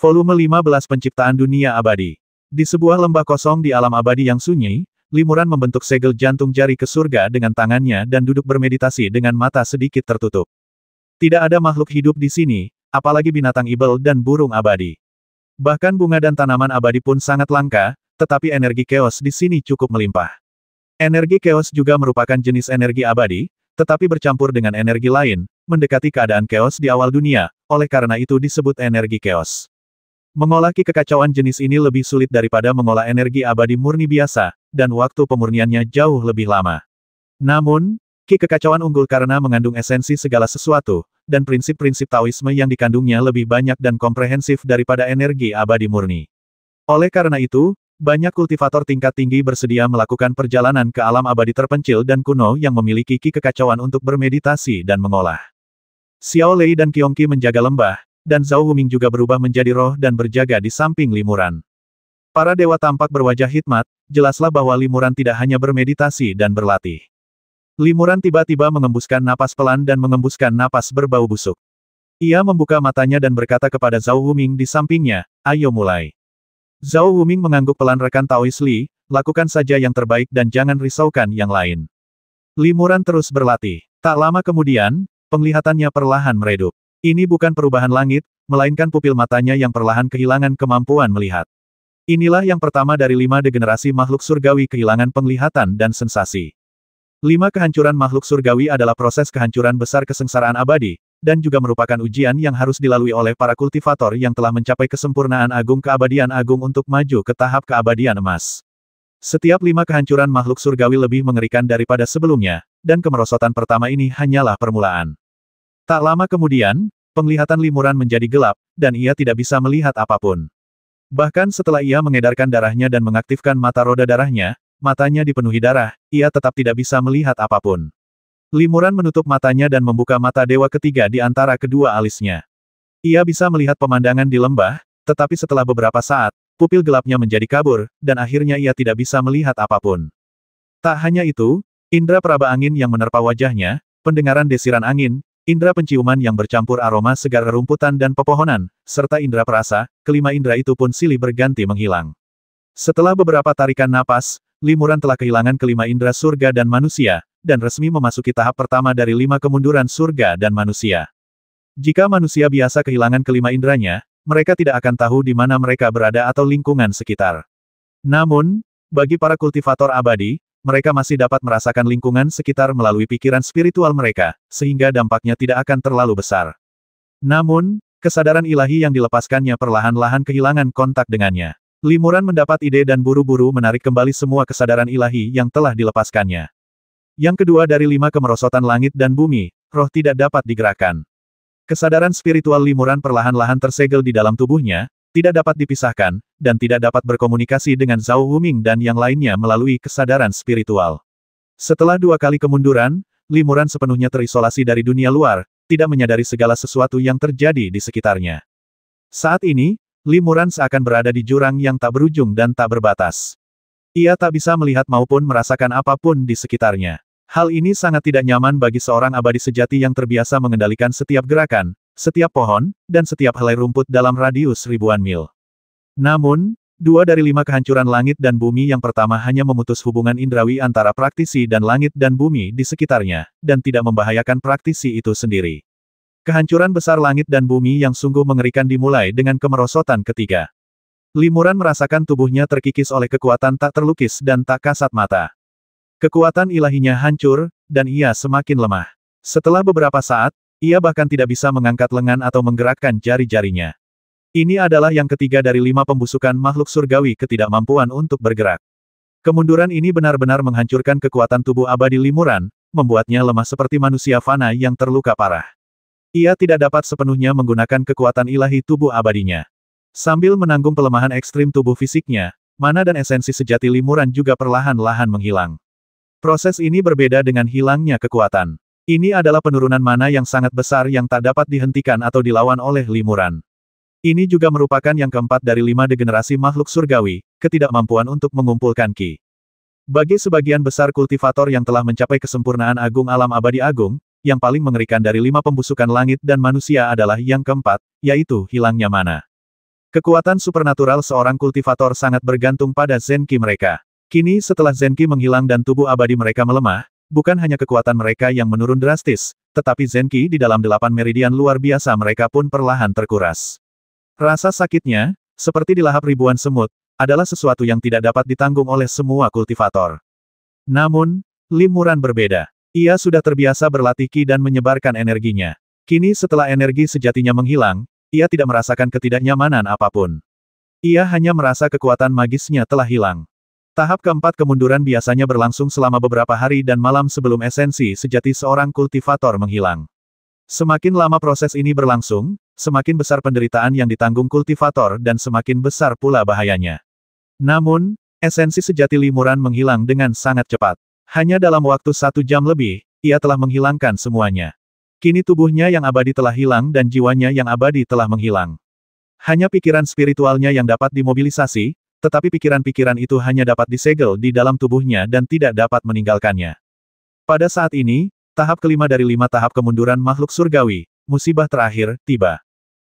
Volume 15 Penciptaan Dunia Abadi. Di sebuah lembah kosong di alam abadi yang sunyi, Limuran membentuk segel jantung jari ke surga dengan tangannya dan duduk bermeditasi dengan mata sedikit tertutup. Tidak ada makhluk hidup di sini, apalagi binatang ibel dan burung abadi. Bahkan bunga dan tanaman abadi pun sangat langka, tetapi energi chaos di sini cukup melimpah. Energi chaos juga merupakan jenis energi abadi, tetapi bercampur dengan energi lain, mendekati keadaan chaos di awal dunia, oleh karena itu disebut energi chaos. Mengolah ki kekacauan jenis ini lebih sulit daripada mengolah energi abadi murni biasa, dan waktu pemurniannya jauh lebih lama. Namun, ki kekacauan unggul karena mengandung esensi segala sesuatu, dan prinsip-prinsip Taoisme yang dikandungnya lebih banyak dan komprehensif daripada energi abadi murni. Oleh karena itu, banyak kultivator tingkat tinggi bersedia melakukan perjalanan ke alam abadi terpencil dan kuno yang memiliki ki kekacauan untuk bermeditasi dan mengolah. Xiao Lei dan Qiongqi menjaga lembah, dan Zhao Wuming juga berubah menjadi roh dan berjaga di samping Limuran. Para dewa tampak berwajah hikmat, jelaslah bahwa Limuran tidak hanya bermeditasi dan berlatih. Limuran tiba-tiba mengembuskan napas pelan dan mengembuskan napas berbau busuk. Ia membuka matanya dan berkata kepada Zhao Wuming di sampingnya, "Ayo mulai." Zhao Wuming mengangguk pelan rekan Taois Li, "Lakukan saja yang terbaik dan jangan risaukan yang lain." Limuran terus berlatih. Tak lama kemudian, penglihatannya perlahan meredup. Ini bukan perubahan langit, melainkan pupil matanya yang perlahan kehilangan kemampuan melihat. Inilah yang pertama dari 5 degenerasi makhluk surgawi kehilangan penglihatan dan sensasi. 5 kehancuran makhluk surgawi adalah proses kehancuran besar kesengsaraan abadi, dan juga merupakan ujian yang harus dilalui oleh para kultivator yang telah mencapai kesempurnaan agung keabadian agung untuk maju ke tahap keabadian emas. Setiap 5 kehancuran makhluk surgawi lebih mengerikan daripada sebelumnya, dan kemerosotan pertama ini hanyalah permulaan. Tak lama kemudian, penglihatan Limuran menjadi gelap, dan ia tidak bisa melihat apapun. Bahkan setelah ia mengedarkan darahnya dan mengaktifkan mata roda darahnya, matanya dipenuhi darah, ia tetap tidak bisa melihat apapun. Limuran menutup matanya dan membuka mata dewa ketiga di antara kedua alisnya. Ia bisa melihat pemandangan di lembah, tetapi setelah beberapa saat, pupil gelapnya menjadi kabur, dan akhirnya ia tidak bisa melihat apapun. Tak hanya itu, indera peraba angin yang menerpa wajahnya, pendengaran desiran angin, indera penciuman yang bercampur aroma segar rerumputan dan pepohonan, serta indera perasa, kelima indera itu pun silih berganti menghilang. Setelah beberapa tarikan napas, Limuran telah kehilangan kelima indera surga dan manusia, dan resmi memasuki tahap pertama dari 5 kemunduran surga dan manusia. Jika manusia biasa kehilangan kelima inderanya, mereka tidak akan tahu di mana mereka berada atau lingkungan sekitar. Namun, bagi para kultivator abadi, mereka masih dapat merasakan lingkungan sekitar melalui pikiran spiritual mereka, sehingga dampaknya tidak akan terlalu besar. Namun, kesadaran ilahi yang dilepaskannya perlahan-lahan kehilangan kontak dengannya. Limuran mendapat ide dan buru-buru menarik kembali semua kesadaran ilahi yang telah dilepaskannya. Yang kedua dari 5 kemerosotan langit dan bumi, roh tidak dapat digerakkan. Kesadaran spiritual Limuran perlahan-lahan tersegel di dalam tubuhnya, tidak dapat dipisahkan, dan tidak dapat berkomunikasi dengan Zhao Wuming dan yang lainnya melalui kesadaran spiritual. Setelah 2 kali kemunduran, Limuran sepenuhnya terisolasi dari dunia luar, tidak menyadari segala sesuatu yang terjadi di sekitarnya. Saat ini, Limuran seakan berada di jurang yang tak berujung dan tak berbatas. Ia tak bisa melihat maupun merasakan apapun di sekitarnya. Hal ini sangat tidak nyaman bagi seorang abadi sejati yang terbiasa mengendalikan setiap gerakan, setiap pohon, dan setiap helai rumput dalam radius ribuan mil. Namun, 2 dari 5 kehancuran langit dan bumi yang pertama hanya memutus hubungan indrawi antara praktisi dan langit dan bumi di sekitarnya, dan tidak membahayakan praktisi itu sendiri. Kehancuran besar langit dan bumi yang sungguh mengerikan dimulai dengan kemerosotan ketiga. Limuran merasakan tubuhnya terkikis oleh kekuatan tak terlukis dan tak kasat mata. Kekuatan ilahinya hancur, dan ia semakin lemah. Setelah beberapa saat, ia bahkan tidak bisa mengangkat lengan atau menggerakkan jari-jarinya. Ini adalah yang ketiga dari 5 pembusukan makhluk surgawi ketidakmampuan untuk bergerak. Kemunduran ini benar-benar menghancurkan kekuatan tubuh abadi Limuran, membuatnya lemah seperti manusia fana yang terluka parah. Ia tidak dapat sepenuhnya menggunakan kekuatan ilahi tubuh abadinya. Sambil menanggung pelemahan ekstrim tubuh fisiknya, mana dan esensi sejati Limuran juga perlahan-lahan menghilang. Proses ini berbeda dengan hilangnya kekuatan. Ini adalah penurunan mana yang sangat besar yang tak dapat dihentikan atau dilawan oleh Limuran. Ini juga merupakan yang keempat dari 5 degenerasi makhluk surgawi, ketidakmampuan untuk mengumpulkan ki. Bagi sebagian besar kultivator yang telah mencapai kesempurnaan agung alam abadi agung, yang paling mengerikan dari 5 pembusukan langit dan manusia adalah yang keempat, yaitu hilangnya mana. Kekuatan supernatural seorang kultivator sangat bergantung pada Zenki mereka. Kini setelah Zenki menghilang dan tubuh abadi mereka melemah, bukan hanya kekuatan mereka yang menurun drastis, tetapi Zenki di dalam 8 meridian luar biasa mereka pun perlahan terkuras. Rasa sakitnya, seperti dilahap ribuan semut, adalah sesuatu yang tidak dapat ditanggung oleh semua kultivator. Namun, Limuran berbeda. Ia sudah terbiasa berlatih Qi dan menyebarkan energinya. Kini setelah energi sejatinya menghilang, ia tidak merasakan ketidaknyamanan apapun. Ia hanya merasa kekuatan magisnya telah hilang. Tahap keempat kemunduran biasanya berlangsung selama beberapa hari dan malam sebelum esensi sejati seorang kultivator menghilang. Semakin lama proses ini berlangsung, semakin besar penderitaan yang ditanggung kultivator dan semakin besar pula bahayanya. Namun, esensi sejati Limuran menghilang dengan sangat cepat. Hanya dalam waktu 1 jam lebih, ia telah menghilangkan semuanya. Kini tubuhnya yang abadi telah hilang dan jiwanya yang abadi telah menghilang. Hanya pikiran spiritualnya yang dapat dimobilisasi, tetapi pikiran-pikiran itu hanya dapat disegel di dalam tubuhnya dan tidak dapat meninggalkannya. Pada saat ini, tahap kelima dari 5 tahap kemunduran makhluk surgawi, musibah terakhir, tiba.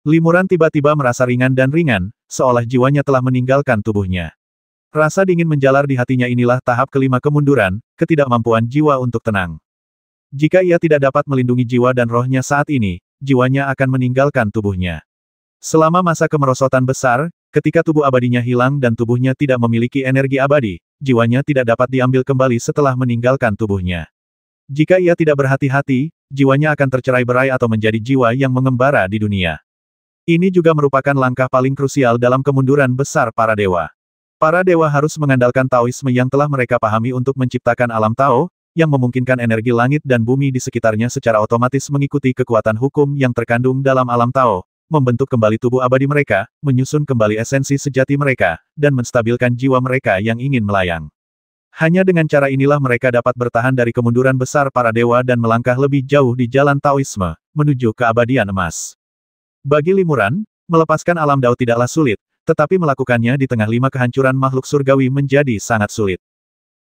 Limuran tiba-tiba merasa ringan dan ringan, seolah jiwanya telah meninggalkan tubuhnya. Rasa dingin menjalar di hatinya inilah tahap kelima kemunduran, ketidakmampuan jiwa untuk tenang. Jika ia tidak dapat melindungi jiwa dan rohnya saat ini, jiwanya akan meninggalkan tubuhnya. Selama masa kemerosotan besar, ketika tubuh abadinya hilang dan tubuhnya tidak memiliki energi abadi, jiwanya tidak dapat diambil kembali setelah meninggalkan tubuhnya. Jika ia tidak berhati-hati, jiwanya akan tercerai-berai atau menjadi jiwa yang mengembara di dunia. Ini juga merupakan langkah paling krusial dalam kemunduran besar para dewa. Para dewa harus mengandalkan Taoisme yang telah mereka pahami untuk menciptakan alam Tao, yang memungkinkan energi langit dan bumi di sekitarnya secara otomatis mengikuti kekuatan hukum yang terkandung dalam alam Tao, membentuk kembali tubuh abadi mereka, menyusun kembali esensi sejati mereka, dan menstabilkan jiwa mereka yang ingin melayang. Hanya dengan cara inilah mereka dapat bertahan dari kemunduran besar para dewa dan melangkah lebih jauh di jalan Taoisme, menuju keabadian emas. Bagi Limuran, melepaskan alam Dao tidaklah sulit, tetapi melakukannya di tengah 5 kehancuran makhluk surgawi menjadi sangat sulit.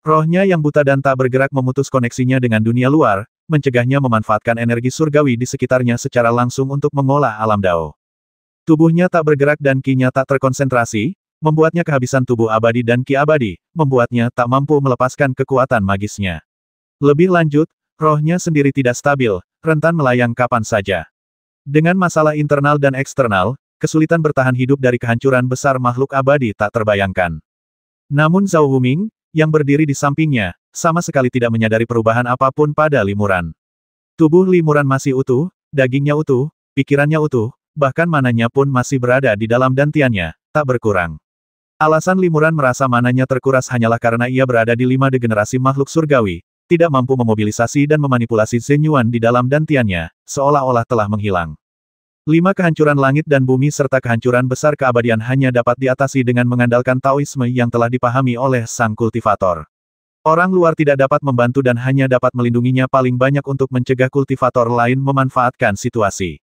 Rohnya yang buta dan tak bergerak memutus koneksinya dengan dunia luar, mencegahnya memanfaatkan energi surgawi di sekitarnya secara langsung untuk mengolah alam Dao. Tubuhnya tak bergerak dan Qi-nya tak terkonsentrasi, membuatnya kehabisan tubuh abadi dan Qi abadi, membuatnya tak mampu melepaskan kekuatan magisnya. Lebih lanjut, rohnya sendiri tidak stabil, rentan melayang kapan saja. Dengan masalah internal dan eksternal, kesulitan bertahan hidup dari kehancuran besar makhluk abadi tak terbayangkan. Namun Zhao Huming, yang berdiri di sampingnya, sama sekali tidak menyadari perubahan apapun pada Limuran. Tubuh Limuran masih utuh, dagingnya utuh, pikirannya utuh, bahkan mananya pun masih berada di dalam dantiannya, tak berkurang. Alasan Limuran merasa mananya terkuras hanyalah karena ia berada di 5 degenerasi makhluk surgawi, tidak mampu memobilisasi dan memanipulasi Zenyuan di dalam dantiannya, seolah-olah telah menghilang. 5 kehancuran langit dan bumi serta kehancuran besar keabadian hanya dapat diatasi dengan mengandalkan Taoisme yang telah dipahami oleh sang kultivator. Orang luar tidak dapat membantu dan hanya dapat melindunginya paling banyak untuk mencegah kultivator lain memanfaatkan situasi.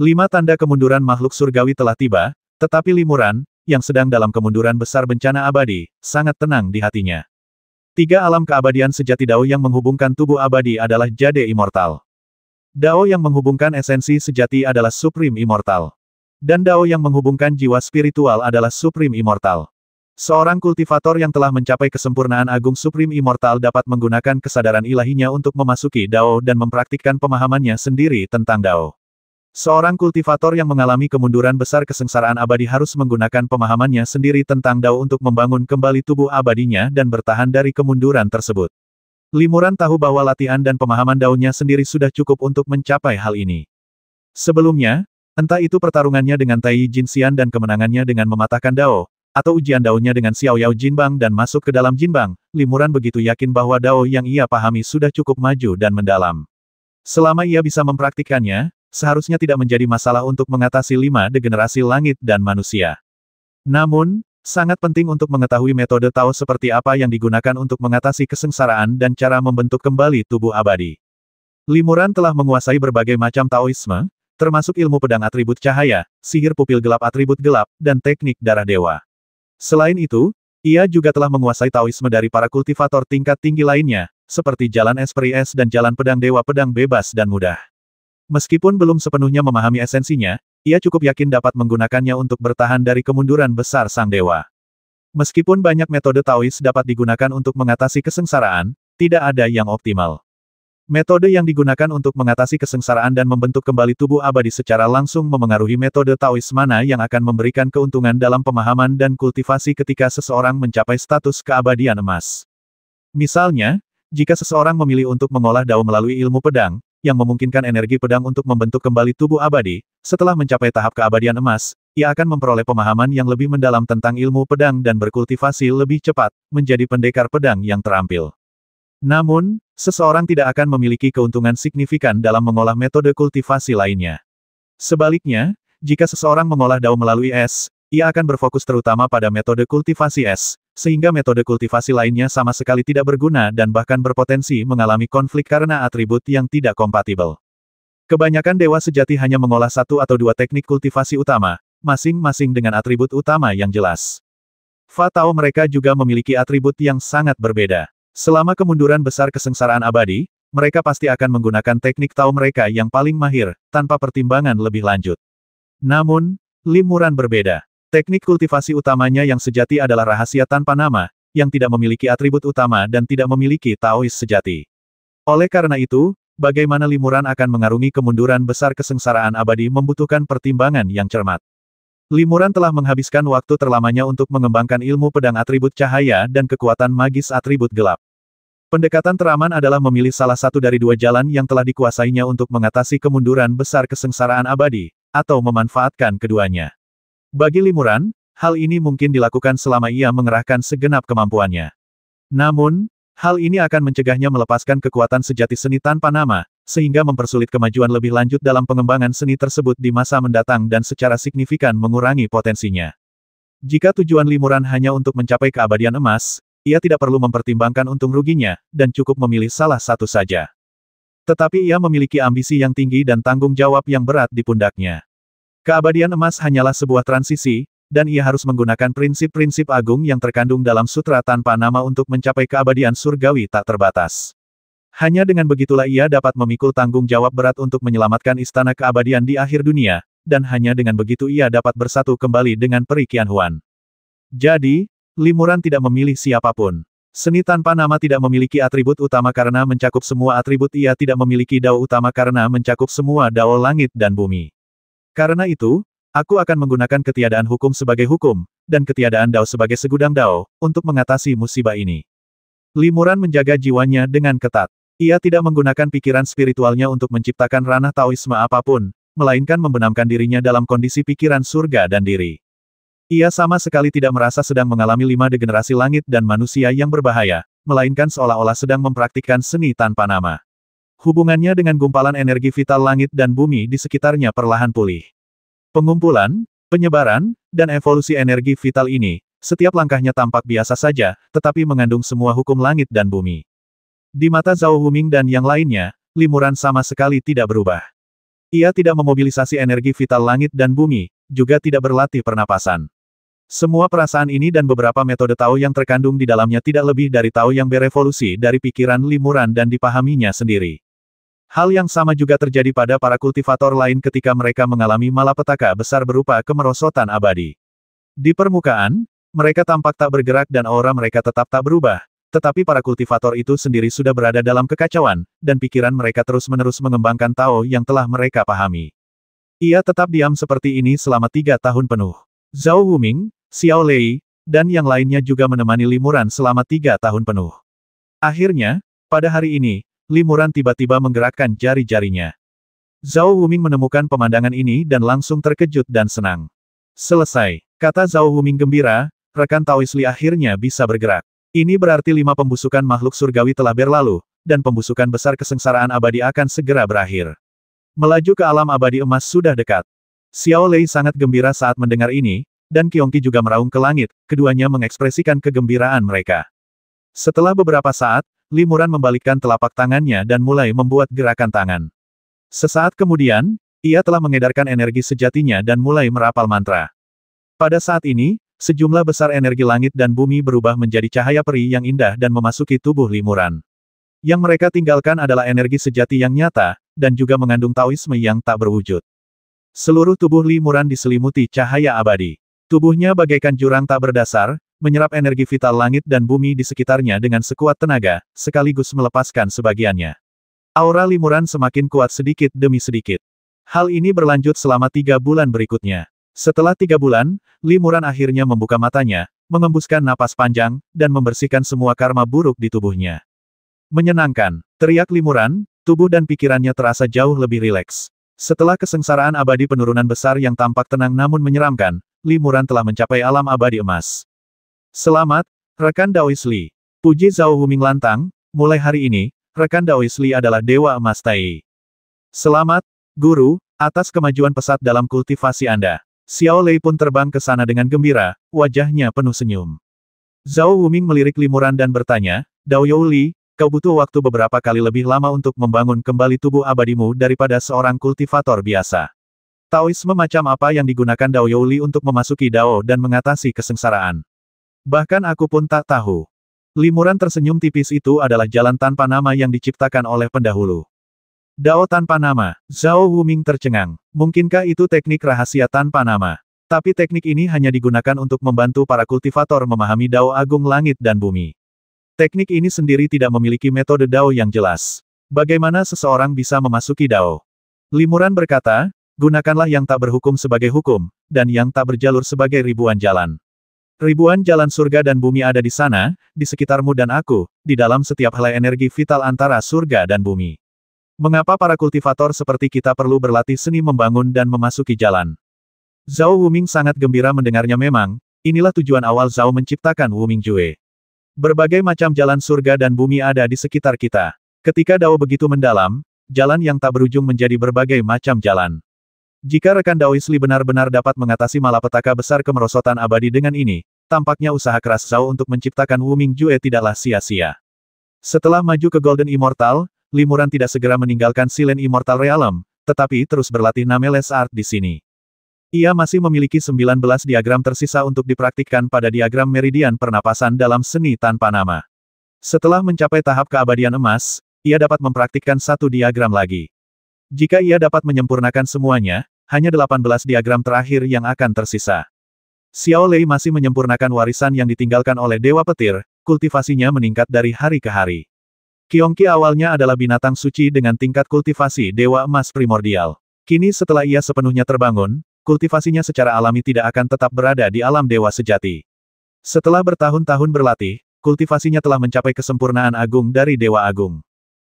5 tanda kemunduran makhluk surgawi telah tiba, tetapi Limuran, yang sedang dalam kemunduran besar bencana abadi, sangat tenang di hatinya. 3 alam keabadian sejati Dao yang menghubungkan tubuh abadi adalah Jade Immortal. Dao yang menghubungkan esensi sejati adalah Supreme Immortal. Dan Dao yang menghubungkan jiwa spiritual adalah Supreme Immortal. Seorang kultivator yang telah mencapai kesempurnaan agung Supreme Immortal dapat menggunakan kesadaran ilahinya untuk memasuki Dao dan mempraktikkan pemahamannya sendiri tentang Dao. Seorang kultivator yang mengalami kemunduran besar kesengsaraan abadi harus menggunakan pemahamannya sendiri tentang Dao untuk membangun kembali tubuh abadinya dan bertahan dari kemunduran tersebut. Limuran tahu bahwa latihan dan pemahaman Dao-nya sendiri sudah cukup untuk mencapai hal ini. Sebelumnya, entah itu pertarungannya dengan Tai Jinxian dan kemenangannya dengan mematahkan Dao, atau ujian Dao-nya dengan Xiao Yao Jinbang dan masuk ke dalam Jinbang, Limuran begitu yakin bahwa Dao yang ia pahami sudah cukup maju dan mendalam. Selama ia bisa mempraktikkannya, seharusnya tidak menjadi masalah untuk mengatasi 5 degenerasi langit dan manusia. Namun, sangat penting untuk mengetahui metode Tao seperti apa yang digunakan untuk mengatasi kesengsaraan dan cara membentuk kembali tubuh abadi. Limuran telah menguasai berbagai macam Taoisme, termasuk ilmu pedang atribut cahaya, sihir pupil gelap atribut gelap, dan teknik darah dewa. Selain itu, ia juga telah menguasai Taoisme dari para kultivator tingkat tinggi lainnya, seperti jalan Esprit Es dan jalan pedang dewa pedang bebas dan mudah. Meskipun belum sepenuhnya memahami esensinya, ia cukup yakin dapat menggunakannya untuk bertahan dari kemunduran besar sang dewa. Meskipun banyak metode Taois dapat digunakan untuk mengatasi kesengsaraan, tidak ada yang optimal. Metode yang digunakan untuk mengatasi kesengsaraan dan membentuk kembali tubuh abadi secara langsung memengaruhi metode Taois mana yang akan memberikan keuntungan dalam pemahaman dan kultivasi ketika seseorang mencapai status keabadian emas. Misalnya, jika seseorang memilih untuk mengolah Dao melalui ilmu pedang, yang memungkinkan energi pedang untuk membentuk kembali tubuh abadi, setelah mencapai tahap keabadian emas, ia akan memperoleh pemahaman yang lebih mendalam tentang ilmu pedang dan berkultivasi lebih cepat, menjadi pendekar pedang yang terampil. Namun, seseorang tidak akan memiliki keuntungan signifikan dalam mengolah metode kultivasi lainnya. Sebaliknya, jika seseorang mengolah Dao melalui es, ia akan berfokus terutama pada metode kultivasi es, sehingga metode kultivasi lainnya sama sekali tidak berguna dan bahkan berpotensi mengalami konflik karena atribut yang tidak kompatibel. Kebanyakan dewa sejati hanya mengolah satu atau dua teknik kultivasi utama, masing-masing dengan atribut utama yang jelas. Fa Tao mereka juga memiliki atribut yang sangat berbeda. Selama kemunduran besar kesengsaraan abadi, mereka pasti akan menggunakan teknik Tao mereka yang paling mahir, tanpa pertimbangan lebih lanjut. Namun, Limuran berbeda. Teknik kultivasi utamanya yang sejati adalah rahasia tanpa nama, yang tidak memiliki atribut utama dan tidak memiliki Taois sejati. Oleh karena itu, bagaimana Limuran akan mengarungi kemunduran besar kesengsaraan abadi membutuhkan pertimbangan yang cermat. Limuran telah menghabiskan waktu terlamanya untuk mengembangkan ilmu pedang atribut cahaya dan kekuatan magis atribut gelap. Pendekatan teraman adalah memilih salah satu dari dua jalan yang telah dikuasainya untuk mengatasi kemunduran besar kesengsaraan abadi, atau memanfaatkan keduanya. Bagi Limuran, hal ini mungkin dilakukan selama ia mengerahkan segenap kemampuannya. Namun, hal ini akan mencegahnya melepaskan kekuatan sejati seni tanpa nama, sehingga mempersulit kemajuan lebih lanjut dalam pengembangan seni tersebut di masa mendatang dan secara signifikan mengurangi potensinya. Jika tujuan Limuran hanya untuk mencapai keabadian emas, ia tidak perlu mempertimbangkan untung ruginya, dan cukup memilih salah satu saja. Tetapi ia memiliki ambisi yang tinggi dan tanggung jawab yang berat di pundaknya. Keabadian emas hanyalah sebuah transisi, dan ia harus menggunakan prinsip-prinsip agung yang terkandung dalam sutra tanpa nama untuk mencapai keabadian surgawi tak terbatas. Hanya dengan begitulah ia dapat memikul tanggung jawab berat untuk menyelamatkan istana keabadian di akhir dunia, dan hanya dengan begitu ia dapat bersatu kembali dengan Peri Qianhuan. Jadi, Limuran tidak memilih siapapun. Seni tanpa nama tidak memiliki atribut utama karena mencakup semua atribut, ia tidak memiliki Dao utama karena mencakup semua Dao langit dan bumi. Karena itu, aku akan menggunakan ketiadaan hukum sebagai hukum, dan ketiadaan Dao sebagai segudang Dao, untuk mengatasi musibah ini. Limuran menjaga jiwanya dengan ketat. Ia tidak menggunakan pikiran spiritualnya untuk menciptakan ranah Taoisme apapun, melainkan membenamkan dirinya dalam kondisi pikiran surga dan diri. Ia sama sekali tidak merasa sedang mengalami 5 degenerasi langit dan manusia yang berbahaya, melainkan seolah-olah sedang mempraktikkan seni tanpa nama. Hubungannya dengan gumpalan energi vital langit dan bumi di sekitarnya perlahan pulih. Pengumpulan, penyebaran, dan evolusi energi vital ini, setiap langkahnya tampak biasa saja, tetapi mengandung semua hukum langit dan bumi. Di mata Zhao Huming dan yang lainnya, Limuran sama sekali tidak berubah. Ia tidak memobilisasi energi vital langit dan bumi, juga tidak berlatih pernapasan. Semua perasaan ini dan beberapa metode Tao yang terkandung di dalamnya tidak lebih dari Tao yang berevolusi dari pikiran Limuran dan dipahaminya sendiri. Hal yang sama juga terjadi pada para kultivator lain ketika mereka mengalami malapetaka besar berupa kemerosotan abadi. Di permukaan, mereka tampak tak bergerak dan aura mereka tetap tak berubah, tetapi para kultivator itu sendiri sudah berada dalam kekacauan, dan pikiran mereka terus-menerus mengembangkan Tao yang telah mereka pahami. Ia tetap diam seperti ini selama 3 tahun penuh. Zhao Huming, Xiao Lei, dan yang lainnya juga menemani Limuran selama 3 tahun penuh. Akhirnya, pada hari ini, Limuran tiba-tiba menggerakkan jari-jarinya. Zhao Huming menemukan pemandangan ini dan langsung terkejut dan senang. Selesai, kata Zhao Huming gembira, rekan Taois Li akhirnya bisa bergerak. Ini berarti 5 pembusukan makhluk surgawi telah berlalu, dan pembusukan besar kesengsaraan abadi akan segera berakhir. Melaju ke alam abadi emas sudah dekat. Xiao Lei sangat gembira saat mendengar ini, dan Qiongqi juga meraung ke langit, keduanya mengekspresikan kegembiraan mereka. Setelah beberapa saat, Limuran membalikkan telapak tangannya dan mulai membuat gerakan tangan. Sesaat kemudian, ia telah mengedarkan energi sejatinya dan mulai merapal mantra. Pada saat ini, sejumlah besar energi langit dan bumi berubah menjadi cahaya peri yang indah dan memasuki tubuh Limuran. Yang mereka tinggalkan adalah energi sejati yang nyata, dan juga mengandung Taoisme yang tak berwujud. Seluruh tubuh Li Muran diselimuti cahaya abadi. Tubuhnya bagaikan jurang tak berdasar, menyerap energi vital langit dan bumi di sekitarnya dengan sekuat tenaga, sekaligus melepaskan sebagiannya. Aura Li Muran semakin kuat sedikit demi sedikit. Hal ini berlanjut selama 3 bulan berikutnya. Setelah 3 bulan, Li Muran akhirnya membuka matanya, mengembuskan napas panjang, dan membersihkan semua karma buruk di tubuhnya. Menyenangkan, teriak Li Muran, tubuh dan pikirannya terasa jauh lebih rileks. Setelah kesengsaraan abadi penurunan besar yang tampak tenang namun menyeramkan, Li Muran telah mencapai alam abadi emas. Selamat, rekan Daois Li. Puji Zhao Wuming lantang, mulai hari ini, rekan Daois Li adalah Dewa Emas Tai. Selamat, Guru, atas kemajuan pesat dalam kultivasi Anda. Xiao Lei pun terbang ke sana dengan gembira, wajahnya penuh senyum. Zhao Wuming melirik Li Muran dan bertanya, Dao You Li, kau butuh waktu beberapa kali lebih lama untuk membangun kembali tubuh abadimu daripada seorang kultivator biasa. Taoisme macam apa yang digunakan Dao You Li untuk memasuki Dao dan mengatasi kesengsaraan? Bahkan aku pun tak tahu. Li Muran tersenyum tipis, itu adalah jalan tanpa nama yang diciptakan oleh pendahulu. Dao tanpa nama, Zhao Wuming tercengang. Mungkinkah itu teknik rahasia tanpa nama? Tapi teknik ini hanya digunakan untuk membantu para kultivator memahami Dao Agung Langit dan Bumi. Teknik ini sendiri tidak memiliki metode Dao yang jelas. Bagaimana seseorang bisa memasuki Dao? Li Muran berkata, gunakanlah yang tak berhukum sebagai hukum, dan yang tak berjalur sebagai ribuan jalan. Ribuan jalan surga dan bumi ada di sana, di sekitarmu dan aku, di dalam setiap helai energi vital antara surga dan bumi. Mengapa para kultivator seperti kita perlu berlatih seni membangun dan memasuki jalan? Zhao Wuming sangat gembira mendengarnya. Memang, inilah tujuan awal Zhao menciptakan Wuming Jue. Berbagai macam jalan surga dan bumi ada di sekitar kita. Ketika Dao begitu mendalam, jalan yang tak berujung menjadi berbagai macam jalan. Jika rekan Daois Li benar-benar dapat mengatasi malapetaka besar kemerosotan abadi dengan ini, tampaknya usaha keras Zhao untuk menciptakan Wuming Jue tidaklah sia-sia. Setelah maju ke Golden Immortal, Li Muran tidak segera meninggalkan Silent Immortal Realm, tetapi terus berlatih Nameless Art di sini. Ia masih memiliki 19 diagram tersisa untuk dipraktikkan pada diagram meridian pernapasan dalam seni tanpa nama. Setelah mencapai tahap keabadian emas, ia dapat mempraktikkan 1 diagram lagi. Jika ia dapat menyempurnakan semuanya, hanya 18 diagram terakhir yang akan tersisa. Xiao Lei masih menyempurnakan warisan yang ditinggalkan oleh Dewa Petir, kultivasinya meningkat dari hari ke hari. Qiongqi awalnya adalah binatang suci dengan tingkat kultivasi Dewa Emas Primordial. Kini setelah ia sepenuhnya terbangun, kultivasinya secara alami tidak akan tetap berada di alam dewa sejati. Setelah bertahun-tahun berlatih, kultivasinya telah mencapai kesempurnaan agung dari Dewa Agung.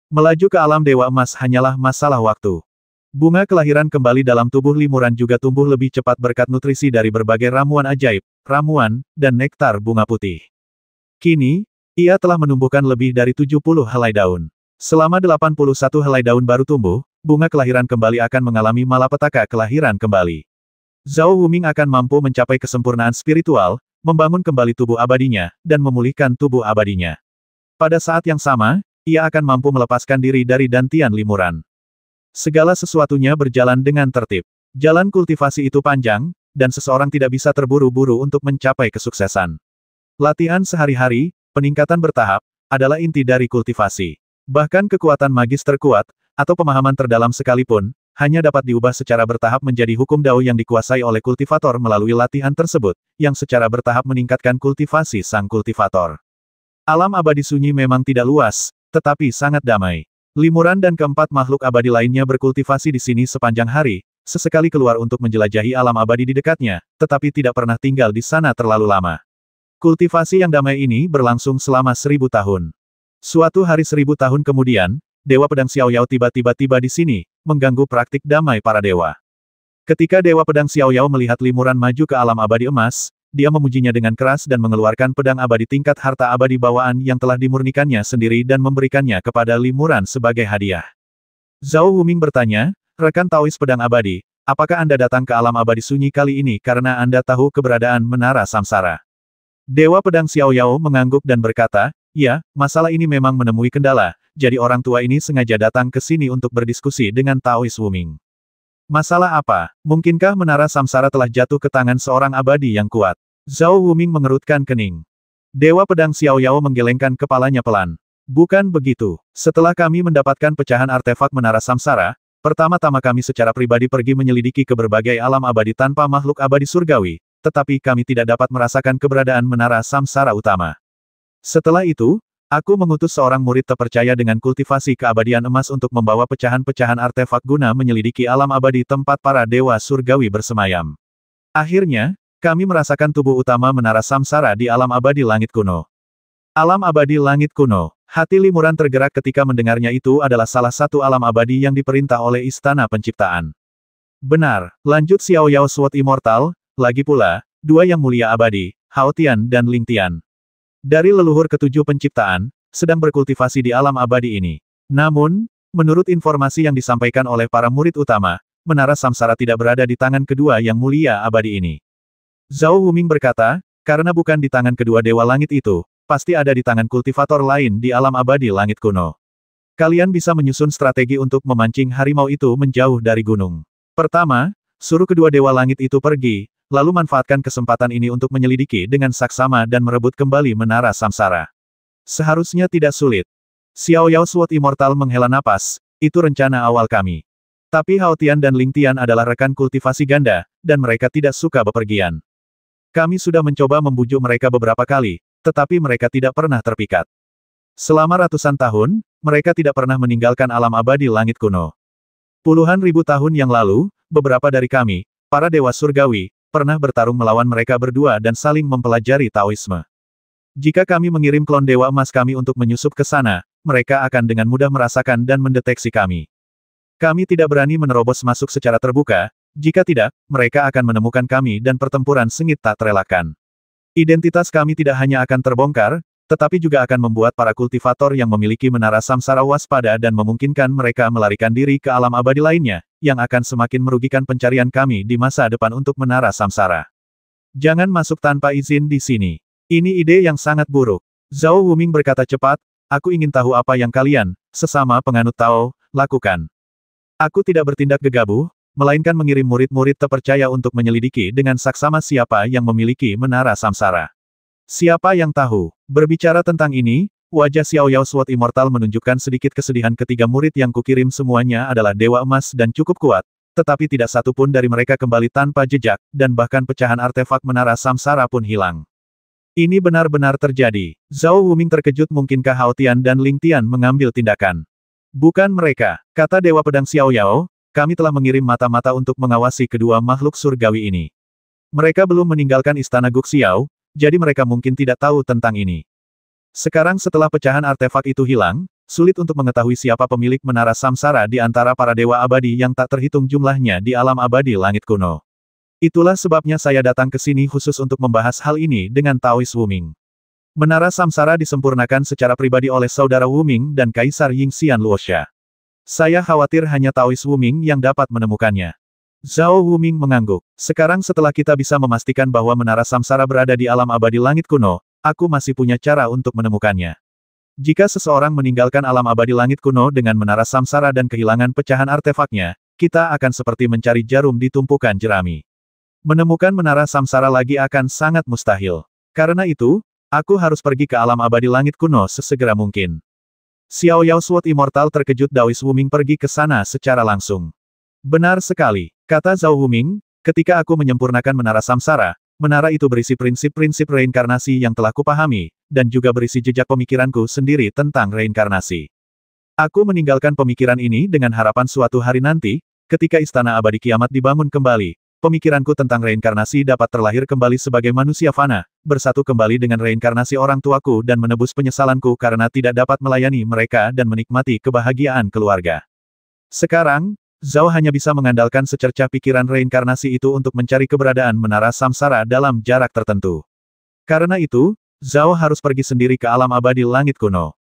Melaju ke alam Dewa Emas hanyalah masalah waktu. Bunga kelahiran kembali dalam tubuh Li Muran juga tumbuh lebih cepat berkat nutrisi dari berbagai ramuan ajaib, ramuan, dan nektar bunga putih. Kini, ia telah menumbuhkan lebih dari 70 helai daun. Selama 81 helai daun baru tumbuh, bunga kelahiran kembali akan mengalami malapetaka kelahiran kembali. Zhao Wuming akan mampu mencapai kesempurnaan spiritual, membangun kembali tubuh abadinya, dan memulihkan tubuh abadinya. Pada saat yang sama, ia akan mampu melepaskan diri dari dantian Li Muran. Segala sesuatunya berjalan dengan tertib. Jalan kultivasi itu panjang, dan seseorang tidak bisa terburu-buru untuk mencapai kesuksesan. Latihan sehari-hari, peningkatan bertahap, adalah inti dari kultivasi. Bahkan kekuatan magis terkuat, atau pemahaman terdalam sekalipun, hanya dapat diubah secara bertahap menjadi hukum Dao yang dikuasai oleh kultivator melalui latihan tersebut, yang secara bertahap meningkatkan kultivasi sang kultivator. Alam abadi sunyi memang tidak luas, tetapi sangat damai. Li Muran dan keempat makhluk abadi lainnya berkultivasi di sini sepanjang hari, sesekali keluar untuk menjelajahi alam abadi di dekatnya, tetapi tidak pernah tinggal di sana terlalu lama. Kultivasi yang damai ini berlangsung selama 1000 tahun. Suatu hari 1000 tahun kemudian, Dewa Pedang Xiaoyao tiba-tiba tiba di sini, mengganggu praktik damai para dewa. Ketika Dewa Pedang Xiaoyao melihat Li Muran maju ke alam abadi emas, dia memujinya dengan keras dan mengeluarkan pedang abadi tingkat harta abadi bawaan yang telah dimurnikannya sendiri dan memberikannya kepada Li Muran sebagai hadiah. Zhao Wuming bertanya, rekan Taois pedang abadi, apakah Anda datang ke alam abadi sunyi kali ini karena Anda tahu keberadaan menara samsara? Dewa Pedang Xiaoyao mengangguk dan berkata, ya, masalah ini memang menemui kendala, jadi orang tua ini sengaja datang ke sini untuk berdiskusi dengan Taois Wuming. Masalah apa? Mungkinkah menara samsara telah jatuh ke tangan seorang abadi yang kuat? Zhao Wuming mengerutkan kening. Dewa Pedang Xiaoyao menggelengkan kepalanya pelan. Bukan begitu. Setelah kami mendapatkan pecahan artefak menara samsara, Pertama-tama kami secara pribadi pergi menyelidiki ke berbagai alam abadi tanpa makhluk abadi surgawi, tetapi kami tidak dapat merasakan keberadaan menara samsara utama. Setelah itu, aku mengutus seorang murid terpercaya dengan kultivasi keabadian emas untuk membawa pecahan-pecahan artefak guna menyelidiki alam abadi tempat para dewa surgawi bersemayam. Akhirnya, kami merasakan tubuh utama menara samsara di alam abadi langit kuno. Alam abadi langit kuno. Hati Limuran tergerak ketika mendengarnya itu adalah salah satu alam abadi yang diperintah oleh Istana Penciptaan. Benar, lanjut Xiao Yao Sword Immortal, lagi pula, dua yang mulia abadi, Hao Tian dan Ling Tian. Dari leluhur ketujuh penciptaan, sedang berkultivasi di alam abadi ini. Namun, menurut informasi yang disampaikan oleh para murid utama, menara samsara tidak berada di tangan kedua yang mulia abadi ini. Zhao Wuming berkata, karena bukan di tangan kedua dewa langit itu, pasti ada di tangan kultivator lain di alam abadi langit kuno. Kalian bisa menyusun strategi untuk memancing harimau itu menjauh dari gunung. Pertama, suruh kedua dewa langit itu pergi, lalu manfaatkan kesempatan ini untuk menyelidiki dengan saksama dan merebut kembali menara samsara. Seharusnya tidak sulit. Xiao Yao Sword Immortal menghela napas, itu rencana awal kami. Tapi Hao Tian dan Ling Tian adalah rekan kultivasi ganda, dan mereka tidak suka bepergian. Kami sudah mencoba membujuk mereka beberapa kali, tetapi mereka tidak pernah terpikat. Selama ratusan tahun, mereka tidak pernah meninggalkan alam abadi langit kuno. Puluhan ribu tahun yang lalu, beberapa dari kami, para dewa surgawi, pernah bertarung melawan mereka berdua dan saling mempelajari Taoisme. Jika kami mengirim klon dewa emas kami untuk menyusup ke sana, mereka akan dengan mudah merasakan dan mendeteksi kami. Kami tidak berani menerobos masuk secara terbuka, jika tidak, mereka akan menemukan kami dan pertempuran sengit tak terelakkan. Identitas kami tidak hanya akan terbongkar, tetapi juga akan membuat para kultivator yang memiliki menara samsara waspada dan memungkinkan mereka melarikan diri ke alam abadi lainnya, yang akan semakin merugikan pencarian kami di masa depan untuk menara samsara. Jangan masuk tanpa izin di sini. Ini ide yang sangat buruk. Zhao Wuming berkata cepat, aku ingin tahu apa yang kalian, sesama penganut Tao, lakukan. Aku tidak bertindak gegabah, melainkan mengirim murid-murid terpercaya untuk menyelidiki dengan saksama siapa yang memiliki menara samsara. Siapa yang tahu? Berbicara tentang ini, wajah Xiao Yao Sword Immortal menunjukkan sedikit kesedihan. Ketiga murid yang kukirim semuanya adalah dewa emas dan cukup kuat, tetapi tidak satu pun dari mereka kembali tanpa jejak, dan bahkan pecahan artefak menara samsara pun hilang. Ini benar-benar terjadi. Zhao Wuming terkejut. Mungkinkah Hao Tian dan Ling Tian mengambil tindakan? Bukan mereka, kata Dewa Pedang Xiao Yao. Kami telah mengirim mata-mata untuk mengawasi kedua makhluk surgawi ini. Mereka belum meninggalkan istana Guxiao, jadi mereka mungkin tidak tahu tentang ini. Sekarang setelah pecahan artefak itu hilang, sulit untuk mengetahui siapa pemilik menara samsara di antara para dewa abadi yang tak terhitung jumlahnya di alam abadi langit kuno. Itulah sebabnya saya datang ke sini khusus untuk membahas hal ini dengan Taois Wuming. Menara samsara disempurnakan secara pribadi oleh saudara Wuming dan Kaisar Yingxian Luosha. Saya khawatir hanya Taois Wuming yang dapat menemukannya. Zhao Wuming mengangguk. Sekarang setelah kita bisa memastikan bahwa menara samsara berada di alam abadi langit kuno, aku masih punya cara untuk menemukannya. Jika seseorang meninggalkan alam abadi langit kuno dengan menara samsara dan kehilangan pecahan artefaknya, kita akan seperti mencari jarum di tumpukan jerami. Menemukan menara samsara lagi akan sangat mustahil. Karena itu, aku harus pergi ke alam abadi langit kuno sesegera mungkin. Xiao Yao Sword Immortal terkejut. Taois Wuming pergi ke sana secara langsung. Benar sekali, kata Zhao Wuming, ketika aku menyempurnakan menara samsara, menara itu berisi prinsip-prinsip reinkarnasi yang telah kupahami, dan juga berisi jejak pemikiranku sendiri tentang reinkarnasi. Aku meninggalkan pemikiran ini dengan harapan suatu hari nanti, ketika Istana Abadi Kiamat dibangun kembali, pemikiranku tentang reinkarnasi dapat terlahir kembali sebagai manusia fana, bersatu kembali dengan reinkarnasi orang tuaku dan menebus penyesalanku karena tidak dapat melayani mereka dan menikmati kebahagiaan keluarga. Sekarang, Zhao hanya bisa mengandalkan secercah pikiran reinkarnasi itu untuk mencari keberadaan menara samsara dalam jarak tertentu. Karena itu, Zhao harus pergi sendiri ke alam abadi langit kuno.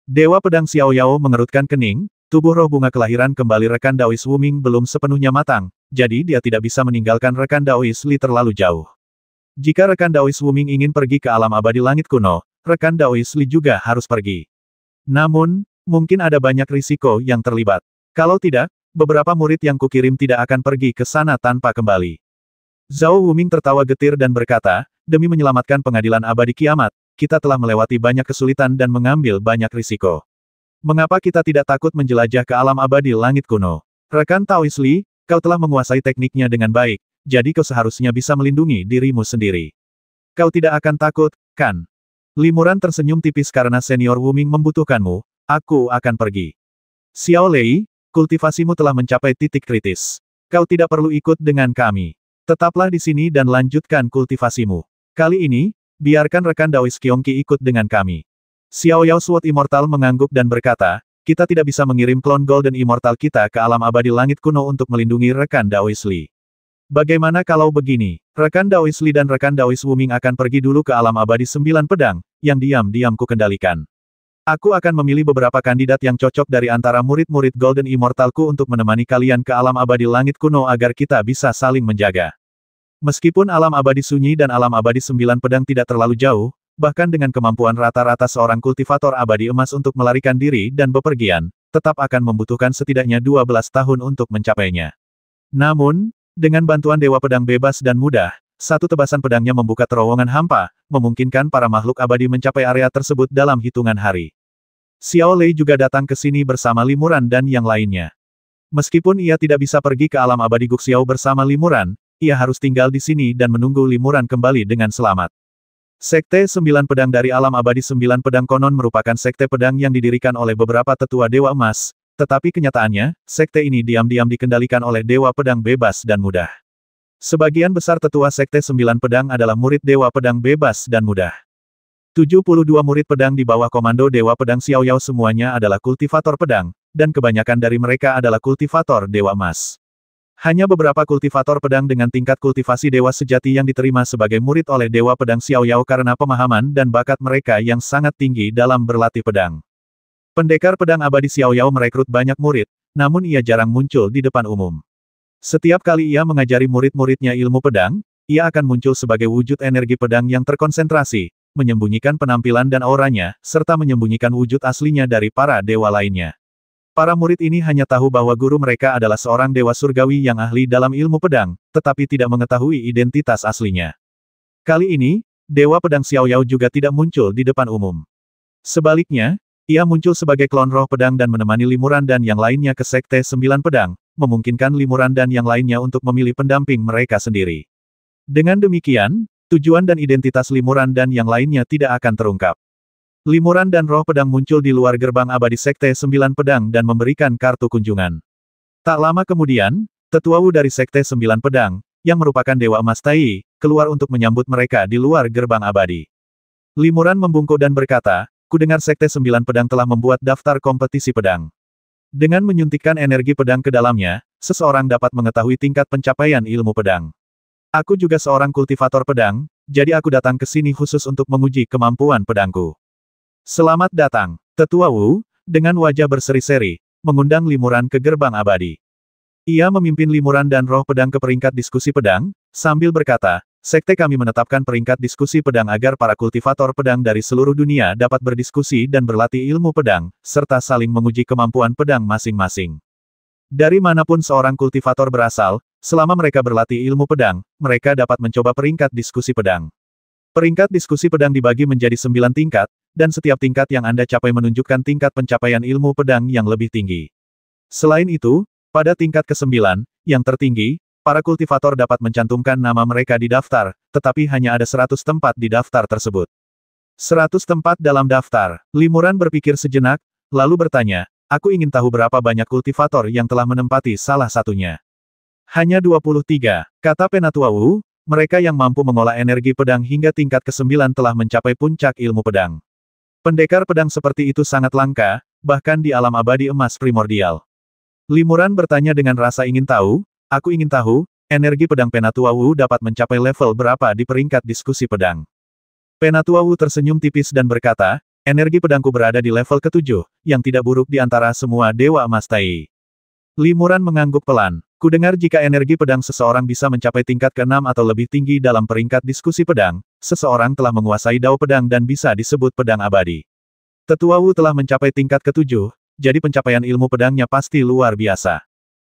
Dewa Pedang Xiao Yao mengerutkan kening, tubuh roh bunga kelahiran kembali rekan Taois Wuming belum sepenuhnya matang, jadi dia tidak bisa meninggalkan rekan Taois Li terlalu jauh. Jika rekan Taois Wuming ingin pergi ke alam abadi langit kuno, rekan Taois Li juga harus pergi. Namun, mungkin ada banyak risiko yang terlibat. Kalau tidak, beberapa murid yang kukirim tidak akan pergi ke sana tanpa kembali. Zhao Wuming tertawa getir dan berkata, demi menyelamatkan pengadilan abadi kiamat, kita telah melewati banyak kesulitan dan mengambil banyak risiko. Mengapa kita tidak takut menjelajah ke alam abadi langit kuno? Rekan Taois Li, kau telah menguasai tekniknya dengan baik, jadi kau seharusnya bisa melindungi dirimu sendiri. Kau tidak akan takut, kan? Limuran tersenyum tipis karena senior Wuming membutuhkanmu, aku akan pergi. Xiao Lei, kultivasimu telah mencapai titik kritis. Kau tidak perlu ikut dengan kami. Tetaplah di sini dan lanjutkan kultivasimu. Kali ini, biarkan rekan Daois Qiongqi ikut dengan kami. Xiao Yao Sword Immortal mengangguk dan berkata, kita tidak bisa mengirim klon Golden Immortal kita ke alam abadi langit kuno untuk melindungi rekan Daois Li. Bagaimana kalau begini? Rekan Daois Li dan rekan Daois Wuming akan pergi dulu ke alam abadi 9 pedang, yang diam-diam kukendalikan. Aku akan memilih beberapa kandidat yang cocok dari antara murid-murid Golden Immortalku untuk menemani kalian ke alam abadi langit kuno agar kita bisa saling menjaga. Meskipun alam abadi sunyi dan alam abadi 9 pedang tidak terlalu jauh, bahkan dengan kemampuan rata-rata seorang kultivator abadi emas untuk melarikan diri dan bepergian, tetap akan membutuhkan setidaknya 12 tahun untuk mencapainya. Namun, dengan bantuan Dewa Pedang Bebas dan Mudah, satu tebasan pedangnya membuka terowongan hampa, memungkinkan para makhluk abadi mencapai area tersebut dalam hitungan hari. Xiao Lei juga datang ke sini bersama Limuran dan yang lainnya. Meskipun ia tidak bisa pergi ke alam abadi Guxiao bersama Limuran, ia harus tinggal di sini dan menunggu Limuran kembali dengan selamat. Sekte 9 Pedang dari alam abadi 9 Pedang konon merupakan sekte pedang yang didirikan oleh beberapa tetua Dewa Emas, tetapi kenyataannya, sekte ini diam-diam dikendalikan oleh Dewa Pedang Bebas dan Mudah. Sebagian besar tetua sekte 9 Pedang adalah murid Dewa Pedang Bebas dan Mudah. 72 murid pedang di bawah komando Dewa Pedang Xiao Yao semuanya adalah kultivator pedang, dan kebanyakan dari mereka adalah kultivator Dewa Emas. Hanya beberapa kultivator pedang dengan tingkat kultivasi dewa sejati yang diterima sebagai murid oleh Dewa Pedang Xiao Yao karena pemahaman dan bakat mereka yang sangat tinggi dalam berlatih pedang. Pendekar pedang abadi Xiao Yao merekrut banyak murid, namun ia jarang muncul di depan umum. Setiap kali ia mengajari murid-muridnya ilmu pedang, ia akan muncul sebagai wujud energi pedang yang terkonsentrasi, menyembunyikan penampilan dan auranya, serta menyembunyikan wujud aslinya dari para dewa lainnya. Para murid ini hanya tahu bahwa guru mereka adalah seorang dewa surgawi yang ahli dalam ilmu pedang, tetapi tidak mengetahui identitas aslinya. Kali ini, Dewa Pedang Xiao Yao juga tidak muncul di depan umum. Sebaliknya, ia muncul sebagai klon roh pedang dan menemani Limuran dan yang lainnya ke Sekte 9 Pedang, memungkinkan Limuran dan yang lainnya untuk memilih pendamping mereka sendiri. Dengan demikian, tujuan dan identitas Limuran dan yang lainnya tidak akan terungkap. Limuran dan roh pedang muncul di luar gerbang abadi Sekte 9 Pedang dan memberikan kartu kunjungan. Tak lama kemudian, Tetua Wu dari Sekte 9 Pedang, yang merupakan Dewa Emas Tai, keluar untuk menyambut mereka di luar gerbang abadi. Limuran membungkuk dan berkata, kudengar Sekte 9 Pedang telah membuat daftar kompetisi pedang. Dengan menyuntikkan energi pedang ke dalamnya, seseorang dapat mengetahui tingkat pencapaian ilmu pedang. Aku juga seorang kultivator pedang, jadi aku datang ke sini khusus untuk menguji kemampuan pedangku. Selamat datang, Tetua Wu, dengan wajah berseri-seri, mengundang Limuran ke gerbang abadi. Ia memimpin Limuran dan roh pedang ke peringkat diskusi pedang, sambil berkata, sekte kami menetapkan peringkat diskusi pedang agar para kultivator pedang dari seluruh dunia dapat berdiskusi dan berlatih ilmu pedang, serta saling menguji kemampuan pedang masing-masing. Dari manapun seorang kultivator berasal, selama mereka berlatih ilmu pedang, mereka dapat mencoba peringkat diskusi pedang. Peringkat diskusi pedang dibagi menjadi 9 tingkat, dan setiap tingkat yang Anda capai menunjukkan tingkat pencapaian ilmu pedang yang lebih tinggi. Selain itu, pada tingkat ke-9, yang tertinggi, para kultivator dapat mencantumkan nama mereka di daftar, tetapi hanya ada 100 tempat di daftar tersebut. 100 tempat dalam daftar. Limuran berpikir sejenak, lalu bertanya, aku ingin tahu berapa banyak kultivator yang telah menempati salah satunya. Hanya 23, kata Penatua Wu, mereka yang mampu mengolah energi pedang hingga tingkat ke-9 telah mencapai puncak ilmu pedang. Pendekar pedang seperti itu sangat langka, bahkan di alam abadi emas primordial. Limuran bertanya dengan rasa ingin tahu, aku ingin tahu, energi pedang Penatua Wu dapat mencapai level berapa di peringkat diskusi pedang. Penatua Wu tersenyum tipis dan berkata, energi pedangku berada di level ke-7, yang tidak buruk di antara semua Dewa Emas Tai. Limuran mengangguk pelan. Kudengar jika energi pedang seseorang bisa mencapai tingkat ke-6 atau lebih tinggi dalam peringkat diskusi pedang, seseorang telah menguasai dao pedang dan bisa disebut pedang abadi. Tetua Wu telah mencapai tingkat ke-7, jadi pencapaian ilmu pedangnya pasti luar biasa.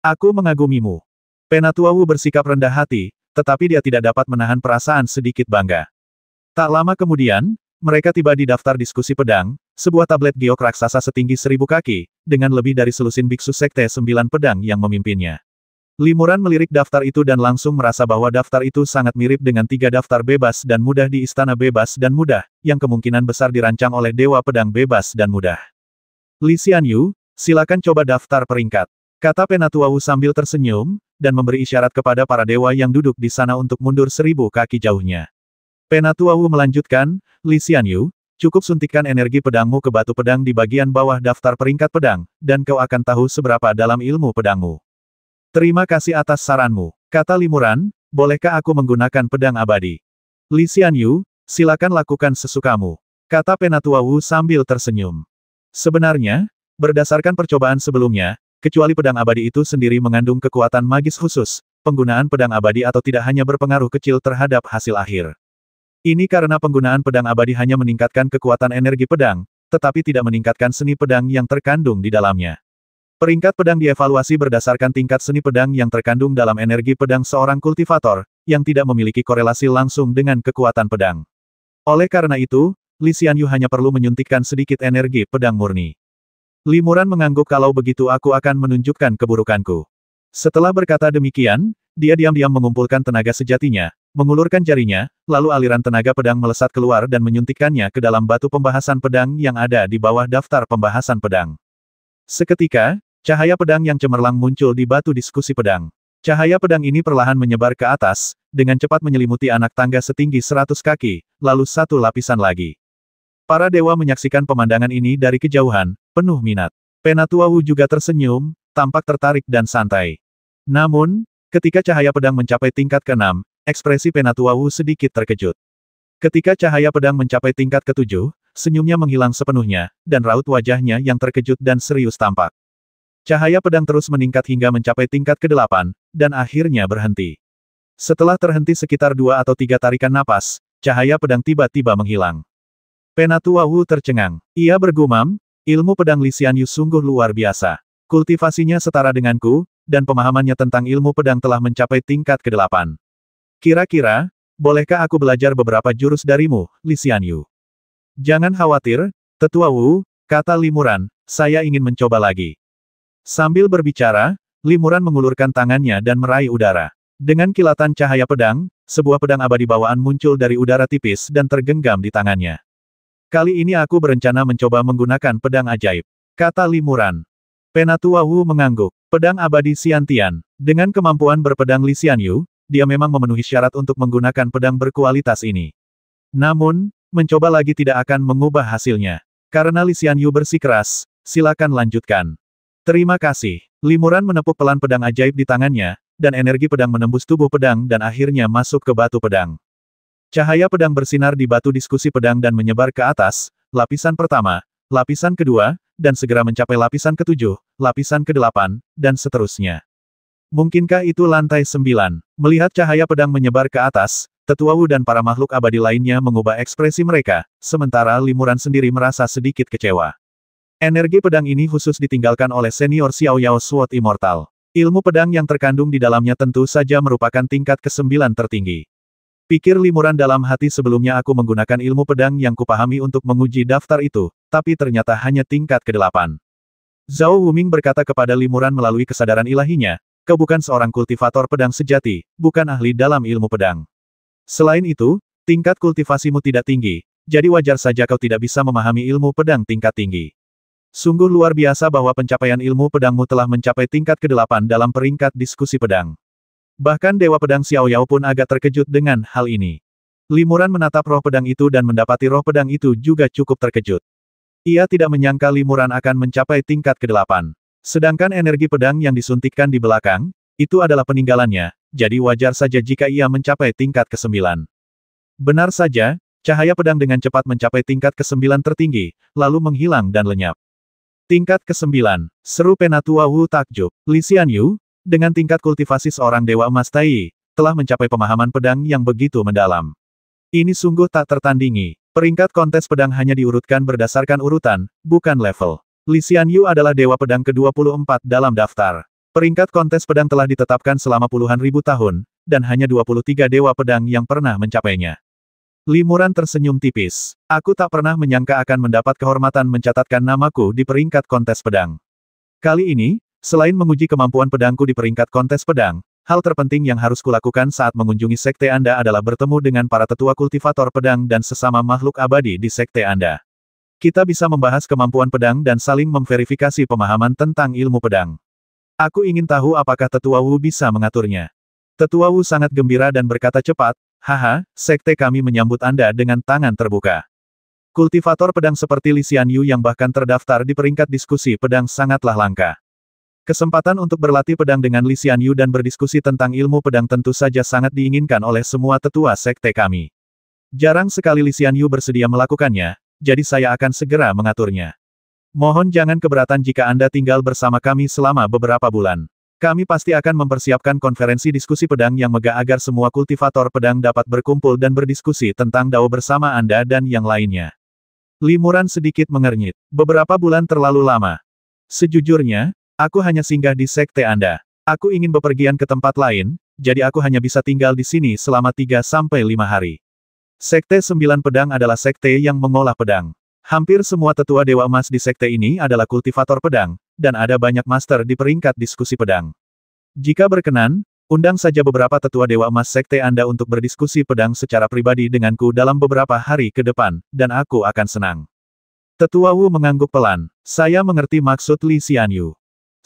Aku mengagumimu. Penatua Wu bersikap rendah hati, tetapi dia tidak dapat menahan perasaan sedikit bangga. Tak lama kemudian, mereka tiba di daftar diskusi pedang, sebuah tablet giok raksasa setinggi 1000 kaki, dengan lebih dari selusin biksu sekte 9 pedang yang memimpinnya. Limuran melirik daftar itu dan langsung merasa bahwa daftar itu sangat mirip dengan 3 daftar bebas dan mudah di Istana Bebas dan Mudah, yang kemungkinan besar dirancang oleh Dewa Pedang Bebas dan Mudah. Li Xianyu, silakan coba daftar peringkat, kata Penatua Wu sambil tersenyum, dan memberi isyarat kepada para dewa yang duduk di sana untuk mundur 1000 kaki jauhnya. Penatua Wu melanjutkan, Li Xianyu, cukup suntikkan energi pedangmu ke batu pedang di bagian bawah daftar peringkat pedang, dan kau akan tahu seberapa dalam ilmu pedangmu. Terima kasih atas saranmu, kata Limuran, bolehkah aku menggunakan pedang abadi? Li Xianyu, silakan lakukan sesukamu, kata Penatua Wu sambil tersenyum. Sebenarnya, berdasarkan percobaan sebelumnya, kecuali pedang abadi itu sendiri mengandung kekuatan magis khusus, penggunaan pedang abadi atau tidak hanya berpengaruh kecil terhadap hasil akhir. Ini karena penggunaan pedang abadi hanya meningkatkan kekuatan energi pedang, tetapi tidak meningkatkan seni pedang yang terkandung di dalamnya. Peringkat pedang dievaluasi berdasarkan tingkat seni pedang yang terkandung dalam energi pedang seorang kultivator, yang tidak memiliki korelasi langsung dengan kekuatan pedang. Oleh karena itu, Li Xianyu hanya perlu menyuntikkan sedikit energi pedang murni. Limuran mengangguk, kalau begitu aku akan menunjukkan keburukanku. Setelah berkata demikian, dia diam-diam mengumpulkan tenaga sejatinya, mengulurkan jarinya, lalu aliran tenaga pedang melesat keluar dan menyuntikkannya ke dalam batu pembahasan pedang yang ada di bawah daftar pembahasan pedang. Seketika, cahaya pedang yang cemerlang muncul di batu diskusi pedang. Cahaya pedang ini perlahan menyebar ke atas, dengan cepat menyelimuti anak tangga setinggi 100 kaki, lalu satu lapisan lagi. Para dewa menyaksikan pemandangan ini dari kejauhan, penuh minat. Penatua Wu juga tersenyum, tampak tertarik dan santai. Namun, ketika cahaya pedang mencapai tingkat ke-6, ekspresi Penatua Wu sedikit terkejut. Ketika cahaya pedang mencapai tingkat ke-7, senyumnya menghilang sepenuhnya, dan raut wajahnya yang terkejut dan serius tampak. Cahaya pedang terus meningkat hingga mencapai tingkat ke-8, dan akhirnya berhenti. Setelah terhenti sekitar 2 atau 3 tarikan napas, cahaya pedang tiba-tiba menghilang. Penatua Wu tercengang. Ia bergumam, ilmu pedang Li Xianyu sungguh luar biasa. Kultivasinya setara denganku, dan pemahamannya tentang ilmu pedang telah mencapai tingkat ke-8. Kira-kira, bolehkah aku belajar beberapa jurus darimu, Li Xianyu? Jangan khawatir, Tetua Wu, kata Limuran, saya ingin mencoba lagi. Sambil berbicara, Limuran mengulurkan tangannya dan meraih udara. Dengan kilatan cahaya pedang, sebuah pedang abadi bawaan muncul dari udara tipis dan tergenggam di tangannya. Kali ini aku berencana mencoba menggunakan pedang ajaib, kata Limuran. Penatua Wu mengangguk. Pedang abadi Xiantian. Dengan kemampuan berpedang Li Xianyu, dia memang memenuhi syarat untuk menggunakan pedang berkualitas ini. Namun, mencoba lagi tidak akan mengubah hasilnya. Karena Li Xianyu bersikeras, silakan lanjutkan. Terima kasih. Limuran menepuk pelan pedang ajaib di tangannya, dan energi pedang menembus tubuh pedang dan akhirnya masuk ke batu pedang. Cahaya pedang bersinar di batu diskusi pedang dan menyebar ke atas, lapisan pertama, lapisan kedua, dan segera mencapai lapisan ke-7, lapisan ke-8, dan seterusnya. Mungkinkah itu lantai 9? Melihat cahaya pedang menyebar ke atas, Tetua Wu dan para makhluk abadi lainnya mengubah ekspresi mereka, sementara Limuran sendiri merasa sedikit kecewa. Energi pedang ini khusus ditinggalkan oleh senior Xiao Yao Sword Immortal. Ilmu pedang yang terkandung di dalamnya tentu saja merupakan tingkat ke-9 tertinggi. Pikir Limuran dalam hati, sebelumnya aku menggunakan ilmu pedang yang kupahami untuk menguji daftar itu, tapi ternyata hanya tingkat ke-8. Zhao Wuming berkata kepada Limuran melalui kesadaran ilahinya, kau bukan seorang kultivator pedang sejati, bukan ahli dalam ilmu pedang. Selain itu, tingkat kultivasimu tidak tinggi, jadi wajar saja kau tidak bisa memahami ilmu pedang tingkat tinggi. Sungguh luar biasa bahwa pencapaian ilmu pedangmu telah mencapai tingkat ke-8 dalam peringkat diskusi pedang. Bahkan Dewa Pedang Xiao Yao pun agak terkejut dengan hal ini. Limuran menatap roh pedang itu dan mendapati roh pedang itu juga cukup terkejut. Ia tidak menyangka Limuran akan mencapai tingkat ke-8. Sedangkan energi pedang yang disuntikkan di belakang, itu adalah peninggalannya, jadi wajar saja jika ia mencapai tingkat ke-9. Benar saja, cahaya pedang dengan cepat mencapai tingkat ke-9 tertinggi, lalu menghilang dan lenyap. Tingkat ke-9, seru Penatua Wu takjub. Li Xianyu, dengan tingkat kultivasi seorang Dewa Emas Tai, telah mencapai pemahaman pedang yang begitu mendalam. Ini sungguh tak tertandingi. Peringkat kontes pedang hanya diurutkan berdasarkan urutan, bukan level. Li Xianyu adalah Dewa Pedang ke-24 dalam daftar. Peringkat kontes pedang telah ditetapkan selama puluhan ribu tahun, dan hanya 23 Dewa Pedang yang pernah mencapainya. Limuran tersenyum tipis. Aku tak pernah menyangka akan mendapat kehormatan mencatatkan namaku di peringkat kontes pedang. Kali ini, selain menguji kemampuan pedangku di peringkat kontes pedang, hal terpenting yang harus kulakukan saat mengunjungi sekte Anda adalah bertemu dengan para tetua kultivator pedang dan sesama makhluk abadi di sekte Anda. Kita bisa membahas kemampuan pedang dan saling memverifikasi pemahaman tentang ilmu pedang. Aku ingin tahu apakah Tetua Wu bisa mengaturnya. Tetua Wu sangat gembira dan berkata cepat, "Haha, sekte kami menyambut Anda dengan tangan terbuka." Kultivator pedang seperti Li Xianyu yang bahkan terdaftar di peringkat diskusi pedang sangatlah langka. Kesempatan untuk berlatih pedang dengan Li Xianyu dan berdiskusi tentang ilmu pedang tentu saja sangat diinginkan oleh semua tetua sekte kami. Jarang sekali Li Xianyu bersedia melakukannya, jadi saya akan segera mengaturnya. Mohon jangan keberatan jika Anda tinggal bersama kami selama beberapa bulan. Kami pasti akan mempersiapkan konferensi diskusi pedang yang megah agar semua kultivator pedang dapat berkumpul dan berdiskusi tentang Dao bersama Anda dan yang lainnya. Limuran sedikit mengernyit. Beberapa bulan terlalu lama. Sejujurnya, aku hanya singgah di sekte Anda. Aku ingin bepergian ke tempat lain, jadi aku hanya bisa tinggal di sini selama 3-5 hari. Sekte 9 Pedang adalah sekte yang mengolah pedang. Hampir semua tetua Dewa Emas di sekte ini adalah kultivator pedang, dan ada banyak master di peringkat diskusi pedang. Jika berkenan, undang saja beberapa tetua Dewa Emas sekte Anda untuk berdiskusi pedang secara pribadi denganku dalam beberapa hari ke depan, dan aku akan senang. Tetua Wu mengangguk pelan. Saya mengerti maksud Li Xianyu.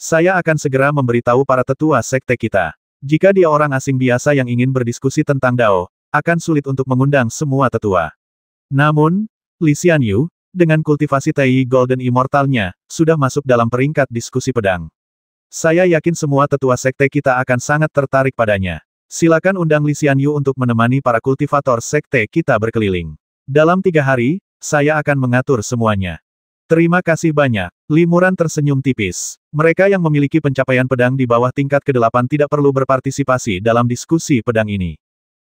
Saya akan segera memberitahu para tetua sekte kita. Jika dia orang asing biasa yang ingin berdiskusi tentang Dao, akan sulit untuk mengundang semua tetua. Namun, Li Xianyu, dengan kultivasi Tai Golden Immortalnya, sudah masuk dalam peringkat diskusi pedang. Saya yakin semua tetua sekte kita akan sangat tertarik padanya. Silakan undang Li Xianyu untuk menemani para kultivator sekte kita berkeliling. Dalam 3 hari, saya akan mengatur semuanya. Terima kasih banyak. Limuran tersenyum tipis. Mereka yang memiliki pencapaian pedang di bawah tingkat ke-8 tidak perlu berpartisipasi dalam diskusi pedang ini.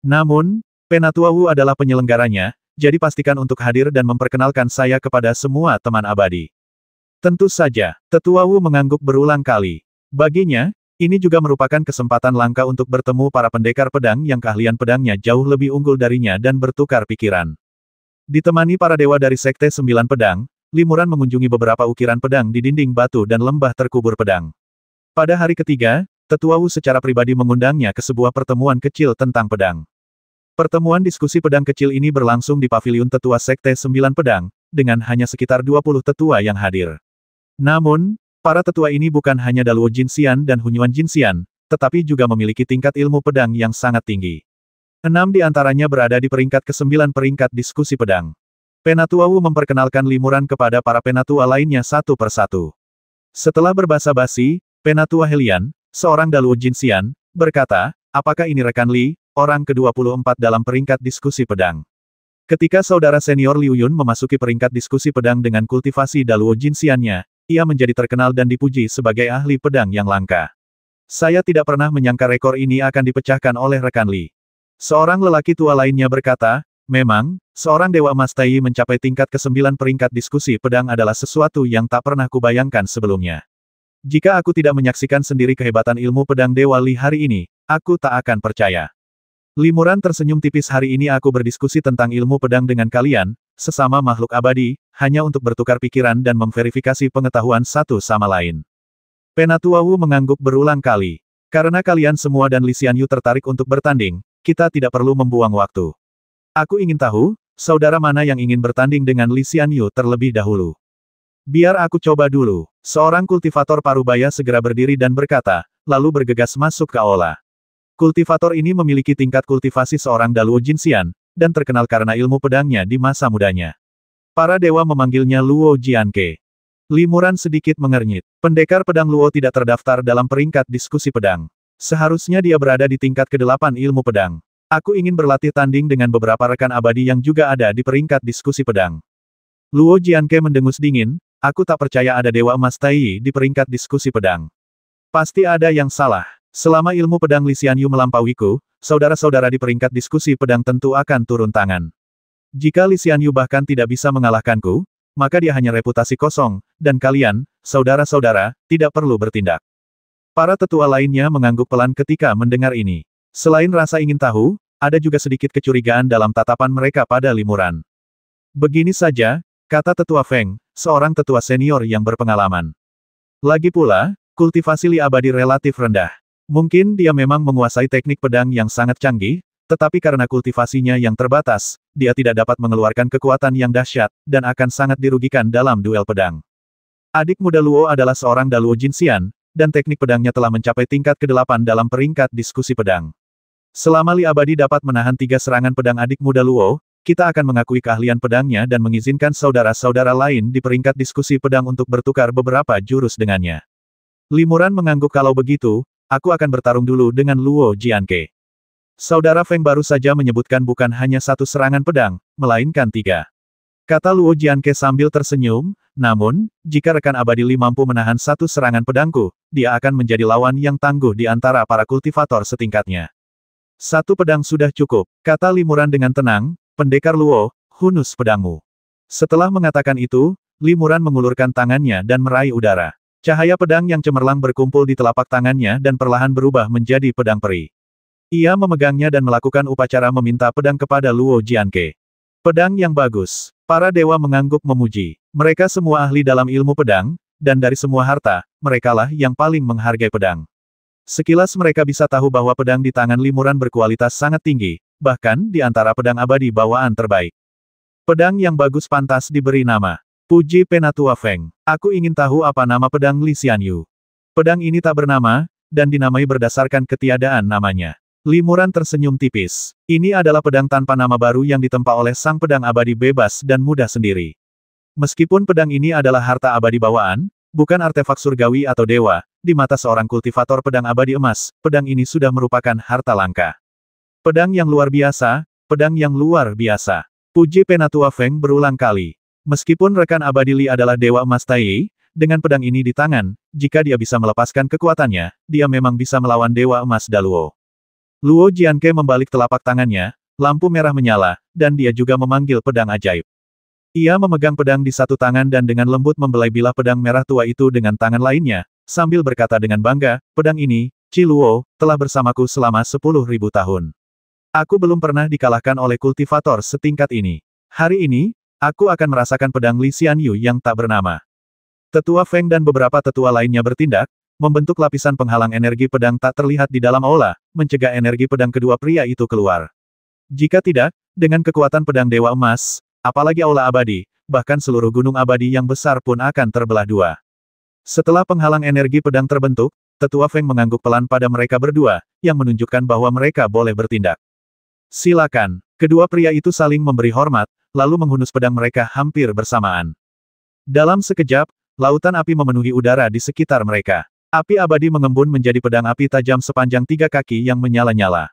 Namun, Penatua Wu adalah penyelenggaranya, jadi pastikan untuk hadir dan memperkenalkan saya kepada semua teman abadi. Tentu saja, Tetua Wu mengangguk berulang kali. Baginya, ini juga merupakan kesempatan langka untuk bertemu para pendekar pedang yang keahlian pedangnya jauh lebih unggul darinya dan bertukar pikiran. Ditemani para dewa dari Sekte 9 Pedang, Limuran mengunjungi beberapa ukiran pedang di dinding batu dan lembah terkubur pedang. Pada hari ketiga, Tetua Wu secara pribadi mengundangnya ke sebuah pertemuan kecil tentang pedang. Pertemuan diskusi pedang kecil ini berlangsung di paviliun tetua Sekte 9 Pedang, dengan hanya sekitar 20 tetua yang hadir. Namun, para tetua ini bukan hanya Daluo Jinxian dan Hunyuan Jinxian, tetapi juga memiliki tingkat ilmu pedang yang sangat tinggi. 6 di antaranya berada di peringkat ke-9 peringkat diskusi pedang. Penatua Wu memperkenalkan Limuran kepada para penatua lainnya satu persatu. Setelah berbasa-basi, Penatua Helian, seorang Daluo Jinxian, berkata, "Apakah ini rekan Li, orang ke-24 dalam peringkat diskusi pedang?" Ketika saudara senior Liu Yun memasuki peringkat diskusi pedang dengan kultivasi Daluo Jinxiannya, ia menjadi terkenal dan dipuji sebagai ahli pedang yang langka. Saya tidak pernah menyangka rekor ini akan dipecahkan oleh rekan Li. Seorang lelaki tua lainnya berkata, "Memang, seorang Dewa Emas Tai mencapai tingkat ke-9 peringkat diskusi pedang adalah sesuatu yang tak pernah kubayangkan sebelumnya. Jika aku tidak menyaksikan sendiri kehebatan ilmu pedang Dewa Li hari ini, aku tak akan percaya." Limuran tersenyum tipis. Hari ini aku berdiskusi tentang ilmu pedang dengan kalian, sesama makhluk abadi, hanya untuk bertukar pikiran dan memverifikasi pengetahuan satu sama lain. Penatua Wu mengangguk berulang kali. Karena kalian semua dan Li Xianyu tertarik untuk bertanding, kita tidak perlu membuang waktu. Aku ingin tahu, saudara mana yang ingin bertanding dengan Li Xianyu terlebih dahulu. Biar aku coba dulu. Seorang kultivator parubaya segera berdiri dan berkata, lalu bergegas masuk ke aula. Kultivator ini memiliki tingkat kultivasi seorang Daluo Jinxian, dan terkenal karena ilmu pedangnya di masa mudanya. Para dewa memanggilnya Luo Jianke. Limuran sedikit mengernyit. Pendekar pedang Luo tidak terdaftar dalam peringkat diskusi pedang. Seharusnya dia berada di tingkat ke-8 ilmu pedang. Aku ingin berlatih tanding dengan beberapa rekan abadi yang juga ada di peringkat diskusi pedang. Luo Jianke mendengus dingin, aku tak percaya ada Dewa Emas Tai di peringkat diskusi pedang. Pasti ada yang salah. Selama ilmu pedang Li Xianyu melampauiku, saudara-saudara di peringkat diskusi pedang tentu akan turun tangan. Jika Li Xianyu bahkan tidak bisa mengalahkanku, maka dia hanya reputasi kosong, dan kalian, saudara-saudara, tidak perlu bertindak. Para tetua lainnya mengangguk pelan ketika mendengar ini. Selain rasa ingin tahu, ada juga sedikit kecurigaan dalam tatapan mereka pada limuran. Begini saja, kata Tetua Feng, seorang tetua senior yang berpengalaman. Lagi pula, kultivasi Li Abadi relatif rendah. Mungkin dia memang menguasai teknik pedang yang sangat canggih, tetapi karena kultivasinya yang terbatas, dia tidak dapat mengeluarkan kekuatan yang dahsyat, dan akan sangat dirugikan dalam duel pedang. Adik muda Luo adalah seorang Daluo Jinxian, dan teknik pedangnya telah mencapai tingkat ke-8 dalam peringkat diskusi pedang. Selama Li Abadi dapat menahan 3 serangan pedang adik muda Luo, kita akan mengakui keahlian pedangnya dan mengizinkan saudara-saudara lain di peringkat diskusi pedang untuk bertukar beberapa jurus dengannya. Limuran mengangguk kalau begitu, aku akan bertarung dulu dengan Luo Jianke. Saudara Feng baru saja menyebutkan bukan hanya 1 serangan pedang, melainkan 3. Kata Luo Jianke sambil tersenyum, namun, jika rekan abadi Li mampu menahan 1 serangan pedangku, dia akan menjadi lawan yang tangguh di antara para kultivator setingkatnya. 1 pedang sudah cukup, kata Limuran dengan tenang, pendekar Luo, hunus pedangmu. Setelah mengatakan itu, Limuran mengulurkan tangannya dan meraih udara. Cahaya pedang yang cemerlang berkumpul di telapak tangannya dan perlahan berubah menjadi pedang peri. Ia memegangnya dan melakukan upacara meminta pedang kepada Luo Jianke. Pedang yang bagus. Para dewa mengangguk memuji. Mereka semua ahli dalam ilmu pedang, dan dari semua harta, merekalah yang paling menghargai pedang. Sekilas mereka bisa tahu bahwa pedang di tangan Limuran berkualitas sangat tinggi, bahkan di antara pedang abadi bawaan terbaik. Pedang yang bagus pantas diberi nama. Puji Penatua Feng. Aku ingin tahu apa nama pedang Li Xianyu. Pedang ini tak bernama, dan dinamai berdasarkan ketiadaan namanya. Limuran tersenyum tipis. Ini adalah pedang tanpa nama baru yang ditempa oleh sang pedang abadi bebas dan mudah sendiri. Meskipun pedang ini adalah harta abadi bawaan, bukan artefak surgawi atau dewa, di mata seorang kultivator pedang abadi emas, pedang ini sudah merupakan harta langka. Pedang yang luar biasa, pedang yang luar biasa. Puji Penatua Feng berulang kali. Meskipun rekan abadi Li adalah dewa emas Tai, dengan pedang ini di tangan, jika dia bisa melepaskan kekuatannya, dia memang bisa melawan dewa emas Daluo. Luo Jianke membalik telapak tangannya, lampu merah menyala, dan dia juga memanggil pedang ajaib. Ia memegang pedang di satu tangan dan dengan lembut membelai bilah pedang merah tua itu dengan tangan lainnya, sambil berkata dengan bangga, pedang ini, Qi Luo, telah bersamaku selama 10.000 tahun. Aku belum pernah dikalahkan oleh kultivator setingkat ini. Hari ini, aku akan merasakan pedang Li Xianyu yang tak bernama. Tetua Feng dan beberapa tetua lainnya bertindak, membentuk lapisan penghalang energi pedang tak terlihat di dalam aula, mencegah energi pedang kedua pria itu keluar. Jika tidak, dengan kekuatan pedang Dewa Emas, apalagi aula abadi, bahkan seluruh gunung abadi yang besar pun akan terbelah dua. Setelah penghalang energi pedang terbentuk, Tetua Feng mengangguk pelan pada mereka berdua, yang menunjukkan bahwa mereka boleh bertindak. Silakan. Kedua pria itu saling memberi hormat, lalu menghunus pedang mereka hampir bersamaan. Dalam sekejap, lautan api memenuhi udara di sekitar mereka. Api abadi mengembun menjadi pedang api tajam sepanjang 3 kaki yang menyala-nyala.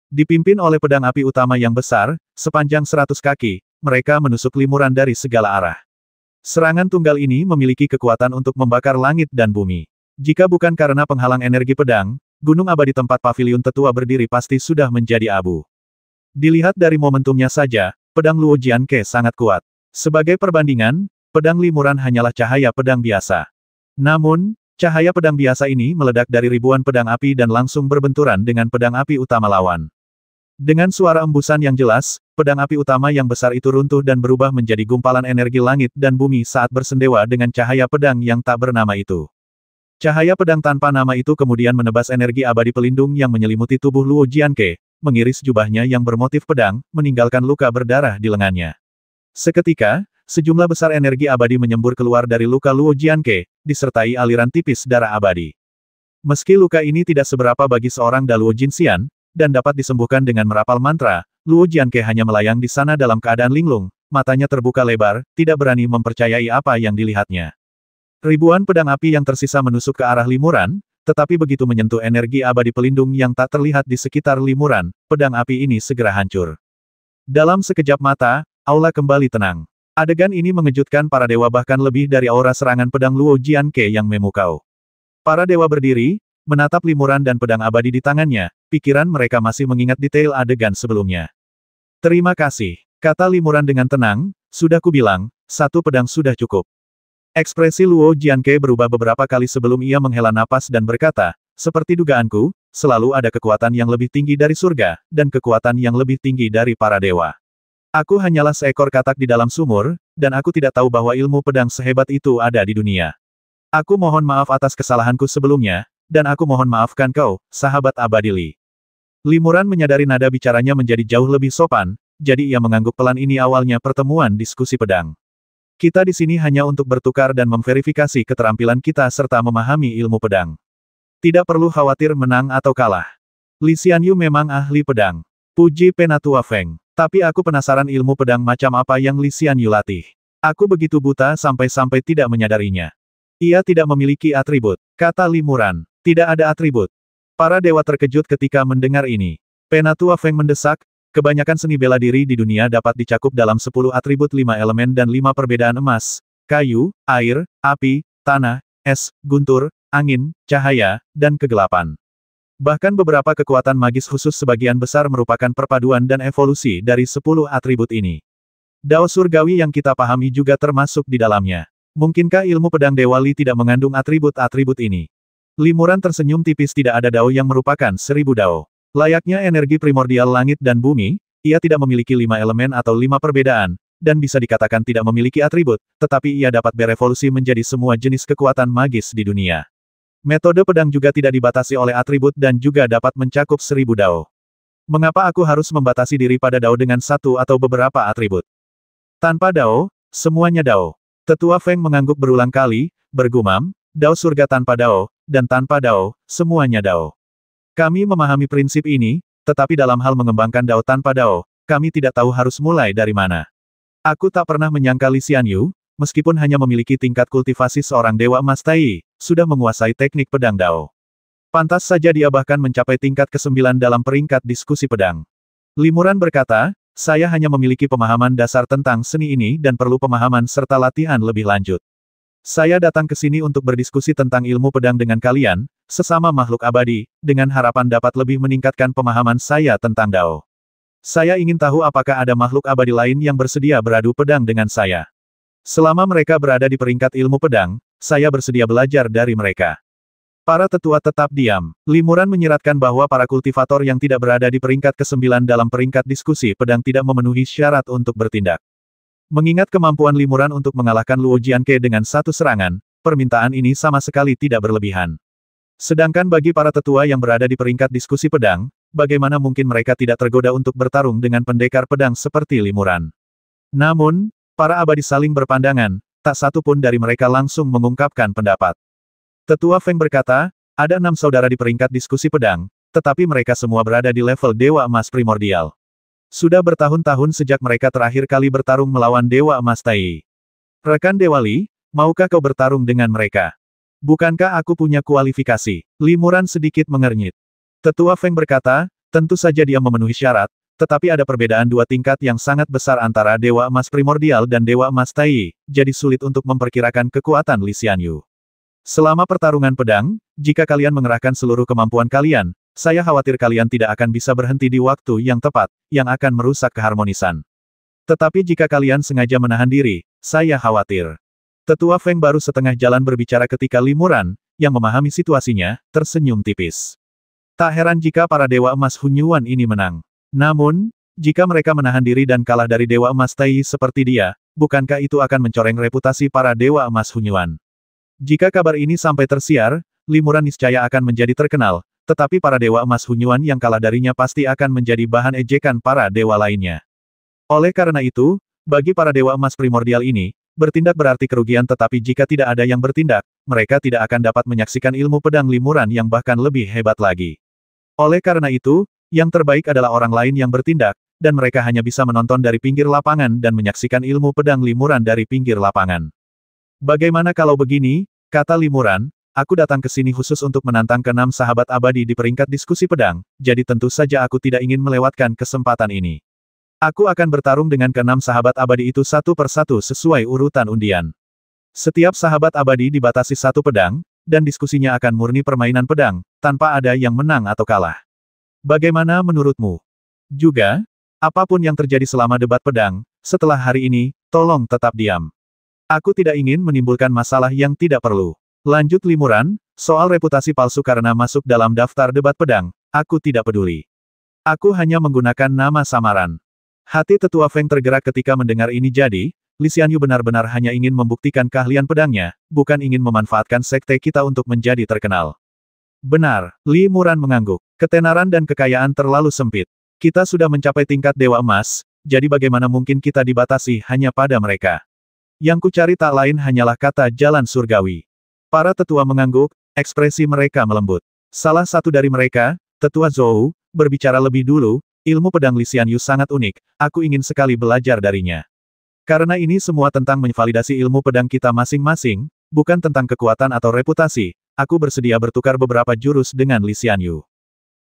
Dipimpin oleh pedang api utama yang besar, sepanjang 100 kaki, mereka menusuk Limuran dari segala arah. Serangan tunggal ini memiliki kekuatan untuk membakar langit dan bumi. Jika bukan karena penghalang energi pedang, gunung abadi tempat pavilion tetua berdiri pasti sudah menjadi abu. Dilihat dari momentumnya saja, pedang Luo Jianke sangat kuat. Sebagai perbandingan, pedang Limuran hanyalah cahaya pedang biasa. Namun, cahaya pedang biasa ini meledak dari ribuan pedang api dan langsung berbenturan dengan pedang api utama lawan. Dengan suara embusan yang jelas, pedang api utama yang besar itu runtuh dan berubah menjadi gumpalan energi langit dan bumi saat bersendewa dengan cahaya pedang yang tak bernama itu. Cahaya pedang tanpa nama itu kemudian menebas energi abadi pelindung yang menyelimuti tubuh Luo Jianke, mengiris jubahnya yang bermotif pedang, meninggalkan luka berdarah di lengannya. Seketika, sejumlah besar energi abadi menyembur keluar dari luka Luo Jianke, disertai aliran tipis darah abadi. Meski luka ini tidak seberapa bagi seorang Daluo Jinxian, dan dapat disembuhkan dengan merapal mantra, Luo Jianke hanya melayang di sana dalam keadaan linglung, matanya terbuka lebar, tidak berani mempercayai apa yang dilihatnya. Ribuan pedang api yang tersisa menusuk ke arah Limuran, tetapi begitu menyentuh energi abadi pelindung yang tak terlihat di sekitar Limuran, pedang api ini segera hancur. Dalam sekejap mata, aula kembali tenang. Adegan ini mengejutkan para dewa bahkan lebih dari aura serangan pedang Luo Jianke yang memukau. Para dewa berdiri, menatap Limuran dan pedang abadi di tangannya, pikiran mereka masih mengingat detail adegan sebelumnya. Terima kasih, kata Limuran dengan tenang, sudah kubilang, 1 pedang sudah cukup. Ekspresi Luo Jianke berubah beberapa kali sebelum ia menghela napas dan berkata, Seperti dugaanku, selalu ada kekuatan yang lebih tinggi dari surga, dan kekuatan yang lebih tinggi dari para dewa. Aku hanyalah seekor katak di dalam sumur, dan aku tidak tahu bahwa ilmu pedang sehebat itu ada di dunia. Aku mohon maaf atas kesalahanku sebelumnya, dan aku mohon maafkan kau, sahabat abadi Li. Limuran menyadari nada bicaranya menjadi jauh lebih sopan, jadi ia mengangguk pelan. Ini awalnya pertemuan diskusi pedang. Kita di sini hanya untuk bertukar dan memverifikasi keterampilan kita serta memahami ilmu pedang. Tidak perlu khawatir menang atau kalah. Li Xianyu memang ahli pedang. Puji Penatua Feng. Tapi aku penasaran ilmu pedang macam apa yang Li Xianyu latih. Aku begitu buta sampai-sampai tidak menyadarinya. Ia tidak memiliki atribut, kata Limuran. Tidak ada atribut. Para dewa terkejut ketika mendengar ini. Penatua Feng mendesak, kebanyakan seni bela diri di dunia dapat dicakup dalam 10 atribut 5 elemen dan 5 perbedaan emas, kayu, air, api, tanah, es, guntur, angin, cahaya, dan kegelapan. Bahkan beberapa kekuatan magis khusus sebagian besar merupakan perpaduan dan evolusi dari 10 atribut ini. Dao surgawi yang kita pahami juga termasuk di dalamnya. Mungkinkah ilmu pedang Dewa Li tidak mengandung atribut-atribut ini? Limuran tersenyum tipis. Tidak ada dao yang merupakan 1000 dao. Layaknya energi primordial langit dan bumi, ia tidak memiliki 5 elemen atau 5 perbedaan, dan bisa dikatakan tidak memiliki atribut, tetapi ia dapat berevolusi menjadi semua jenis kekuatan magis di dunia. Metode pedang juga tidak dibatasi oleh atribut dan juga dapat mencakup 1000 dao. Mengapa aku harus membatasi diri pada dao dengan satu atau beberapa atribut? Tanpa dao, semuanya dao. Tetua Feng mengangguk berulang kali, bergumam, dao surga tanpa dao, dan tanpa dao, semuanya dao. Kami memahami prinsip ini, tetapi dalam hal mengembangkan dao tanpa dao, kami tidak tahu harus mulai dari mana. Aku tak pernah menyangka Li Xianyu, meskipun hanya memiliki tingkat kultivasi seorang dewa emas Tai, sudah menguasai teknik pedang dao. Pantas saja dia bahkan mencapai tingkat ke-9 dalam peringkat diskusi pedang. Limuran berkata, saya hanya memiliki pemahaman dasar tentang seni ini dan perlu pemahaman serta latihan lebih lanjut. Saya datang ke sini untuk berdiskusi tentang ilmu pedang dengan kalian, sesama makhluk abadi, dengan harapan dapat lebih meningkatkan pemahaman saya tentang dao. Saya ingin tahu apakah ada makhluk abadi lain yang bersedia beradu pedang dengan saya. Selama mereka berada di peringkat ilmu pedang, saya bersedia belajar dari mereka. Para tetua tetap diam. Limuran menyiratkan bahwa para kultivator yang tidak berada di peringkat ke-9 dalam peringkat diskusi pedang tidak memenuhi syarat untuk bertindak. Mengingat kemampuan Limuran untuk mengalahkan Luo Jianke dengan satu serangan, permintaan ini sama sekali tidak berlebihan. Sedangkan bagi para tetua yang berada di peringkat diskusi pedang, bagaimana mungkin mereka tidak tergoda untuk bertarung dengan pendekar pedang seperti Limuran? Namun, para abadi saling berpandangan, tak satu pun dari mereka langsung mengungkapkan pendapat. Tetua Feng berkata, ada 6 saudara di peringkat diskusi pedang, tetapi mereka semua berada di level Dewa Emas Primordial. Sudah bertahun-tahun sejak mereka terakhir kali bertarung melawan Dewa Emas Tai. Rekan Dewa Li, maukah kau bertarung dengan mereka? Bukankah aku punya kualifikasi? Limuran sedikit mengernyit. Tetua Feng berkata, tentu saja dia memenuhi syarat, tetapi ada perbedaan 2 tingkat yang sangat besar antara Dewa Emas Primordial dan Dewa Emas Tai, jadi sulit untuk memperkirakan kekuatan Li Xianyu. Selama pertarungan pedang, jika kalian mengerahkan seluruh kemampuan kalian, saya khawatir kalian tidak akan bisa berhenti di waktu yang tepat, yang akan merusak keharmonisan. Tetapi jika kalian sengaja menahan diri, saya khawatir. Tetua Feng baru setengah jalan berbicara ketika Limuran, yang memahami situasinya, tersenyum tipis. Tak heran jika para Dewa Emas Hunyuan ini menang. Namun, jika mereka menahan diri dan kalah dari Dewa Emas Tai seperti dia, bukankah itu akan mencoreng reputasi para Dewa Emas Hunyuan? Jika kabar ini sampai tersiar, Limuran niscaya akan menjadi terkenal, tetapi para Dewa Emas Hunyuan yang kalah darinya pasti akan menjadi bahan ejekan para dewa lainnya. Oleh karena itu, bagi para Dewa Emas Primordial ini, bertindak berarti kerugian, tetapi jika tidak ada yang bertindak, mereka tidak akan dapat menyaksikan ilmu pedang Limuran yang bahkan lebih hebat lagi. Oleh karena itu, yang terbaik adalah orang lain yang bertindak, dan mereka hanya bisa menonton dari pinggir lapangan dan menyaksikan ilmu pedang Limuran dari pinggir lapangan. Bagaimana kalau begini? Kata Limuran, aku datang ke sini khusus untuk menantang ke-6 sahabat abadi di peringkat diskusi pedang, jadi tentu saja aku tidak ingin melewatkan kesempatan ini. Aku akan bertarung dengan ke-6 sahabat abadi itu satu persatu sesuai urutan undian. Setiap sahabat abadi dibatasi 1 pedang, dan diskusinya akan murni permainan pedang, tanpa ada yang menang atau kalah. Bagaimana menurutmu? Juga, apapun yang terjadi selama debat pedang, setelah hari ini, tolong tetap diam. Aku tidak ingin menimbulkan masalah yang tidak perlu. Lanjut Limuran, soal reputasi palsu karena masuk dalam daftar debat pedang, aku tidak peduli. Aku hanya menggunakan nama samaran. Hati Tetua Feng tergerak ketika mendengar ini jadi, Li Xianyu benar-benar hanya ingin membuktikan keahlian pedangnya, bukan ingin memanfaatkan sekte kita untuk menjadi terkenal. Benar, Li Muran mengangguk. Ketenaran dan kekayaan terlalu sempit. Kita sudah mencapai tingkat Dewa Emas, jadi bagaimana mungkin kita dibatasi hanya pada mereka? Yang kucari tak lain hanyalah kata jalan surgawi. Para tetua mengangguk, ekspresi mereka melembut. Salah satu dari mereka, Tetua Zhou, berbicara lebih dulu, ilmu pedang Li Xianyu sangat unik, aku ingin sekali belajar darinya. Karena ini semua tentang menvalidasi ilmu pedang kita masing-masing, bukan tentang kekuatan atau reputasi, aku bersedia bertukar beberapa jurus dengan Li Xianyu.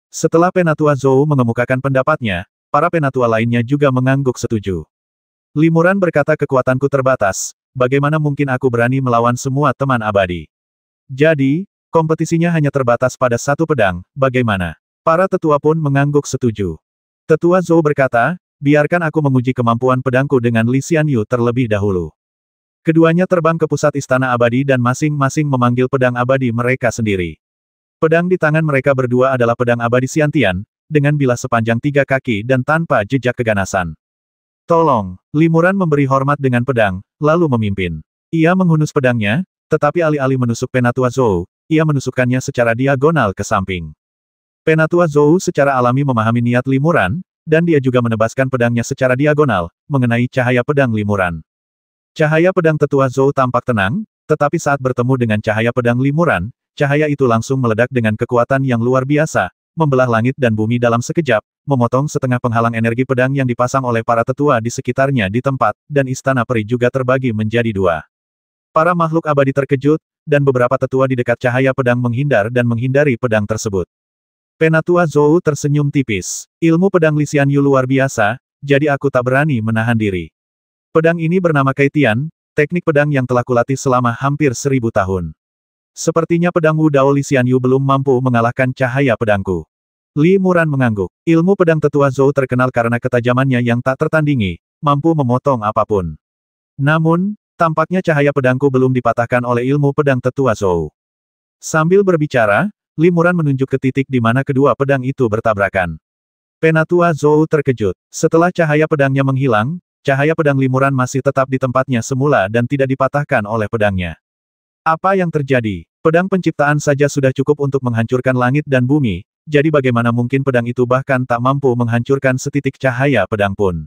Setelah Penatua Zhou mengemukakan pendapatnya, para penatua lainnya juga mengangguk setuju. Limuran berkata kekuatanku terbatas, bagaimana mungkin aku berani melawan semua teman abadi. Jadi, kompetisinya hanya terbatas pada satu pedang, bagaimana? Para tetua pun mengangguk setuju. Tetua Zhou berkata, biarkan aku menguji kemampuan pedangku dengan Li Xianyu terlebih dahulu. Keduanya terbang ke pusat istana abadi dan masing-masing memanggil pedang abadi mereka sendiri. Pedang di tangan mereka berdua adalah pedang abadi Xiantian, dengan bilah sepanjang 3 kaki dan tanpa jejak keganasan. Tolong, Limuran memberi hormat dengan pedang, lalu memimpin. Ia menghunus pedangnya, tetapi alih-alih menusuk Penatua Zhou, ia menusukkannya secara diagonal ke samping. Penatua Zhou secara alami memahami niat Limuran, dan dia juga menebaskan pedangnya secara diagonal, mengenai cahaya pedang Limuran. Cahaya pedang Tetua Zhou tampak tenang, tetapi saat bertemu dengan cahaya pedang Limuran, cahaya itu langsung meledak dengan kekuatan yang luar biasa, membelah langit dan bumi dalam sekejap, memotong setengah penghalang energi pedang yang dipasang oleh para tetua di sekitarnya di tempat, dan istana peri juga terbagi menjadi 2. Para makhluk abadi terkejut, dan beberapa tetua di dekat cahaya pedang menghindar dan menghindari pedang tersebut. Penatua Zhou tersenyum tipis. Ilmu pedang Li Xianyu luar biasa, jadi aku tak berani menahan diri. Pedang ini bernama Kaitian, teknik pedang yang telah kulatih selama hampir 1000 tahun. Sepertinya pedang Wu Dao Li Xianyu belum mampu mengalahkan cahaya pedangku. Li Muran mengangguk. Ilmu pedang Tetua Zhou terkenal karena ketajamannya yang tak tertandingi, mampu memotong apapun. Namun, tampaknya cahaya pedangku belum dipatahkan oleh ilmu pedang Tetua Zhou. Sambil berbicara, Li Muran menunjuk ke titik di mana kedua pedang itu bertabrakan. Penatua Zhou terkejut. Setelah cahaya pedangnya menghilang, cahaya pedang Li Muran masih tetap di tempatnya semula dan tidak dipatahkan oleh pedangnya. Apa yang terjadi? Pedang penciptaan saja sudah cukup untuk menghancurkan langit dan bumi, jadi bagaimana mungkin pedang itu bahkan tak mampu menghancurkan setitik cahaya pedang pun.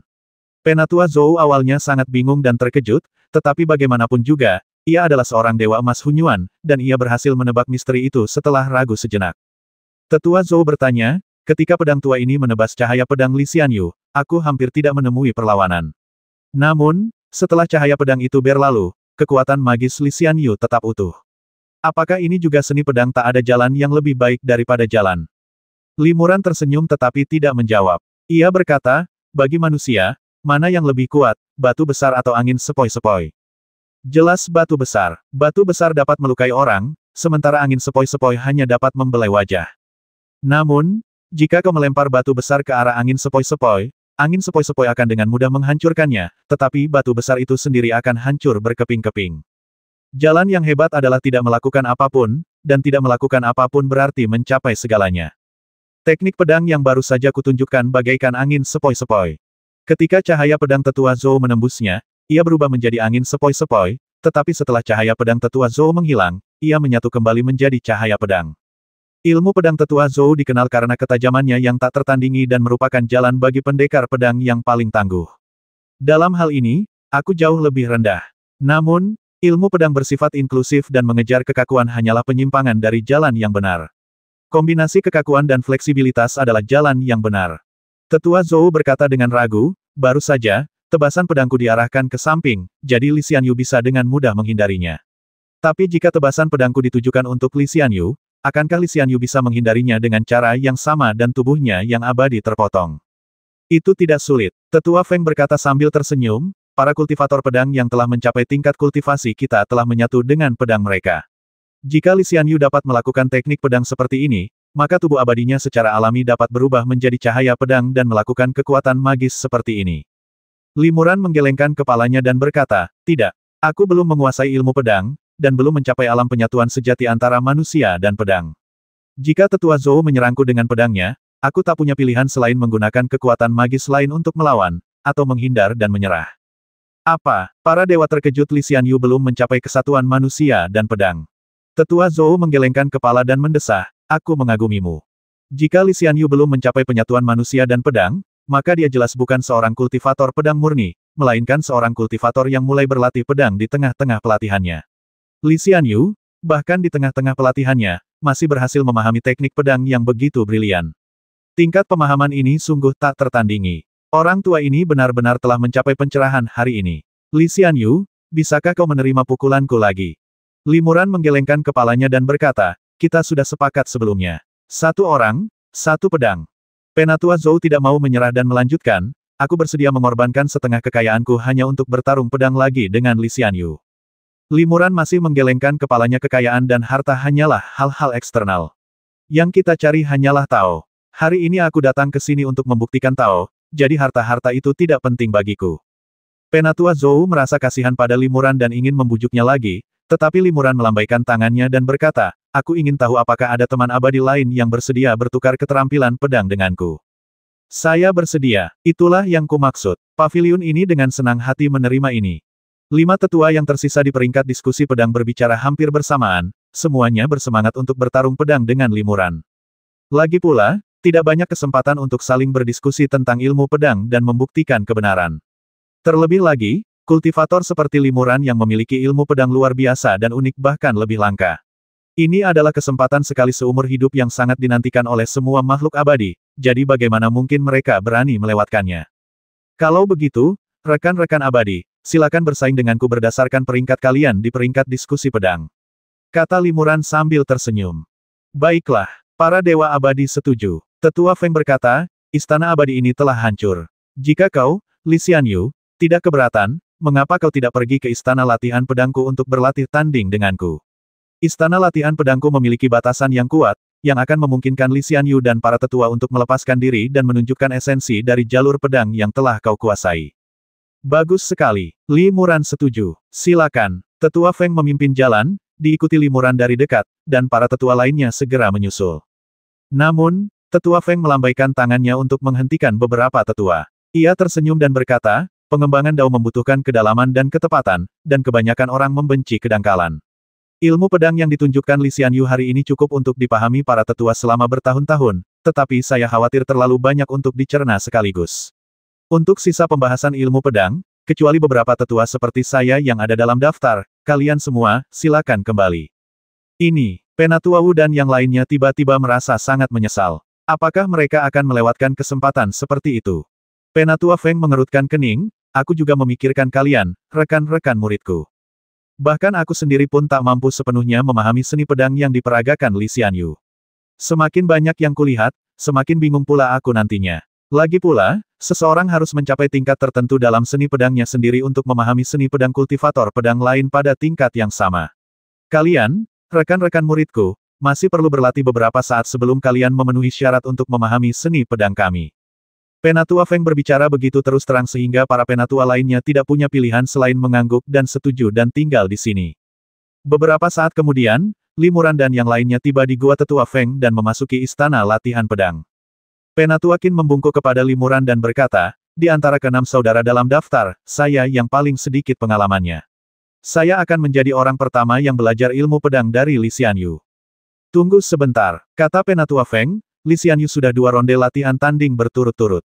Penatua Zhou awalnya sangat bingung dan terkejut, tetapi bagaimanapun juga, ia adalah seorang dewa emas Hunyuan, dan ia berhasil menebak misteri itu setelah ragu sejenak. Tetua Zhou bertanya, ketika pedang tua ini menebas cahaya pedang Li Xianyu, aku hampir tidak menemui perlawanan. Namun, setelah cahaya pedang itu berlalu, kekuatan magis Li Xianyu tetap utuh. Apakah ini juga seni pedang tak ada jalan yang lebih baik daripada jalan? Limuran tersenyum tetapi tidak menjawab. Ia berkata, bagi manusia, mana yang lebih kuat, batu besar atau angin sepoi-sepoi? Jelas batu besar. Batu besar dapat melukai orang, sementara angin sepoi-sepoi hanya dapat membelai wajah. Namun, jika kau melempar batu besar ke arah angin sepoi-sepoi akan dengan mudah menghancurkannya, tetapi batu besar itu sendiri akan hancur berkeping-keping. Jalan yang hebat adalah tidak melakukan apapun, dan tidak melakukan apapun berarti mencapai segalanya. Teknik pedang yang baru saja kutunjukkan bagaikan angin sepoi-sepoi. Ketika cahaya pedang Tetua Zhou menembusnya, ia berubah menjadi angin sepoi-sepoi, tetapi setelah cahaya pedang Tetua Zhou menghilang, ia menyatu kembali menjadi cahaya pedang. Ilmu pedang Tetua Zhou dikenal karena ketajamannya yang tak tertandingi dan merupakan jalan bagi pendekar pedang yang paling tangguh. Dalam hal ini, aku jauh lebih rendah. Namun, ilmu pedang bersifat inklusif dan mengejar kekakuan hanyalah penyimpangan dari jalan yang benar. Kombinasi kekakuan dan fleksibilitas adalah jalan yang benar. Tetua Zhou berkata dengan ragu, baru saja, tebasan pedangku diarahkan ke samping, jadi Li Xianyu bisa dengan mudah menghindarinya. Tapi jika tebasan pedangku ditujukan untuk Li Xianyu, akankah Li Xianyu bisa menghindarinya dengan cara yang sama dan tubuhnya yang abadi terpotong? Itu tidak sulit. Tetua Feng berkata sambil tersenyum, para kultivator pedang yang telah mencapai tingkat kultivasi kita telah menyatu dengan pedang mereka. Jika Li Xianyu dapat melakukan teknik pedang seperti ini, maka tubuh abadinya secara alami dapat berubah menjadi cahaya pedang dan melakukan kekuatan magis seperti ini. Limuran menggelengkan kepalanya dan berkata, tidak, aku belum menguasai ilmu pedang, dan belum mencapai alam penyatuan sejati antara manusia dan pedang. Jika tetua Zhou menyerangku dengan pedangnya, aku tak punya pilihan selain menggunakan kekuatan magis lain untuk melawan, atau menghindar dan menyerah. Apa? Para dewa terkejut Li Xianyu belum mencapai kesatuan manusia dan pedang. Tetua Zhou menggelengkan kepala dan mendesah, aku mengagumimu. Jika Li Xianyu belum mencapai penyatuan manusia dan pedang, maka dia jelas bukan seorang kultivator pedang murni, melainkan seorang kultivator yang mulai berlatih pedang di tengah-tengah pelatihannya. Li Xianyu, bahkan di tengah-tengah pelatihannya, masih berhasil memahami teknik pedang yang begitu brilian. Tingkat pemahaman ini sungguh tak tertandingi. Orang tua ini benar-benar telah mencapai pencerahan hari ini. Li Xianyu, bisakah kau menerima pukulanku lagi? Limuran menggelengkan kepalanya dan berkata, kita sudah sepakat sebelumnya. Satu orang, satu pedang. Penatua Zhou tidak mau menyerah dan melanjutkan, aku bersedia mengorbankan setengah kekayaanku hanya untuk bertarung pedang lagi dengan Li Xianyu. Limuran masih menggelengkan kepalanya. Kekayaan dan harta hanyalah hal-hal eksternal. Yang kita cari hanyalah Tao. Hari ini aku datang ke sini untuk membuktikan Tao, jadi harta-harta itu tidak penting bagiku. Penatua Zhou merasa kasihan pada Limuran dan ingin membujuknya lagi, tetapi Limuran melambaikan tangannya dan berkata, aku ingin tahu apakah ada teman abadi lain yang bersedia bertukar keterampilan pedang denganku. Saya bersedia, itulah yang kumaksud. Paviliun ini dengan senang hati menerima ini. 5 tetua yang tersisa di peringkat diskusi pedang berbicara hampir bersamaan, semuanya bersemangat untuk bertarung pedang dengan Limuran. Lagi pula, tidak banyak kesempatan untuk saling berdiskusi tentang ilmu pedang dan membuktikan kebenaran. Terlebih lagi, kultivator seperti Limuran yang memiliki ilmu pedang luar biasa dan unik bahkan lebih langka. Ini adalah kesempatan sekali seumur hidup yang sangat dinantikan oleh semua makhluk abadi, jadi bagaimana mungkin mereka berani melewatkannya. Kalau begitu, rekan-rekan abadi, silakan bersaing denganku berdasarkan peringkat kalian di peringkat diskusi pedang. Kata Limuran sambil tersenyum. Baiklah, para dewa abadi setuju. Tetua Feng berkata, istana abadi ini telah hancur. Jika kau, Li Xianyu, tidak keberatan, mengapa kau tidak pergi ke istana latihan pedangku untuk berlatih tanding denganku? Istana latihan pedangku memiliki batasan yang kuat, yang akan memungkinkan Li Xianyu dan para tetua untuk melepaskan diri dan menunjukkan esensi dari jalur pedang yang telah kau kuasai. Bagus sekali. Limuran setuju. Silakan. Tetua Feng memimpin jalan, diikuti Limuran dari dekat, dan para tetua lainnya segera menyusul. Namun, Tetua Feng melambaikan tangannya untuk menghentikan beberapa tetua. Ia tersenyum dan berkata, pengembangan Dao membutuhkan kedalaman dan ketepatan, dan kebanyakan orang membenci kedangkalan. Ilmu pedang yang ditunjukkan Li Xianyu hari ini cukup untuk dipahami para tetua selama bertahun-tahun, tetapi saya khawatir terlalu banyak untuk dicerna sekaligus. Untuk sisa pembahasan ilmu pedang, kecuali beberapa tetua seperti saya yang ada dalam daftar, kalian semua, silakan kembali. Ini, Penatua Wu dan yang lainnya tiba-tiba merasa sangat menyesal. Apakah mereka akan melewatkan kesempatan seperti itu? Penatua Feng mengerutkan kening, aku juga memikirkan kalian, rekan-rekan muridku. Bahkan aku sendiri pun tak mampu sepenuhnya memahami seni pedang yang diperagakan Li Xianyu. Semakin banyak yang kulihat, semakin bingung pula aku nantinya. Lagi pula, seseorang harus mencapai tingkat tertentu dalam seni pedangnya sendiri untuk memahami seni pedang kultivator pedang lain pada tingkat yang sama. Kalian, rekan-rekan muridku, masih perlu berlatih beberapa saat sebelum kalian memenuhi syarat untuk memahami seni pedang kami. Penatua Feng berbicara begitu terus terang sehingga para penatua lainnya tidak punya pilihan selain mengangguk dan setuju dan tinggal di sini. Beberapa saat kemudian, Limuran dan yang lainnya tiba di gua Tetua Feng dan memasuki istana latihan pedang. Penatua Qin membungkuk kepada Limuran dan berkata, di antara ke-6 saudara dalam daftar, saya yang paling sedikit pengalamannya. Saya akan menjadi orang pertama yang belajar ilmu pedang dari Li Xianyu. Tunggu sebentar, kata Penatua Feng, Li Xianyu sudah 2 ronde latihan tanding berturut-turut.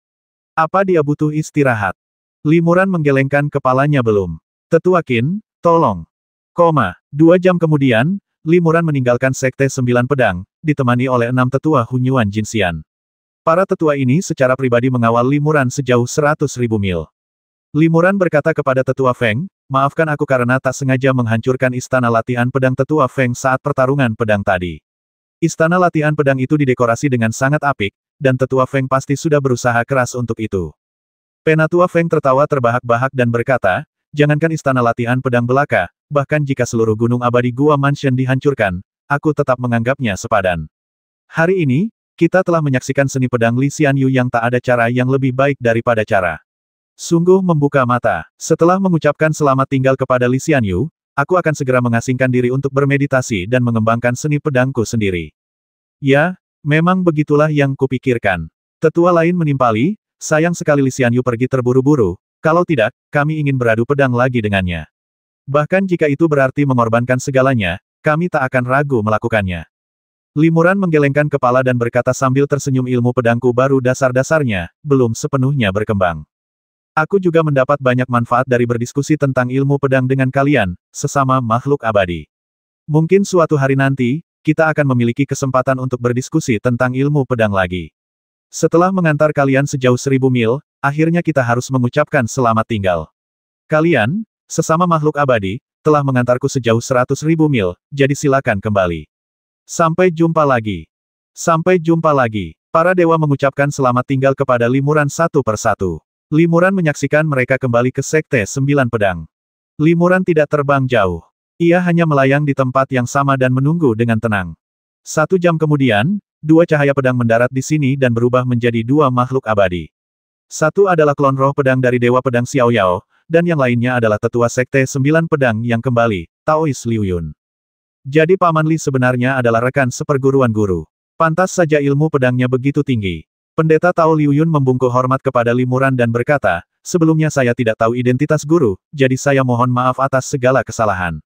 Apa dia butuh istirahat? Limuran menggelengkan kepalanya belum. Tetua Qin, tolong. 2 jam kemudian, Limuran meninggalkan Sekte 9 Pedang, ditemani oleh 6 tetua Hunyuan Jinxian. Para tetua ini secara pribadi mengawal Limuran sejauh 100.000 mil. Limuran berkata kepada Tetua Feng, maafkan aku karena tak sengaja menghancurkan istana latihan pedang Tetua Feng saat pertarungan pedang tadi. Istana latihan pedang itu didekorasi dengan sangat apik, dan Tetua Feng pasti sudah berusaha keras untuk itu. Penatua Feng tertawa terbahak-bahak dan berkata, jangankan istana latihan pedang belaka, bahkan jika seluruh gunung abadi Gua Mansion dihancurkan, aku tetap menganggapnya sepadan. Hari ini, kita telah menyaksikan seni pedang Li Xianyu yang tak ada cara yang lebih baik daripada cara. Sungguh membuka mata. Setelah mengucapkan selamat tinggal kepada Li Xianyu, aku akan segera mengasingkan diri untuk bermeditasi dan mengembangkan seni pedangku sendiri. Ya, memang begitulah yang kupikirkan. Tetua lain menimpali, sayang sekali Li Xianyu pergi terburu-buru, kalau tidak, kami ingin beradu pedang lagi dengannya. Bahkan jika itu berarti mengorbankan segalanya, kami tak akan ragu melakukannya. Limuran menggelengkan kepala dan berkata sambil tersenyum, ilmu pedangku baru dasar-dasarnya, belum sepenuhnya berkembang. Aku juga mendapat banyak manfaat dari berdiskusi tentang ilmu pedang dengan kalian, sesama makhluk abadi. Mungkin suatu hari nanti, kita akan memiliki kesempatan untuk berdiskusi tentang ilmu pedang lagi. Setelah mengantar kalian sejauh 1000 mil, akhirnya kita harus mengucapkan selamat tinggal. Kalian, sesama makhluk abadi, telah mengantarku sejauh 100.000 mil, jadi silakan kembali. Sampai jumpa lagi. Sampai jumpa lagi. Para dewa mengucapkan selamat tinggal kepada Limuran satu persatu. Limuran menyaksikan mereka kembali ke Sekte 9 Pedang. Limuran tidak terbang jauh. Ia hanya melayang di tempat yang sama dan menunggu dengan tenang. 1 jam kemudian, 2 cahaya pedang mendarat di sini dan berubah menjadi 2 makhluk abadi. Satu adalah klon roh pedang dari Dewa Pedang Xiao Yao, dan yang lainnya adalah tetua Sekte 9 Pedang yang kembali, Taois Liu Yun. Jadi Paman Li sebenarnya adalah rekan seperguruan guru. Pantas saja ilmu pedangnya begitu tinggi. Pendeta Tao Liu Yun membungkuk hormat kepada Limuran dan berkata, sebelumnya saya tidak tahu identitas guru, jadi saya mohon maaf atas segala kesalahan.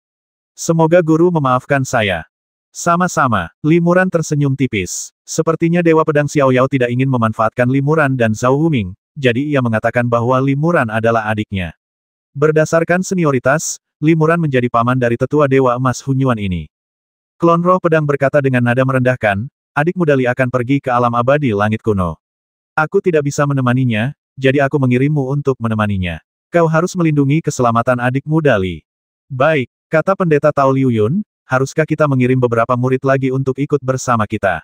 Semoga guru memaafkan saya. Sama-sama, Limuran tersenyum tipis. Sepertinya Dewa Pedang Xiao Yao tidak ingin memanfaatkan Limuran dan Zhao Wuming, jadi ia mengatakan bahwa Limuran adalah adiknya. Berdasarkan senioritas, Limuran menjadi paman dari tetua Dewa Emas Hunyuan ini. Klon roh pedang berkata dengan nada merendahkan, adik muda Li akan pergi ke alam abadi langit kuno. Aku tidak bisa menemaninya, jadi aku mengirimmu untuk menemaninya. Kau harus melindungi keselamatan adik muda Li. Baik, kata pendeta Tao Liu Yun, haruskah kita mengirim beberapa murid lagi untuk ikut bersama kita?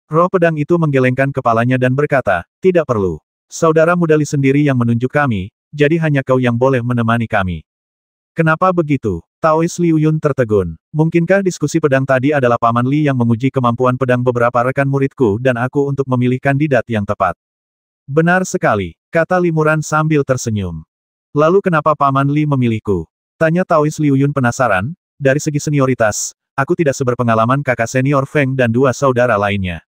Roh pedang itu menggelengkan kepalanya dan berkata, tidak perlu. Saudara muda Li sendiri yang menunjuk kami, jadi hanya kau yang boleh menemani kami. Kenapa begitu? Taois Liu Yun tertegun. Mungkinkah diskusi pedang tadi adalah Paman Li yang menguji kemampuan pedang beberapa rekan muridku dan aku untuk memilih kandidat yang tepat? Benar sekali, kata Limuran sambil tersenyum. Lalu kenapa Paman Li memilihku? Tanya Taois Liu Yun penasaran. Dari segi senioritas, aku tidak seberpengalaman kakak senior Feng dan 2 saudara lainnya.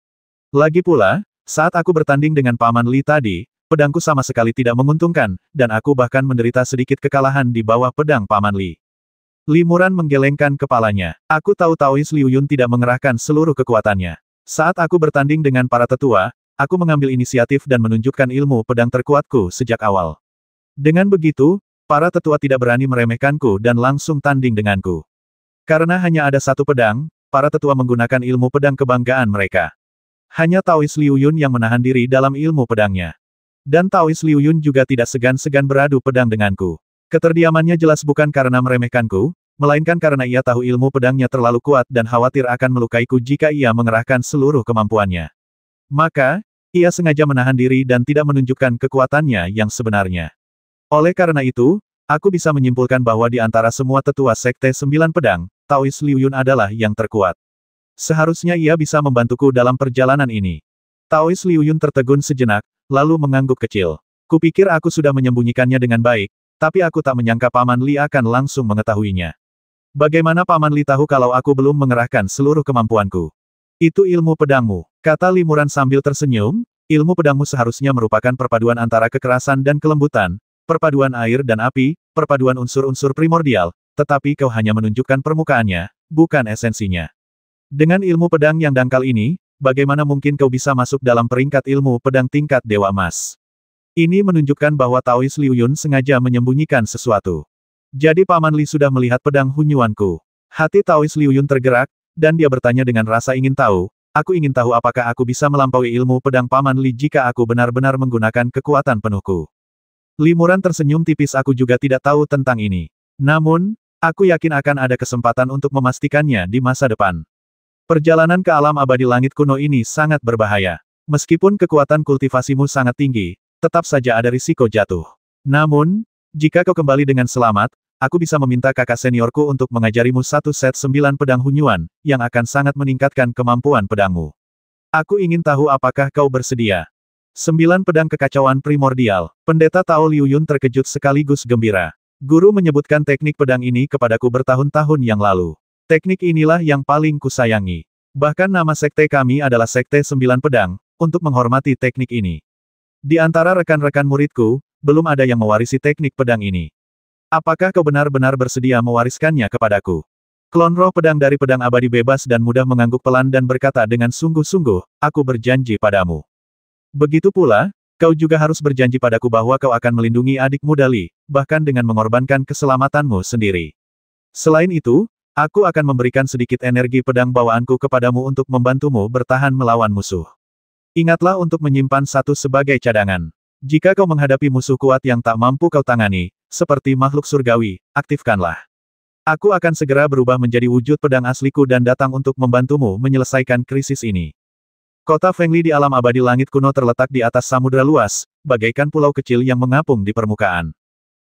Lagi pula, saat aku bertanding dengan Paman Li tadi, pedangku sama sekali tidak menguntungkan, dan aku bahkan menderita sedikit kekalahan di bawah pedang Paman Li. Limuran menggelengkan kepalanya. Aku tahu Taois Liu Yun tidak mengerahkan seluruh kekuatannya. Saat aku bertanding dengan para tetua, aku mengambil inisiatif dan menunjukkan ilmu pedang terkuatku sejak awal. Dengan begitu, para tetua tidak berani meremehkanku dan langsung tanding denganku. Karena hanya ada satu pedang, para tetua menggunakan ilmu pedang kebanggaan mereka. Hanya Taois Liu Yun yang menahan diri dalam ilmu pedangnya. Dan Taois Liu Yun juga tidak segan-segan beradu pedang denganku. Keterdiamannya jelas bukan karena meremehkanku, melainkan karena ia tahu ilmu pedangnya terlalu kuat dan khawatir akan melukaiku jika ia mengerahkan seluruh kemampuannya. Maka, ia sengaja menahan diri dan tidak menunjukkan kekuatannya yang sebenarnya. Oleh karena itu, aku bisa menyimpulkan bahwa di antara semua tetua Sekte 9 Pedang, Taois Liu Yun adalah yang terkuat. Seharusnya ia bisa membantuku dalam perjalanan ini. Taois Liu Yun tertegun sejenak, lalu mengangguk kecil. Kupikir aku sudah menyembunyikannya dengan baik, tapi aku tak menyangka Paman Li akan langsung mengetahuinya. Bagaimana Paman Li tahu kalau aku belum mengerahkan seluruh kemampuanku? Itu ilmu pedangmu, kata Limuran sambil tersenyum, ilmu pedangmu seharusnya merupakan perpaduan antara kekerasan dan kelembutan, perpaduan air dan api, perpaduan unsur-unsur primordial, tetapi kau hanya menunjukkan permukaannya, bukan esensinya. Dengan ilmu pedang yang dangkal ini, bagaimana mungkin kau bisa masuk dalam peringkat ilmu pedang tingkat Dewa Emas? Ini menunjukkan bahwa Taois Liu Yun sengaja menyembunyikan sesuatu. Jadi Paman Li sudah melihat pedang hunyuanku. Hati Taois Liu Yun tergerak, dan dia bertanya dengan rasa ingin tahu, aku ingin tahu apakah aku bisa melampaui ilmu pedang Paman Li jika aku benar-benar menggunakan kekuatan penuhku. Limuran tersenyum tipis, aku juga tidak tahu tentang ini. Namun, aku yakin akan ada kesempatan untuk memastikannya di masa depan. Perjalanan ke alam abadi langit kuno ini sangat berbahaya. Meskipun kekuatan kultivasimu sangat tinggi, tetap saja ada risiko jatuh. Namun, jika kau kembali dengan selamat, aku bisa meminta kakak seniorku untuk mengajarimu satu set 9 pedang hunyuan, yang akan sangat meningkatkan kemampuan pedangmu. Aku ingin tahu apakah kau bersedia. 9 pedang kekacauan primordial. Pendeta Tao Liu Yun terkejut sekaligus gembira. Guru menyebutkan teknik pedang ini kepadaku bertahun-tahun yang lalu. Teknik inilah yang paling kusayangi. Bahkan nama sekte kami adalah Sekte Sembilan Pedang, untuk menghormati teknik ini. Di antara rekan-rekan muridku, belum ada yang mewarisi teknik pedang ini. Apakah kau benar-benar bersedia mewariskannya kepadaku? Klon roh pedang dari pedang abadi bebas dan mudah mengangguk pelan dan berkata dengan sungguh-sungguh, aku berjanji padamu. Begitu pula, kau juga harus berjanji padaku bahwa kau akan melindungi adik muda Li, bahkan dengan mengorbankan keselamatanmu sendiri. Selain itu, aku akan memberikan sedikit energi pedang bawaanku kepadamu untuk membantumu bertahan melawan musuh. Ingatlah untuk menyimpan satu sebagai cadangan. Jika kau menghadapi musuh kuat yang tak mampu kau tangani, seperti makhluk surgawi, aktifkanlah. Aku akan segera berubah menjadi wujud pedang asliku dan datang untuk membantumu menyelesaikan krisis ini. Kota Fengli di alam abadi langit kuno terletak di atas samudera luas, bagaikan pulau kecil yang mengapung di permukaan.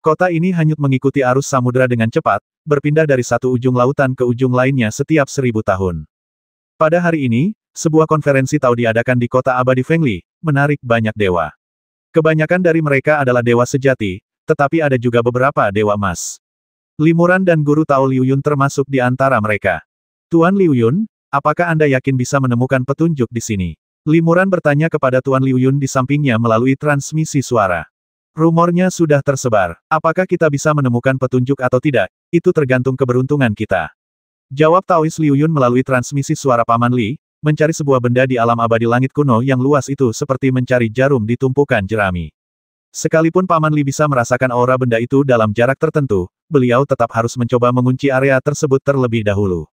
Kota ini hanyut mengikuti arus samudera dengan cepat, berpindah dari satu ujung lautan ke ujung lainnya setiap 1000 tahun. Pada hari ini, sebuah konferensi Tao diadakan di kota abadi Fengli, menarik banyak dewa. Kebanyakan dari mereka adalah dewa sejati, tetapi ada juga beberapa dewa emas. Limuran dan guru Tao Liu Yun termasuk di antara mereka. Tuan Liu Yun, apakah Anda yakin bisa menemukan petunjuk di sini? Limuran bertanya kepada Tuan Liu Yun di sampingnya melalui transmisi suara. Rumornya sudah tersebar. Apakah kita bisa menemukan petunjuk atau tidak? Itu tergantung keberuntungan kita. Jawab Taois Liu Yun melalui transmisi suara Paman Li, mencari sebuah benda di alam abadi langit kuno yang luas itu seperti mencari jarum di tumpukan jerami. Sekalipun Paman Li bisa merasakan aura benda itu dalam jarak tertentu, beliau tetap harus mencoba mengunci area tersebut terlebih dahulu.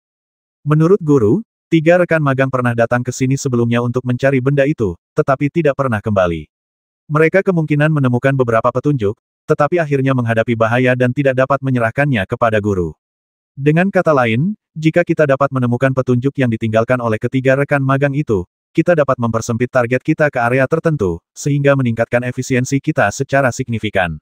Menurut guru, 3 rekan magang pernah datang ke sini sebelumnya untuk mencari benda itu, tetapi tidak pernah kembali. Mereka kemungkinan menemukan beberapa petunjuk, tetapi akhirnya menghadapi bahaya dan tidak dapat menyerahkannya kepada guru. Dengan kata lain, jika kita dapat menemukan petunjuk yang ditinggalkan oleh ketiga rekan magang itu, kita dapat mempersempit target kita ke area tertentu, sehingga meningkatkan efisiensi kita secara signifikan.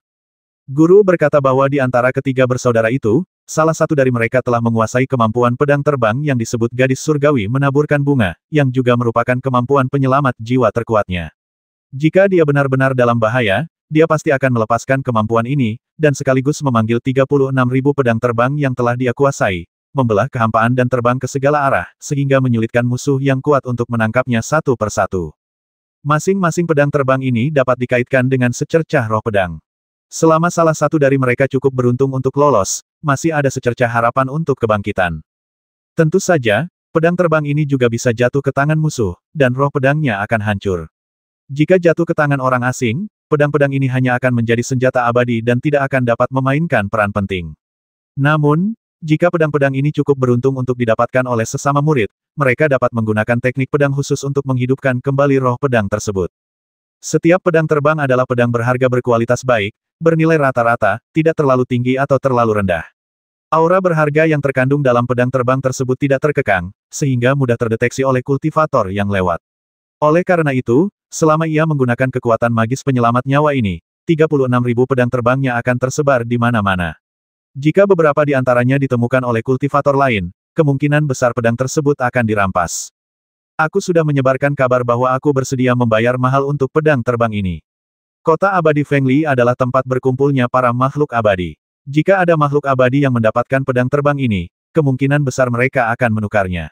Guru berkata bahwa di antara ketiga bersaudara itu, salah satu dari mereka telah menguasai kemampuan pedang terbang yang disebut gadis surgawi menaburkan bunga, yang juga merupakan kemampuan penyelamat jiwa terkuatnya. Jika dia benar-benar dalam bahaya, dia pasti akan melepaskan kemampuan ini, dan sekaligus memanggil 36.000 pedang terbang yang telah dia kuasai, membelah kehampaan dan terbang ke segala arah, sehingga menyulitkan musuh yang kuat untuk menangkapnya satu persatu. Masing-masing pedang terbang ini dapat dikaitkan dengan secercah roh pedang. Selama salah satu dari mereka cukup beruntung untuk lolos, masih ada secercah harapan untuk kebangkitan. Tentu saja, pedang terbang ini juga bisa jatuh ke tangan musuh, dan roh pedangnya akan hancur. Jika jatuh ke tangan orang asing, pedang-pedang ini hanya akan menjadi senjata abadi dan tidak akan dapat memainkan peran penting. Namun, jika pedang-pedang ini cukup beruntung untuk didapatkan oleh sesama murid, mereka dapat menggunakan teknik pedang khusus untuk menghidupkan kembali roh pedang tersebut. Setiap pedang terbang adalah pedang berharga berkualitas baik, bernilai rata-rata, tidak terlalu tinggi atau terlalu rendah. Aura berharga yang terkandung dalam pedang terbang tersebut tidak terkekang, sehingga mudah terdeteksi oleh kultivator yang lewat. Oleh karena itu, selama ia menggunakan kekuatan magis penyelamat nyawa ini, 36.000 pedang terbangnya akan tersebar di mana-mana. Jika beberapa di antaranya ditemukan oleh kultivator lain, kemungkinan besar pedang tersebut akan dirampas. Aku sudah menyebarkan kabar bahwa aku bersedia membayar mahal untuk pedang terbang ini. Kota abadi Fengli adalah tempat berkumpulnya para makhluk abadi. Jika ada makhluk abadi yang mendapatkan pedang terbang ini, kemungkinan besar mereka akan menukarnya.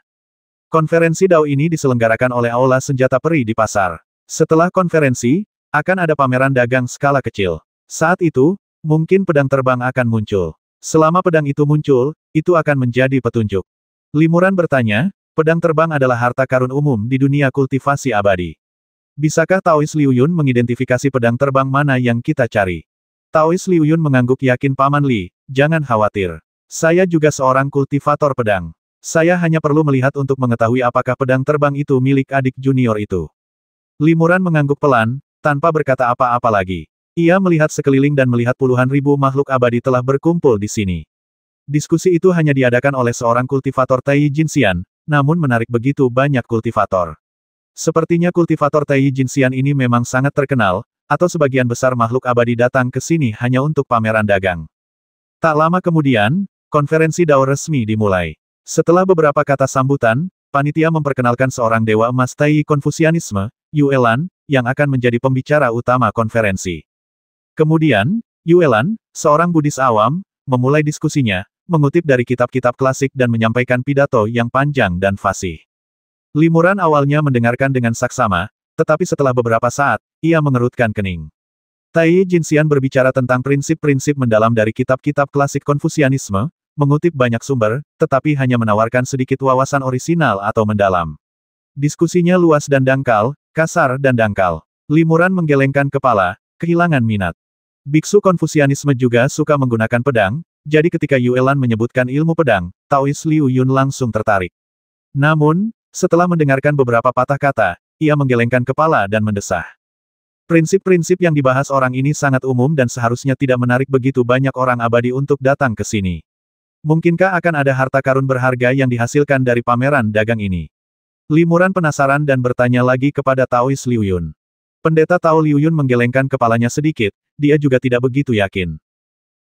Konferensi Dao ini diselenggarakan oleh Aula Senjata Peri di pasar. Setelah konferensi, akan ada pameran dagang skala kecil. Saat itu, mungkin pedang terbang akan muncul. Selama pedang itu muncul, itu akan menjadi petunjuk. Limuran bertanya, pedang terbang adalah harta karun umum di dunia kultivasi abadi. Bisakah Taois Liu Yun mengidentifikasi pedang terbang mana yang kita cari? Taois Liu Yun mengangguk yakin Paman Li, jangan khawatir. Saya juga seorang kultivator pedang. Saya hanya perlu melihat untuk mengetahui apakah pedang terbang itu milik adik junior itu. Limuran mengangguk pelan, tanpa berkata apa-apa lagi. Ia melihat sekeliling dan melihat puluhan ribu makhluk abadi telah berkumpul di sini. Diskusi itu hanya diadakan oleh seorang kultivator Tai Jinxian, namun menarik begitu banyak kultivator. Sepertinya kultivator Tai Jinxian ini memang sangat terkenal, atau sebagian besar makhluk abadi datang ke sini hanya untuk pameran dagang. Tak lama kemudian, konferensi Dao resmi dimulai. Setelah beberapa kata sambutan, panitia memperkenalkan seorang dewa emas Tai Konfusianisme, Yu Elan, yang akan menjadi pembicara utama konferensi. Kemudian, Yuelan, seorang Buddhis awam, memulai diskusinya, mengutip dari kitab-kitab klasik dan menyampaikan pidato yang panjang dan fasih. Limuran awalnya mendengarkan dengan saksama, tetapi setelah beberapa saat, ia mengerutkan kening. Tai Jinxian berbicara tentang prinsip-prinsip mendalam dari kitab-kitab klasik Konfusianisme, mengutip banyak sumber, tetapi hanya menawarkan sedikit wawasan orisinal atau mendalam. Diskusinya luas dan dangkal, kasar dan dangkal. Limuran menggelengkan kepala, kehilangan minat. Biksu Konfusianisme juga suka menggunakan pedang, jadi ketika Yuelan menyebutkan ilmu pedang, Taois Liu Yun langsung tertarik. Namun, setelah mendengarkan beberapa patah kata, ia menggelengkan kepala dan mendesah. Prinsip-prinsip yang dibahas orang ini sangat umum dan seharusnya tidak menarik begitu banyak orang abadi untuk datang ke sini. Mungkinkah akan ada harta karun berharga yang dihasilkan dari pameran dagang ini? Limuran penasaran dan bertanya lagi kepada Taois Liu Yun. Pendeta Tao Liu Yun menggelengkan kepalanya sedikit, dia juga tidak begitu yakin.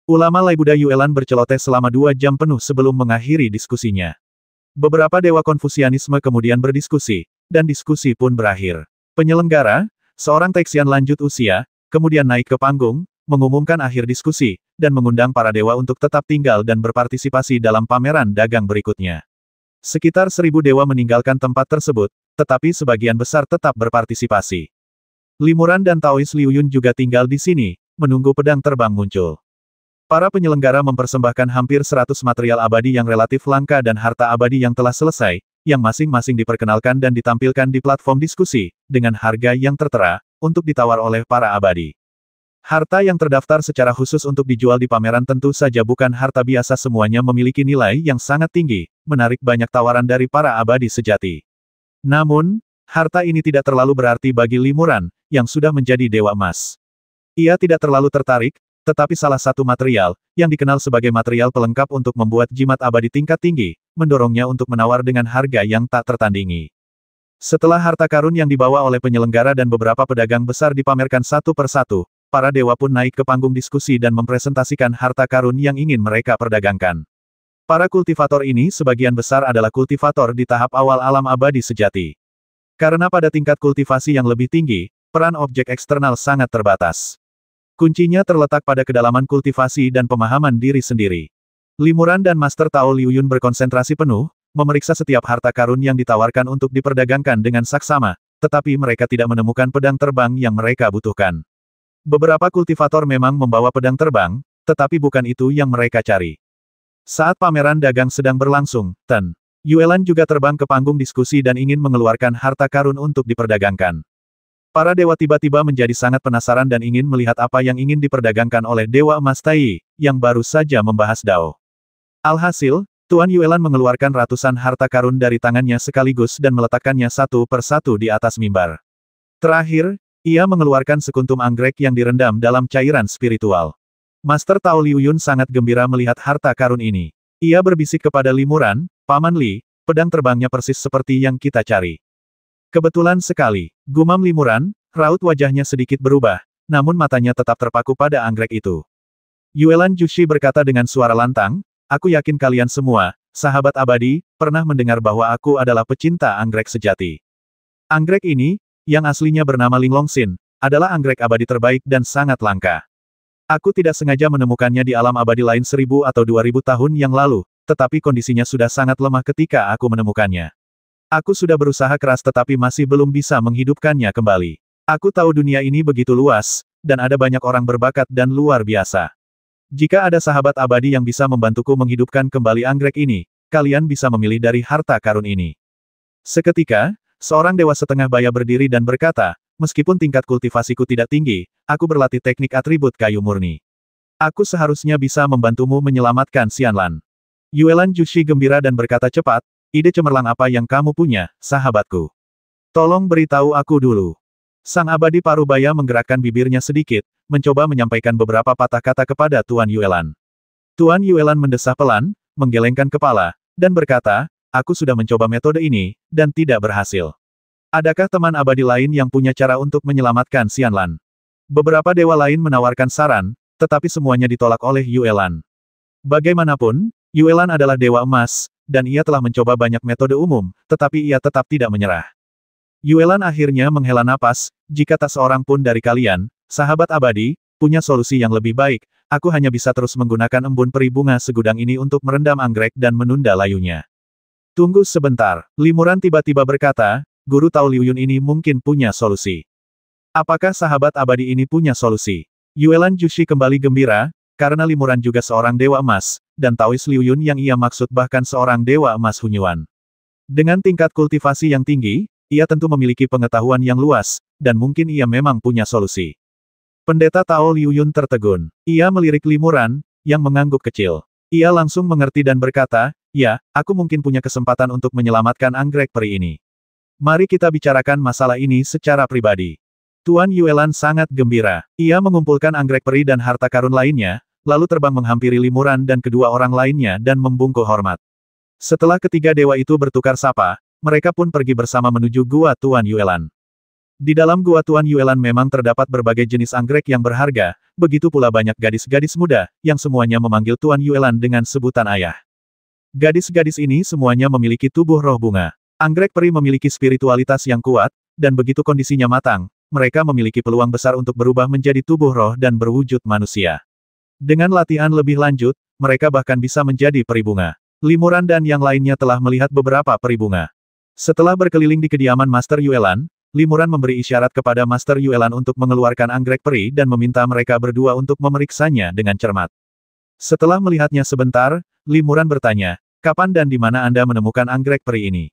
Ulama Lai Buddha Yuelan berceloteh selama 2 jam penuh sebelum mengakhiri diskusinya. Beberapa dewa Konfusianisme kemudian berdiskusi, dan diskusi pun berakhir. Penyelenggara, seorang Taixian lanjut usia, kemudian naik ke panggung, mengumumkan akhir diskusi, dan mengundang para dewa untuk tetap tinggal dan berpartisipasi dalam pameran dagang berikutnya. Sekitar 1000 dewa meninggalkan tempat tersebut, tetapi sebagian besar tetap berpartisipasi. Limuran dan Taois Liu Yun juga tinggal di sini, menunggu pedang terbang muncul. Para penyelenggara mempersembahkan hampir 100 material abadi yang relatif langka dan harta abadi yang telah selesai, yang masing-masing diperkenalkan dan ditampilkan di platform diskusi, dengan harga yang tertera, untuk ditawar oleh para abadi. Harta yang terdaftar secara khusus untuk dijual di pameran tentu saja bukan harta biasa, semuanya memiliki nilai yang sangat tinggi, menarik banyak tawaran dari para abadi sejati. Namun, harta ini tidak terlalu berarti bagi Limuran, yang sudah menjadi dewa emas. Ia tidak terlalu tertarik, tetapi salah satu material, yang dikenal sebagai material pelengkap untuk membuat jimat abadi tingkat tinggi, mendorongnya untuk menawar dengan harga yang tak tertandingi. Setelah harta karun yang dibawa oleh penyelenggara dan beberapa pedagang besar dipamerkan satu persatu, para dewa pun naik ke panggung diskusi dan mempresentasikan harta karun yang ingin mereka perdagangkan. Para kultivator ini sebagian besar adalah kultivator di tahap awal alam abadi sejati. Karena pada tingkat kultivasi yang lebih tinggi, peran objek eksternal sangat terbatas. Kuncinya terletak pada kedalaman kultivasi dan pemahaman diri sendiri. Limuran dan Master Tao Liu Yun berkonsentrasi penuh, memeriksa setiap harta karun yang ditawarkan untuk diperdagangkan dengan saksama, tetapi mereka tidak menemukan pedang terbang yang mereka butuhkan. Beberapa kultivator memang membawa pedang terbang, tetapi bukan itu yang mereka cari. Saat pameran dagang sedang berlangsung, Yuelan juga terbang ke panggung diskusi dan ingin mengeluarkan harta karun untuk diperdagangkan. Para dewa tiba-tiba menjadi sangat penasaran dan ingin melihat apa yang ingin diperdagangkan oleh Dewa Emas Tai, yang baru saja membahas Dao. Alhasil, Tuan Yuelan mengeluarkan ratusan harta karun dari tangannya sekaligus dan meletakkannya satu persatu di atas mimbar. Terakhir, ia mengeluarkan sekuntum anggrek yang direndam dalam cairan spiritual. Master Tao Liu Yun sangat gembira melihat harta karun ini. Ia berbisik kepada Limuran, "Paman Li, pedang terbangnya persis seperti yang kita cari." Kebetulan sekali, gumam Limuran, raut wajahnya sedikit berubah, namun matanya tetap terpaku pada anggrek itu. Yuelan Jushi berkata dengan suara lantang, "Aku yakin kalian semua, sahabat abadi, pernah mendengar bahwa aku adalah pecinta anggrek sejati. Anggrek ini, yang aslinya bernama Linglongxin, adalah anggrek abadi terbaik dan sangat langka. Aku tidak sengaja menemukannya di alam abadi lain 1000 atau 2000 tahun yang lalu, tetapi kondisinya sudah sangat lemah ketika aku menemukannya. Aku sudah berusaha keras tetapi masih belum bisa menghidupkannya kembali. Aku tahu dunia ini begitu luas, dan ada banyak orang berbakat dan luar biasa. Jika ada sahabat abadi yang bisa membantuku menghidupkan kembali anggrek ini, kalian bisa memilih dari harta karun ini." Seketika, seorang dewa setengah baya berdiri dan berkata, "Meskipun tingkat kultivasiku tidak tinggi, aku berlatih teknik atribut kayu murni. Aku seharusnya bisa membantumu menyelamatkan Xianlan." Yuelan Jushi gembira dan berkata cepat, "Ide cemerlang apa yang kamu punya, sahabatku? Tolong beritahu aku dulu." Sang abadi Parubaya menggerakkan bibirnya sedikit, mencoba menyampaikan beberapa patah kata kepada Tuan Yuelan. Tuan Yuelan mendesah pelan, menggelengkan kepala, dan berkata, "Aku sudah mencoba metode ini, dan tidak berhasil. Adakah teman abadi lain yang punya cara untuk menyelamatkan Xianlan?" Beberapa dewa lain menawarkan saran, tetapi semuanya ditolak oleh Yuelan. Bagaimanapun, Yuelan adalah dewa emas, dan ia telah mencoba banyak metode umum, tetapi ia tetap tidak menyerah. Yuelan akhirnya menghela napas, "Jika tak seorang pun dari kalian, sahabat abadi, punya solusi yang lebih baik, aku hanya bisa terus menggunakan embun peri bunga segudang ini untuk merendam anggrek dan menunda layunya. Tunggu sebentar, Limuran tiba-tiba berkata, Guru Tao Liu Yun ini mungkin punya solusi. Apakah sahabat abadi ini punya solusi? Yuelan Jushi kembali gembira, karena Limuran juga seorang dewa emas, dan Taois Liu Yun yang ia maksud bahkan seorang dewa emas Hunyuan. Dengan tingkat kultivasi yang tinggi, ia tentu memiliki pengetahuan yang luas, dan mungkin ia memang punya solusi. Pendeta Tao Liu Yun tertegun. Ia melirik Limuran, yang mengangguk kecil. Ia langsung mengerti dan berkata, ya, aku mungkin punya kesempatan untuk menyelamatkan anggrek peri ini. Mari kita bicarakan masalah ini secara pribadi. Tuan Yuelan sangat gembira. Ia mengumpulkan anggrek peri dan harta karun lainnya, lalu terbang menghampiri Limuran dan kedua orang lainnya dan membungkuk hormat. Setelah ketiga dewa itu bertukar sapa, mereka pun pergi bersama menuju gua Tuan Yuelan. Di dalam gua Tuan Yuelan memang terdapat berbagai jenis anggrek yang berharga, begitu pula banyak gadis-gadis muda, yang semuanya memanggil Tuan Yuelan dengan sebutan ayah. Gadis-gadis ini semuanya memiliki tubuh roh bunga. Anggrek peri memiliki spiritualitas yang kuat, dan begitu kondisinya matang, mereka memiliki peluang besar untuk berubah menjadi tubuh roh dan berwujud manusia. Dengan latihan lebih lanjut, mereka bahkan bisa menjadi peri bunga. Limuran dan yang lainnya telah melihat beberapa peri bunga. Setelah berkeliling di kediaman Master Yuelan, Limuran memberi isyarat kepada Master Yuelan untuk mengeluarkan anggrek peri dan meminta mereka berdua untuk memeriksanya dengan cermat. Setelah melihatnya sebentar, Limuran bertanya, kapan dan di mana Anda menemukan anggrek peri ini?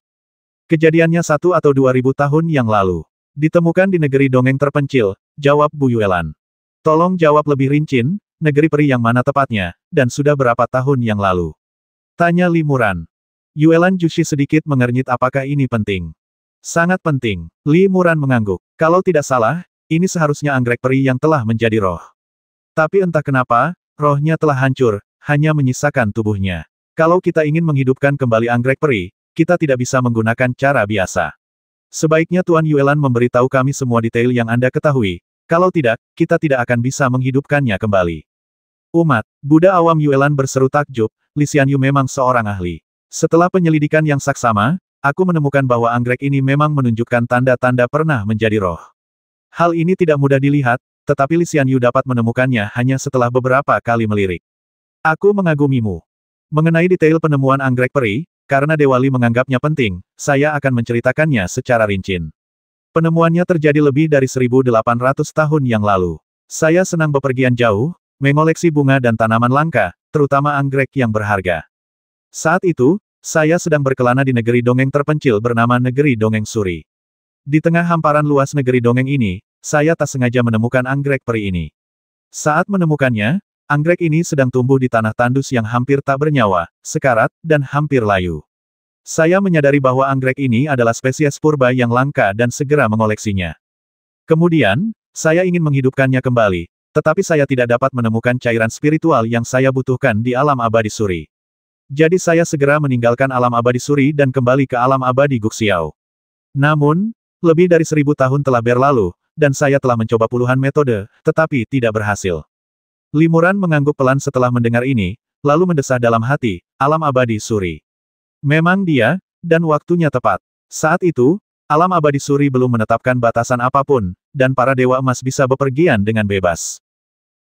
Kejadiannya 1 atau 2000 tahun yang lalu. Ditemukan di negeri dongeng terpencil, jawab Bu Yuelan. Tolong jawab lebih rinci, negeri peri yang mana tepatnya, dan sudah berapa tahun yang lalu? Tanya Limuran. Yuelan Jushi sedikit mengernyit apakah ini penting. Sangat penting. Limuran mengangguk. Kalau tidak salah, ini seharusnya anggrek peri yang telah menjadi roh. Tapi entah kenapa, rohnya telah hancur, hanya menyisakan tubuhnya. Kalau kita ingin menghidupkan kembali anggrek peri, kita tidak bisa menggunakan cara biasa. Sebaiknya Tuan Yuelan memberitahu kami semua detail yang Anda ketahui. Kalau tidak, kita tidak akan bisa menghidupkannya kembali. Umat, Buddha awam Yuelan berseru takjub, Li Xianyu memang seorang ahli. Setelah penyelidikan yang saksama, aku menemukan bahwa anggrek ini memang menunjukkan tanda-tanda pernah menjadi roh. Hal ini tidak mudah dilihat, tetapi Li Xianyu dapat menemukannya hanya setelah beberapa kali melirik. Aku mengagumimu. Mengenai detail penemuan anggrek peri, karena Dewa Li menganggapnya penting, saya akan menceritakannya secara rinci. Penemuannya terjadi lebih dari 1800 tahun yang lalu. Saya senang bepergian jauh, mengoleksi bunga dan tanaman langka, terutama anggrek yang berharga. Saat itu, saya sedang berkelana di negeri dongeng terpencil bernama Negeri Dongeng Suri. Di tengah hamparan luas negeri dongeng ini, saya tak sengaja menemukan anggrek peri ini. Saat menemukannya, anggrek ini sedang tumbuh di tanah tandus yang hampir tak bernyawa, sekarat, dan hampir layu. Saya menyadari bahwa anggrek ini adalah spesies purba yang langka dan segera mengoleksinya. Kemudian, saya ingin menghidupkannya kembali, tetapi saya tidak dapat menemukan cairan spiritual yang saya butuhkan di alam abadi Suri. Jadi saya segera meninggalkan alam abadi Suri dan kembali ke alam abadi Guxiao. Namun, lebih dari 1000 tahun telah berlalu, dan saya telah mencoba puluhan metode, tetapi tidak berhasil. Limuran mengangguk pelan setelah mendengar ini, lalu mendesah dalam hati, alam abadi Suri. Memang dia, dan waktunya tepat. Saat itu, alam abadi Suri belum menetapkan batasan apapun, dan para dewa emas bisa bepergian dengan bebas.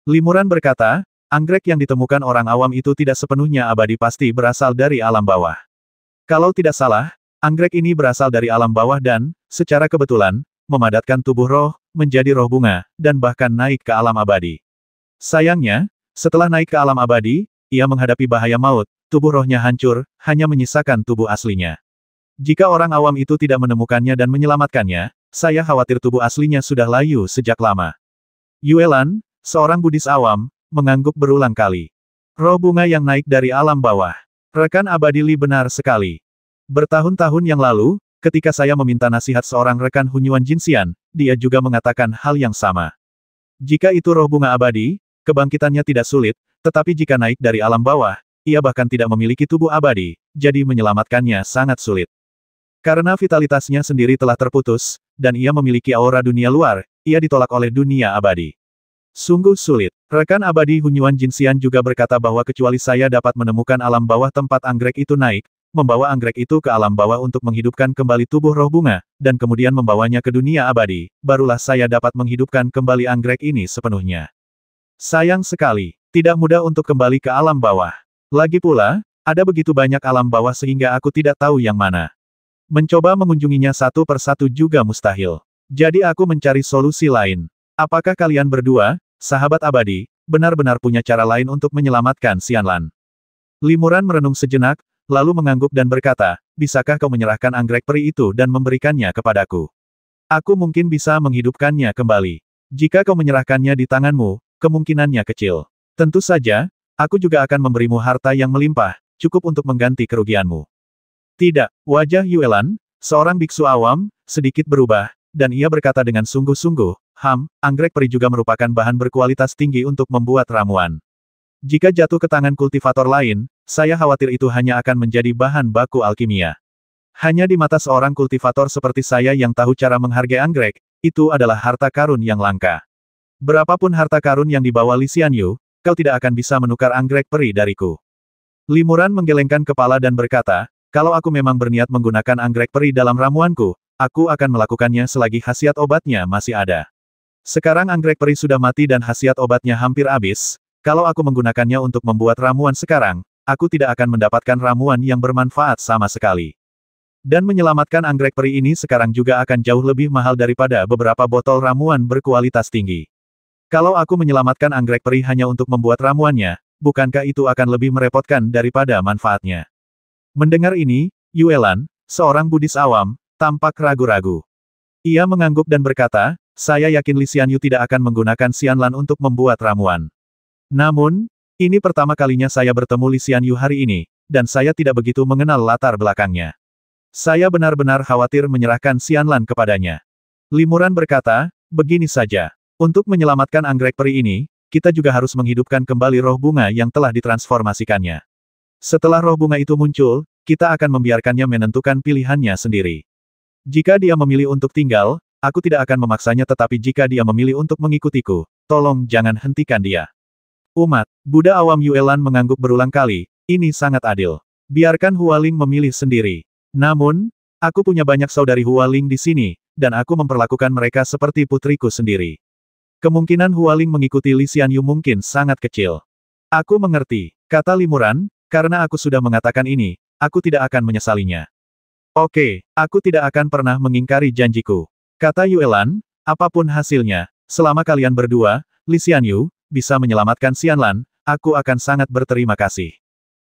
Limuran berkata, anggrek yang ditemukan orang awam itu tidak sepenuhnya abadi pasti berasal dari alam bawah. Kalau tidak salah, anggrek ini berasal dari alam bawah dan, secara kebetulan, memadatkan tubuh roh, menjadi roh bunga, dan bahkan naik ke alam abadi. Sayangnya, setelah naik ke alam abadi, ia menghadapi bahaya maut, tubuh rohnya hancur, hanya menyisakan tubuh aslinya. Jika orang awam itu tidak menemukannya dan menyelamatkannya, saya khawatir tubuh aslinya sudah layu sejak lama. Yuelan, seorang Buddhis awam, mengangguk berulang kali. Roh bunga yang naik dari alam bawah. Rekan abadi Li benar sekali. Bertahun-tahun yang lalu, ketika saya meminta nasihat seorang rekan Hunyuan Jinxian, dia juga mengatakan hal yang sama. Jika itu roh bunga abadi, kebangkitannya tidak sulit, tetapi jika naik dari alam bawah, ia bahkan tidak memiliki tubuh abadi, jadi menyelamatkannya sangat sulit. Karena vitalitasnya sendiri telah terputus, dan ia memiliki aura dunia luar, ia ditolak oleh dunia abadi. Sungguh sulit. Rekan abadi Hunyuan Jinxian juga berkata bahwa kecuali saya dapat menemukan alam bawah tempat anggrek itu naik, membawa anggrek itu ke alam bawah untuk menghidupkan kembali tubuh roh bunga, dan kemudian membawanya ke dunia abadi, barulah saya dapat menghidupkan kembali anggrek ini sepenuhnya. Sayang sekali, tidak mudah untuk kembali ke alam bawah. Lagi pula, ada begitu banyak alam bawah sehingga aku tidak tahu yang mana. Mencoba mengunjunginya satu persatu juga mustahil. Jadi aku mencari solusi lain. Apakah kalian berdua, sahabat abadi, benar-benar punya cara lain untuk menyelamatkan Xianlan? Limuran merenung sejenak, lalu mengangguk dan berkata, bisakah kau menyerahkan anggrek peri itu dan memberikannya kepadaku? Aku mungkin bisa menghidupkannya kembali. Jika kau menyerahkannya di tanganmu, kemungkinannya kecil. Tentu saja, aku juga akan memberimu harta yang melimpah, cukup untuk mengganti kerugianmu. Tidak, wajah Yuelan, seorang biksu awam, sedikit berubah, dan ia berkata dengan sungguh-sungguh, anggrek peri juga merupakan bahan berkualitas tinggi untuk membuat ramuan. Jika jatuh ke tangan kultivator lain, saya khawatir itu hanya akan menjadi bahan baku alkimia. Hanya di mata seorang kultivator seperti saya yang tahu cara menghargai anggrek, itu adalah harta karun yang langka. Berapapun harta karun yang dibawa Li Xianyu, kau tidak akan bisa menukar anggrek peri dariku. Limuran menggelengkan kepala dan berkata, kalau aku memang berniat menggunakan anggrek peri dalam ramuanku, aku akan melakukannya selagi khasiat obatnya masih ada. Sekarang anggrek peri sudah mati dan khasiat obatnya hampir habis, kalau aku menggunakannya untuk membuat ramuan sekarang, aku tidak akan mendapatkan ramuan yang bermanfaat sama sekali. Dan menyelamatkan anggrek peri ini sekarang juga akan jauh lebih mahal daripada beberapa botol ramuan berkualitas tinggi. Kalau aku menyelamatkan anggrek peri hanya untuk membuat ramuannya, bukankah itu akan lebih merepotkan daripada manfaatnya? Mendengar ini, Yuelan, seorang Buddhis awam, tampak ragu-ragu. Ia mengangguk dan berkata, saya yakin Li Xianyu tidak akan menggunakan Xianlan untuk membuat ramuan. Namun, ini pertama kalinya saya bertemu Li Xianyu hari ini, dan saya tidak begitu mengenal latar belakangnya. Saya benar-benar khawatir menyerahkan Xianlan kepadanya. Limuran berkata, begini saja. Untuk menyelamatkan anggrek peri ini, kita juga harus menghidupkan kembali roh bunga yang telah ditransformasikannya. Setelah roh bunga itu muncul, kita akan membiarkannya menentukan pilihannya sendiri. Jika dia memilih untuk tinggal, aku tidak akan memaksanya, tetapi jika dia memilih untuk mengikutiku, tolong jangan hentikan dia. Umat, Buddha awam Yuelan mengangguk berulang kali, ini sangat adil. Biarkan Hualing memilih sendiri. Namun, aku punya banyak saudari Hualing di sini, dan aku memperlakukan mereka seperti putriku sendiri. Kemungkinan Hualing mengikuti Li Xianyu mungkin sangat kecil. Aku mengerti, kata Limuran, karena aku sudah mengatakan ini, aku tidak akan menyesalinya. Oke, aku tidak akan pernah mengingkari janjiku. Kata Yuelan, apapun hasilnya, selama kalian berdua, Li Xianyu, bisa menyelamatkan Xianlan, aku akan sangat berterima kasih.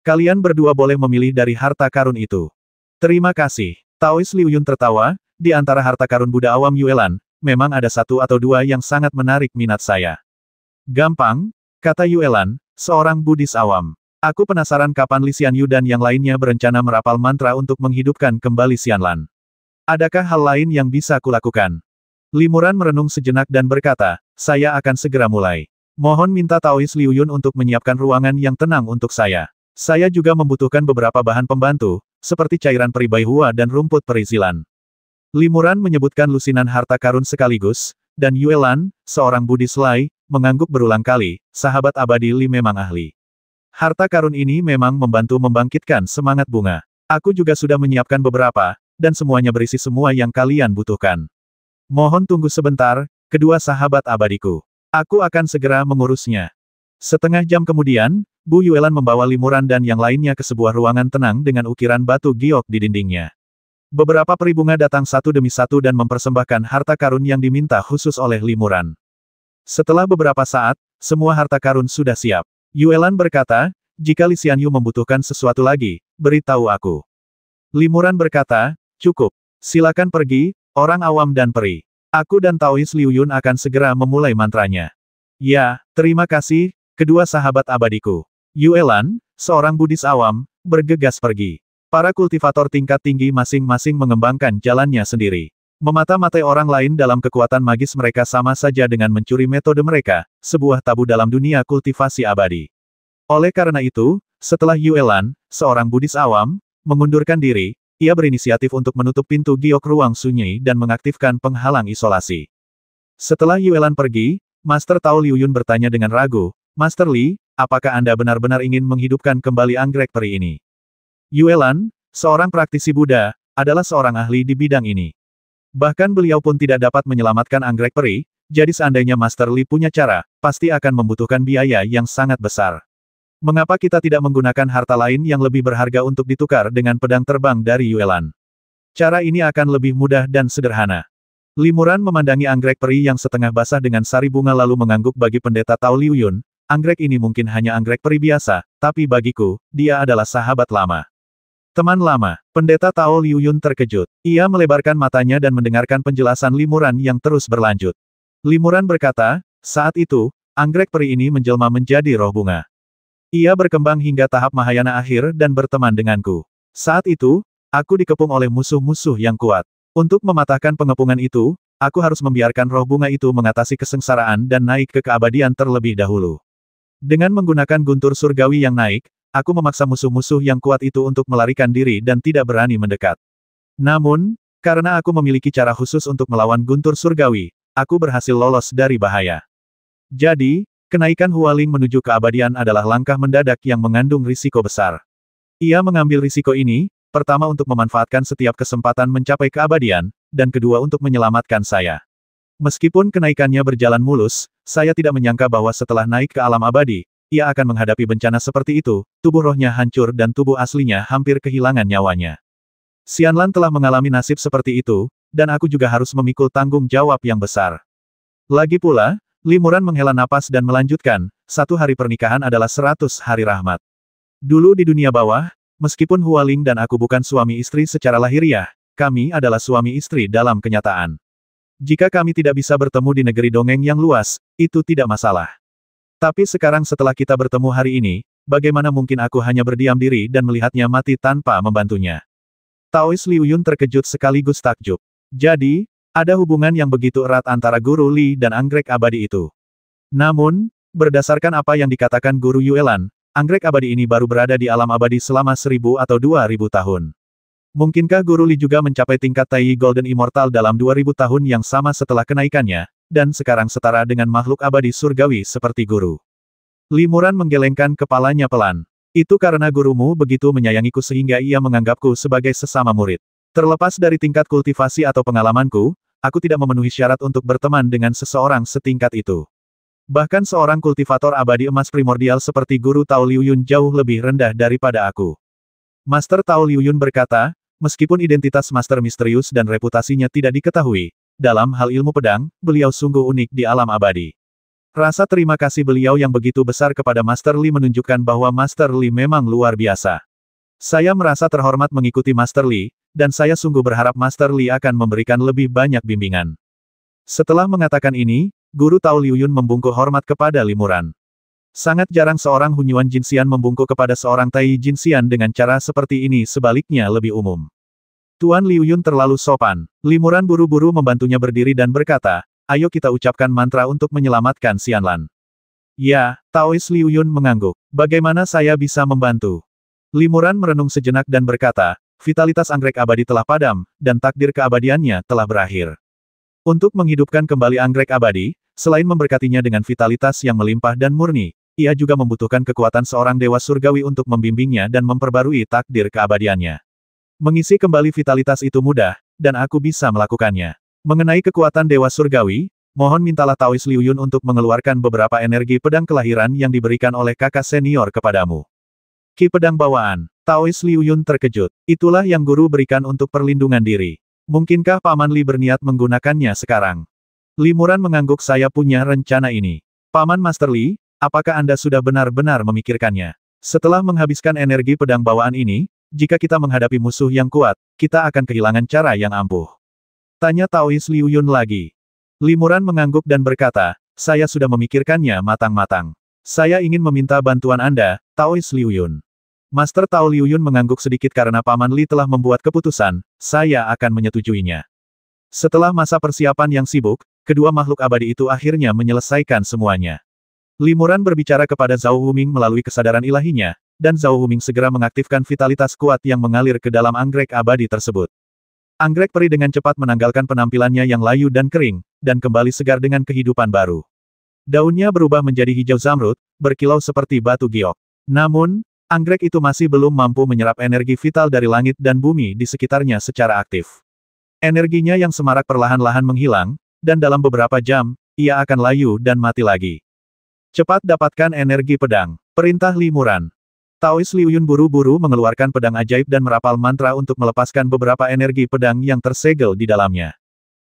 Kalian berdua boleh memilih dari harta karun itu. Terima kasih. Taois Liu Yun tertawa, di antara harta karun Buddha awam Yuelan, memang ada satu atau dua yang sangat menarik minat saya. Gampang, kata Yuelan, seorang Buddhis awam. Aku penasaran kapan Li Xianyu dan yang lainnya berencana merapal mantra untuk menghidupkan kembali Xianlan. Adakah hal lain yang bisa kulakukan? Limuran merenung sejenak dan berkata, saya akan segera mulai. Mohon minta Taois Liu Yun untuk menyiapkan ruangan yang tenang untuk saya. Saya juga membutuhkan beberapa bahan pembantu, seperti cairan peri Baihua dan rumput perizilan. Limuran menyebutkan lusinan harta karun sekaligus, dan Yuelan, seorang Buddhis Lai, mengangguk berulang kali, sahabat abadi Li memang ahli. Harta karun ini memang membantu membangkitkan semangat bunga. Aku juga sudah menyiapkan beberapa, dan semuanya berisi semua yang kalian butuhkan. Mohon tunggu sebentar, kedua sahabat abadiku. Aku akan segera mengurusnya. Setengah jam kemudian, Bu Yuelan membawa Limuran dan yang lainnya ke sebuah ruangan tenang dengan ukiran batu giok di dindingnya. Beberapa peri bunga datang satu demi satu dan mempersembahkan harta karun yang diminta khusus oleh Limuran. Setelah beberapa saat, semua harta karun sudah siap. Yuelan berkata, jika Li Xianyu membutuhkan sesuatu lagi, beritahu aku. Limuran berkata, cukup. Silakan pergi, orang awam dan peri. Aku dan Taois Liu Yun akan segera memulai mantranya. Ya, terima kasih, kedua sahabat abadiku. Yuelan, seorang Buddhis awam, bergegas pergi. Para kultivator tingkat tinggi masing-masing mengembangkan jalannya sendiri. Memata-matai orang lain dalam kekuatan magis mereka sama saja dengan mencuri metode mereka, sebuah tabu dalam dunia kultivasi abadi. Oleh karena itu, setelah Yuelan, seorang Buddhis awam, mengundurkan diri, ia berinisiatif untuk menutup pintu giok ruang sunyi dan mengaktifkan penghalang isolasi. Setelah Yuelan pergi, Master Tao Liu Yun bertanya dengan ragu, Master Li, apakah Anda benar-benar ingin menghidupkan kembali anggrek peri ini? Yuelan, seorang praktisi Buddha, adalah seorang ahli di bidang ini. Bahkan beliau pun tidak dapat menyelamatkan anggrek peri, Jadi seandainya Master Li punya cara, pasti akan membutuhkan biaya yang sangat besar. Mengapa kita tidak menggunakan harta lain yang lebih berharga untuk ditukar dengan pedang terbang dari Yuelan? Cara ini akan lebih mudah dan sederhana. Limuran memandangi anggrek peri yang setengah basah dengan sari bunga lalu mengangguk bagi pendeta Tao Liuyun. Anggrek ini mungkin hanya anggrek peri biasa, tapi bagiku, dia adalah sahabat lama. Teman lama, pendeta Tao Liuyun terkejut. Ia melebarkan matanya dan mendengarkan penjelasan Limuran yang terus berlanjut. Limuran berkata, saat itu, anggrek peri ini menjelma menjadi roh bunga. Ia berkembang hingga tahap Mahayana akhir dan berteman denganku. Saat itu, aku dikepung oleh musuh-musuh yang kuat. Untuk mematahkan pengepungan itu, aku harus membiarkan roh bunga itu mengatasi kesengsaraan dan naik ke keabadian terlebih dahulu. Dengan menggunakan guntur surgawi yang naik, aku memaksa musuh-musuh yang kuat itu untuk melarikan diri dan tidak berani mendekat. Namun, karena aku memiliki cara khusus untuk melawan guntur surgawi, aku berhasil lolos dari bahaya. Jadi, kenaikan Hualing menuju keabadian adalah langkah mendadak yang mengandung risiko besar. Ia mengambil risiko ini, pertama untuk memanfaatkan setiap kesempatan mencapai keabadian, dan kedua untuk menyelamatkan saya. Meskipun kenaikannya berjalan mulus, saya tidak menyangka bahwa setelah naik ke alam abadi, ia akan menghadapi bencana seperti itu, tubuh rohnya hancur dan tubuh aslinya hampir kehilangan nyawanya. Xianlan telah mengalami nasib seperti itu, dan aku juga harus memikul tanggung jawab yang besar. Lagi pula, Limuran menghela napas dan melanjutkan, 1 hari pernikahan adalah 100 hari rahmat. Dulu di dunia bawah, meskipun Hualing dan aku bukan suami istri secara lahiriah, kami adalah suami istri dalam kenyataan. Jika kami tidak bisa bertemu di negeri dongeng yang luas, itu tidak masalah. Tapi sekarang setelah kita bertemu hari ini, bagaimana mungkin aku hanya berdiam diri dan melihatnya mati tanpa membantunya? Taois Liuyun terkejut sekaligus takjub. Jadi, ada hubungan yang begitu erat antara Guru Li dan anggrek abadi itu. Namun, berdasarkan apa yang dikatakan Guru Yuelan, anggrek abadi ini baru berada di alam abadi selama 1000 atau 2000 tahun. Mungkinkah Guru Li juga mencapai tingkat Tai Golden Immortal dalam 2000 tahun yang sama setelah kenaikannya, dan sekarang setara dengan makhluk abadi surgawi seperti Guru? Limuran menggelengkan kepalanya pelan. Itu karena gurumu begitu menyayangiku sehingga ia menganggapku sebagai sesama murid. Terlepas dari tingkat kultivasi atau pengalamanku, aku tidak memenuhi syarat untuk berteman dengan seseorang setingkat itu. Bahkan seorang kultivator abadi emas primordial seperti Guru Tao Liuyun jauh lebih rendah daripada aku. Master Tao Liuyun berkata, meskipun identitas Master misterius dan reputasinya tidak diketahui, dalam hal ilmu pedang, beliau sungguh unik di alam abadi. Rasa terima kasih beliau yang begitu besar kepada Master Li menunjukkan bahwa Master Li memang luar biasa. Saya merasa terhormat mengikuti Master Li, dan saya sungguh berharap Master Li akan memberikan lebih banyak bimbingan. Setelah mengatakan ini, Guru Tao Liuyun membungkuk hormat kepada Limuran. Sangat jarang seorang Hunyuan Jinxian membungkuk kepada seorang Tai Jinxian dengan cara seperti ini, sebaliknya lebih umum. Tuan Liuyun terlalu sopan. Limuran buru-buru membantunya berdiri dan berkata, ayo kita ucapkan mantra untuk menyelamatkan Xianlan. Ya, Taois Liuyun mengangguk. Bagaimana saya bisa membantu? Limuran merenung sejenak dan berkata, vitalitas anggrek abadi telah padam, dan takdir keabadiannya telah berakhir. Untuk menghidupkan kembali anggrek abadi, selain memberkatinya dengan vitalitas yang melimpah dan murni, ia juga membutuhkan kekuatan seorang dewa surgawi untuk membimbingnya dan memperbarui takdir keabadiannya. Mengisi kembali vitalitas itu mudah, dan aku bisa melakukannya. Mengenai kekuatan dewa surgawi, mohon mintalah Taois Liuyun untuk mengeluarkan beberapa energi pedang kelahiran yang diberikan oleh kakak senior kepadamu. Ki pedang bawaan. Taois Liuyun terkejut. Itulah yang guru berikan untuk perlindungan diri. Mungkinkah Paman Li berniat menggunakannya sekarang? Limuran mengangguk. Saya punya rencana ini. Paman Master Li, apakah Anda sudah benar-benar memikirkannya? Setelah menghabiskan energi pedang bawaan ini, jika kita menghadapi musuh yang kuat, kita akan kehilangan cara yang ampuh. Tanya Taois Liuyun lagi. Limuran mengangguk dan berkata, saya sudah memikirkannya matang-matang. Saya ingin meminta bantuan Anda, Taois Liuyun. Master Tao Liuyun mengangguk sedikit karena Paman Li telah membuat keputusan, saya akan menyetujuinya. Setelah masa persiapan yang sibuk, kedua makhluk abadi itu akhirnya menyelesaikan semuanya. Limuran berbicara kepada Zhao Huming melalui kesadaran ilahinya, dan Zhao Huming segera mengaktifkan vitalitas kuat yang mengalir ke dalam anggrek abadi tersebut. Anggrek peri dengan cepat menanggalkan penampilannya yang layu dan kering, dan kembali segar dengan kehidupan baru. Daunnya berubah menjadi hijau zamrud, berkilau seperti batu giok. Namun, anggrek itu masih belum mampu menyerap energi vital dari langit dan bumi di sekitarnya secara aktif. Energinya yang semarak perlahan-lahan menghilang, dan dalam beberapa jam, ia akan layu dan mati lagi. Cepat dapatkan energi pedang. Perintah Limuran. Taois Liu Yun buru-buru mengeluarkan pedang ajaib dan merapal mantra untuk melepaskan beberapa energi pedang yang tersegel di dalamnya.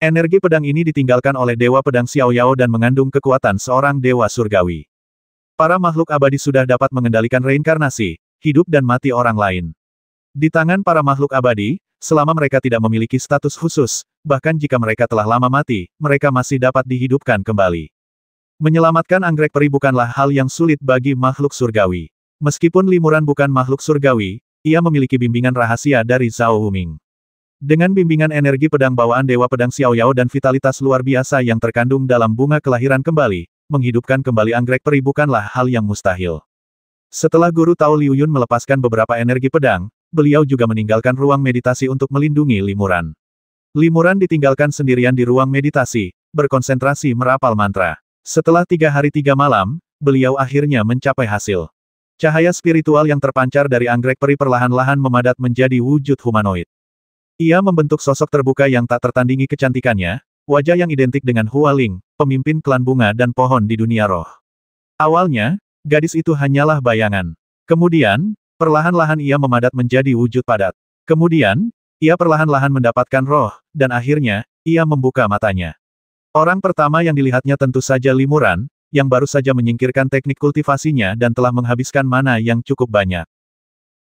Energi pedang ini ditinggalkan oleh Dewa Pedang Xiao Yao dan mengandung kekuatan seorang Dewa Surgawi. Para makhluk abadi sudah dapat mengendalikan reinkarnasi, hidup dan mati orang lain. Di tangan para makhluk abadi, selama mereka tidak memiliki status khusus, bahkan jika mereka telah lama mati, mereka masih dapat dihidupkan kembali. Menyelamatkan anggrek peri bukanlah hal yang sulit bagi makhluk surgawi. Meskipun Limuran bukan makhluk surgawi, ia memiliki bimbingan rahasia dari Zhao Huming. Dengan bimbingan energi pedang bawaan Dewa Pedang Xiao Yao dan vitalitas luar biasa yang terkandung dalam bunga kelahiran kembali, menghidupkan kembali anggrek peri bukanlah hal yang mustahil. Setelah Guru Tao Liu Yun melepaskan beberapa energi pedang, beliau juga meninggalkan ruang meditasi untuk melindungi Limuran. Limuran ditinggalkan sendirian di ruang meditasi, berkonsentrasi merapal mantra. Setelah 3 hari 3 malam, beliau akhirnya mencapai hasil. Cahaya spiritual yang terpancar dari anggrek peri perlahan-lahan memadat menjadi wujud humanoid. Ia membentuk sosok terbuka yang tak tertandingi kecantikannya, wajah yang identik dengan Hua Ling, pemimpin klan bunga dan pohon di dunia roh. Awalnya, gadis itu hanyalah bayangan. Kemudian, perlahan-lahan ia memadat menjadi wujud padat. Kemudian, ia perlahan-lahan mendapatkan roh, dan akhirnya, ia membuka matanya. Orang pertama yang dilihatnya tentu saja Limuran, yang baru saja menyingkirkan teknik kultivasinya dan telah menghabiskan mana yang cukup banyak.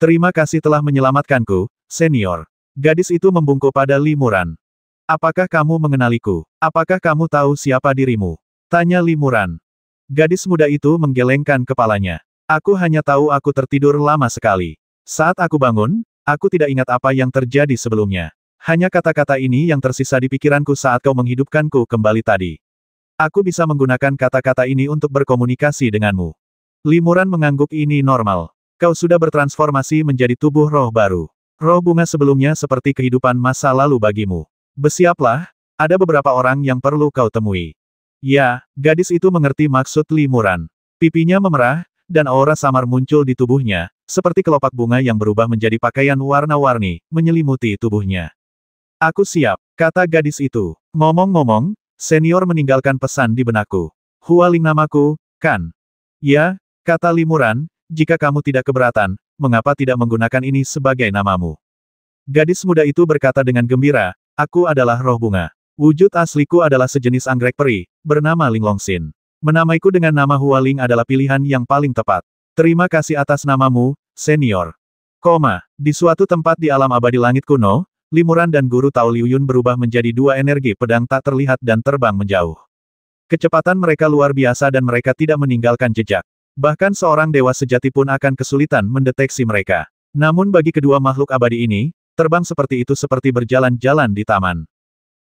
Terima kasih telah menyelamatkanku, senior. Gadis itu membungkuk pada Limuran. Apakah kamu mengenaliku? Apakah kamu tahu siapa dirimu? Tanya Limuran. Gadis muda itu menggelengkan kepalanya. Aku hanya tahu aku tertidur lama sekali. Saat aku bangun, aku tidak ingat apa yang terjadi sebelumnya. Hanya kata-kata ini yang tersisa di pikiranku saat kau menghidupkanku kembali tadi. Aku bisa menggunakan kata-kata ini untuk berkomunikasi denganmu. Limuran mengangguk, ini normal. Kau sudah bertransformasi menjadi tubuh roh baru. Roh bunga sebelumnya seperti kehidupan masa lalu bagimu. Bersiaplah, ada beberapa orang yang perlu kau temui. Ya, gadis itu mengerti maksud Limuran. Pipinya memerah, dan aura samar muncul di tubuhnya, seperti kelopak bunga yang berubah menjadi pakaian warna-warni, menyelimuti tubuhnya. Aku siap, kata gadis itu. Ngomong-ngomong, senior meninggalkan pesan di benakku. Hua Ling namaku, kan? Ya, kata Limuran, jika kamu tidak keberatan, mengapa tidak menggunakan ini sebagai namamu? Gadis muda itu berkata dengan gembira, aku adalah roh bunga. Wujud asliku adalah sejenis anggrek peri, bernama Ling Longxin. Menamaiku dengan nama Hua Ling adalah pilihan yang paling tepat. Terima kasih atas namamu, senior. Di suatu tempat di alam abadi langit kuno, Limuran dan Guru Tao Liu Yun berubah menjadi 2 energi pedang tak terlihat dan terbang menjauh. Kecepatan mereka luar biasa dan mereka tidak meninggalkan jejak. Bahkan seorang dewa sejati pun akan kesulitan mendeteksi mereka. Namun bagi kedua makhluk abadi ini, terbang seperti itu seperti berjalan-jalan di taman.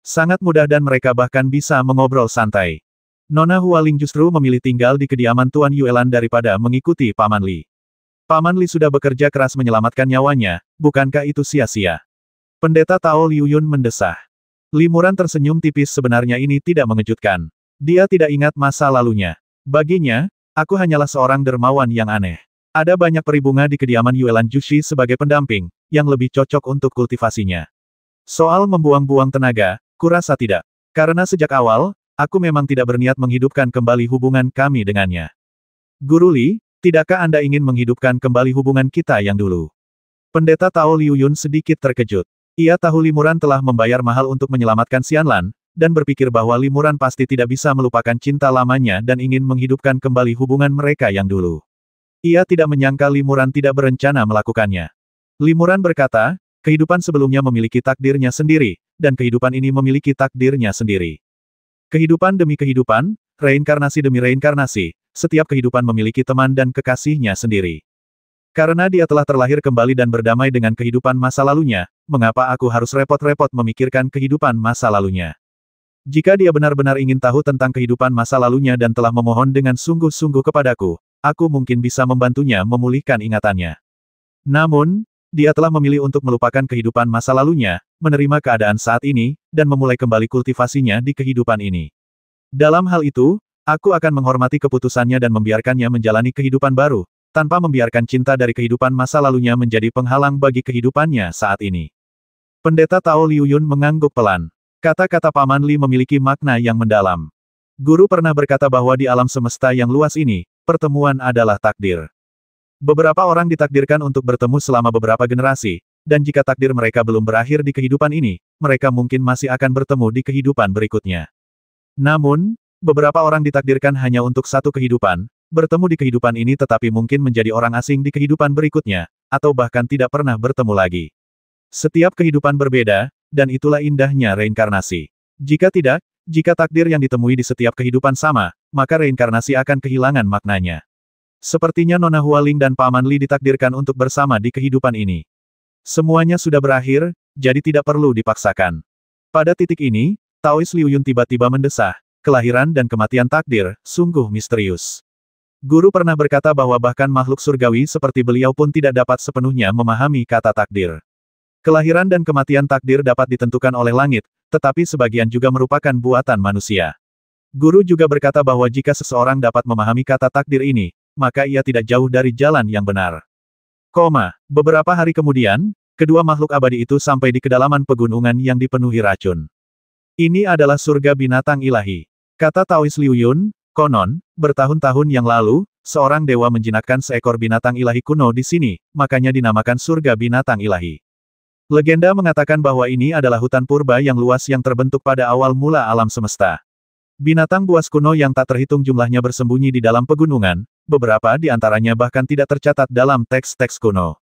Sangat mudah dan mereka bahkan bisa mengobrol santai. Nona Hua Ling justru memilih tinggal di kediaman Tuan Yuelan daripada mengikuti Paman Li. Paman Li sudah bekerja keras menyelamatkan nyawanya, bukankah itu sia-sia? Pendeta Tao Liu Yun mendesah. Limuran tersenyum tipis, sebenarnya ini tidak mengejutkan. Dia tidak ingat masa lalunya. Baginya, aku hanyalah seorang dermawan yang aneh. Ada banyak peri bunga di kediaman Yuelan Jushi sebagai pendamping, yang lebih cocok untuk kultivasinya. Soal membuang-buang tenaga, kurasa tidak. Karena sejak awal, aku memang tidak berniat menghidupkan kembali hubungan kami dengannya. Guru Li, tidakkah Anda ingin menghidupkan kembali hubungan kita yang dulu? Pendeta Tao Liu Yun sedikit terkejut. Ia tahu Limuran telah membayar mahal untuk menyelamatkan Xianlan, dan berpikir bahwa Limuran pasti tidak bisa melupakan cinta lamanya dan ingin menghidupkan kembali hubungan mereka yang dulu. Ia tidak menyangka Limuran tidak berencana melakukannya. Limuran berkata, kehidupan sebelumnya memiliki takdirnya sendiri, dan kehidupan ini memiliki takdirnya sendiri. Kehidupan demi kehidupan, reinkarnasi demi reinkarnasi, setiap kehidupan memiliki teman dan kekasihnya sendiri. Karena dia telah terlahir kembali dan berdamai dengan kehidupan masa lalunya, mengapa aku harus repot-repot memikirkan kehidupan masa lalunya? Jika dia benar-benar ingin tahu tentang kehidupan masa lalunya dan telah memohon dengan sungguh-sungguh kepadaku, aku mungkin bisa membantunya memulihkan ingatannya. Namun, dia telah memilih untuk melupakan kehidupan masa lalunya, menerima keadaan saat ini, dan memulai kembali kultivasinya di kehidupan ini. Dalam hal itu, aku akan menghormati keputusannya dan membiarkannya menjalani kehidupan baru, tanpa membiarkan cinta dari kehidupan masa lalunya menjadi penghalang bagi kehidupannya saat ini. Pendeta Tao Liu Yun mengangguk pelan. Kata-kata Paman Li memiliki makna yang mendalam. Guru pernah berkata bahwa di alam semesta yang luas ini, pertemuan adalah takdir. Beberapa orang ditakdirkan untuk bertemu selama beberapa generasi, dan jika takdir mereka belum berakhir di kehidupan ini, mereka mungkin masih akan bertemu di kehidupan berikutnya. Namun, beberapa orang ditakdirkan hanya untuk satu kehidupan, bertemu di kehidupan ini tetapi mungkin menjadi orang asing di kehidupan berikutnya, atau bahkan tidak pernah bertemu lagi. Setiap kehidupan berbeda, dan itulah indahnya reinkarnasi. Jika tidak, jika takdir yang ditemui di setiap kehidupan sama, maka reinkarnasi akan kehilangan maknanya. Sepertinya Nona Hualing dan Paman Li ditakdirkan untuk bersama di kehidupan ini. Semuanya sudah berakhir, jadi tidak perlu dipaksakan. Pada titik ini, Taois Liu Yun tiba-tiba mendesah, kelahiran dan kematian takdir, sungguh misterius. Guru pernah berkata bahwa bahkan makhluk surgawi seperti beliau pun tidak dapat sepenuhnya memahami kata takdir. Kelahiran dan kematian takdir dapat ditentukan oleh langit, tetapi sebagian juga merupakan buatan manusia. Guru juga berkata bahwa jika seseorang dapat memahami kata takdir ini, maka ia tidak jauh dari jalan yang benar. Beberapa hari kemudian, kedua makhluk abadi itu sampai di kedalaman pegunungan yang dipenuhi racun. Ini adalah surga binatang ilahi. Kata Taois Liu Yun, konon, bertahun-tahun yang lalu, seorang dewa menjinakkan seekor binatang ilahi kuno di sini, makanya dinamakan surga binatang ilahi. Legenda mengatakan bahwa ini adalah hutan purba yang luas yang terbentuk pada awal mula alam semesta. Binatang buas kuno yang tak terhitung jumlahnya bersembunyi di dalam pegunungan, beberapa di antaranya bahkan tidak tercatat dalam teks-teks kuno.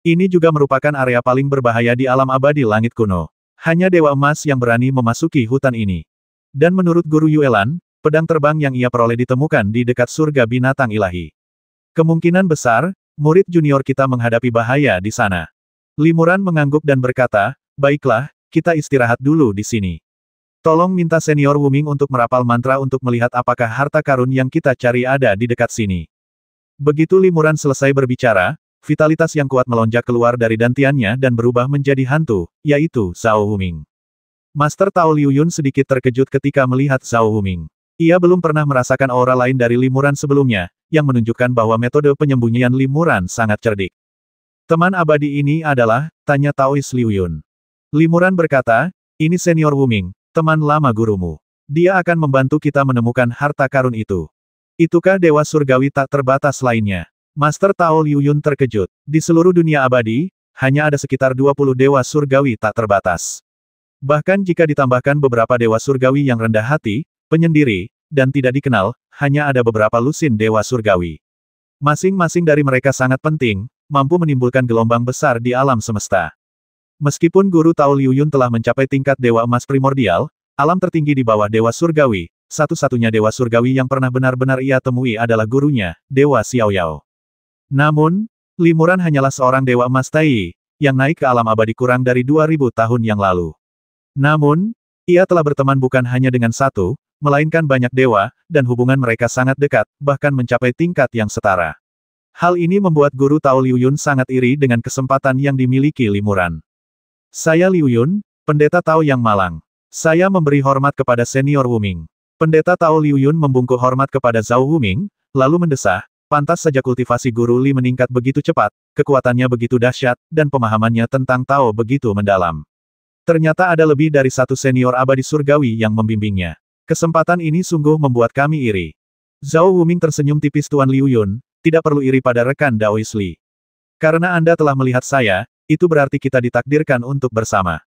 Ini juga merupakan area paling berbahaya di alam abadi langit kuno. Hanya Dewa Emas yang berani memasuki hutan ini. Dan menurut Guru Yuelan, pedang terbang yang ia peroleh ditemukan di dekat surga binatang ilahi. Kemungkinan besar, murid junior kita menghadapi bahaya di sana. Limuran mengangguk dan berkata, baiklah, kita istirahat dulu di sini. Tolong minta senior Wuming untuk merapal mantra untuk melihat apakah harta karun yang kita cari ada di dekat sini. Begitu Limuran selesai berbicara, vitalitas yang kuat melonjak keluar dari dantiannya dan berubah menjadi hantu, yaitu Zhao Wuming. Master Tao Liu Yun sedikit terkejut ketika melihat Zhao Wuming. Ia belum pernah merasakan aura lain dari Limuran sebelumnya, yang menunjukkan bahwa metode penyembunyian Limuran sangat cerdik. Teman abadi ini adalah, tanya Taois Liu Yun. Limuran berkata, ini senior Wuming, teman lama gurumu. Dia akan membantu kita menemukan harta karun itu. Itukah dewa surgawi tak terbatas lainnya? Master Tao Liu Yun terkejut. Di seluruh dunia abadi, hanya ada sekitar 20 dewa surgawi tak terbatas. Bahkan jika ditambahkan beberapa dewa surgawi yang rendah hati, penyendiri, dan tidak dikenal, hanya ada beberapa lusin dewa surgawi. Masing-masing dari mereka sangat penting, mampu menimbulkan gelombang besar di alam semesta. Meskipun Guru Tao Liu Yun telah mencapai tingkat Dewa Emas Primordial, alam tertinggi di bawah Dewa Surgawi, satu-satunya Dewa Surgawi yang pernah benar-benar ia temui adalah gurunya, Dewa Xiaoyao. Namun, Limuran hanyalah seorang Dewa Emas Tai, yang naik ke alam abadi kurang dari 2000 tahun yang lalu. Namun, ia telah berteman bukan hanya dengan satu, melainkan banyak dewa, dan hubungan mereka sangat dekat, bahkan mencapai tingkat yang setara. Hal ini membuat Guru Tao Liu Yun sangat iri dengan kesempatan yang dimiliki Limuran. Saya Liu Yun, Pendeta Tao yang malang. Saya memberi hormat kepada senior Wuming. Pendeta Tao Liu Yun membungkuk hormat kepada Zhao Wuming, lalu mendesah, pantas saja kultivasi Guru Li meningkat begitu cepat, kekuatannya begitu dahsyat, dan pemahamannya tentang Tao begitu mendalam. Ternyata ada lebih dari satu senior abadi surgawi yang membimbingnya. Kesempatan ini sungguh membuat kami iri. Zhao Wuming tersenyum tipis Tuan Liu Yun, tidak perlu iri pada rekan Daois Li. Karena Anda telah melihat saya, itu berarti kita ditakdirkan untuk bersama.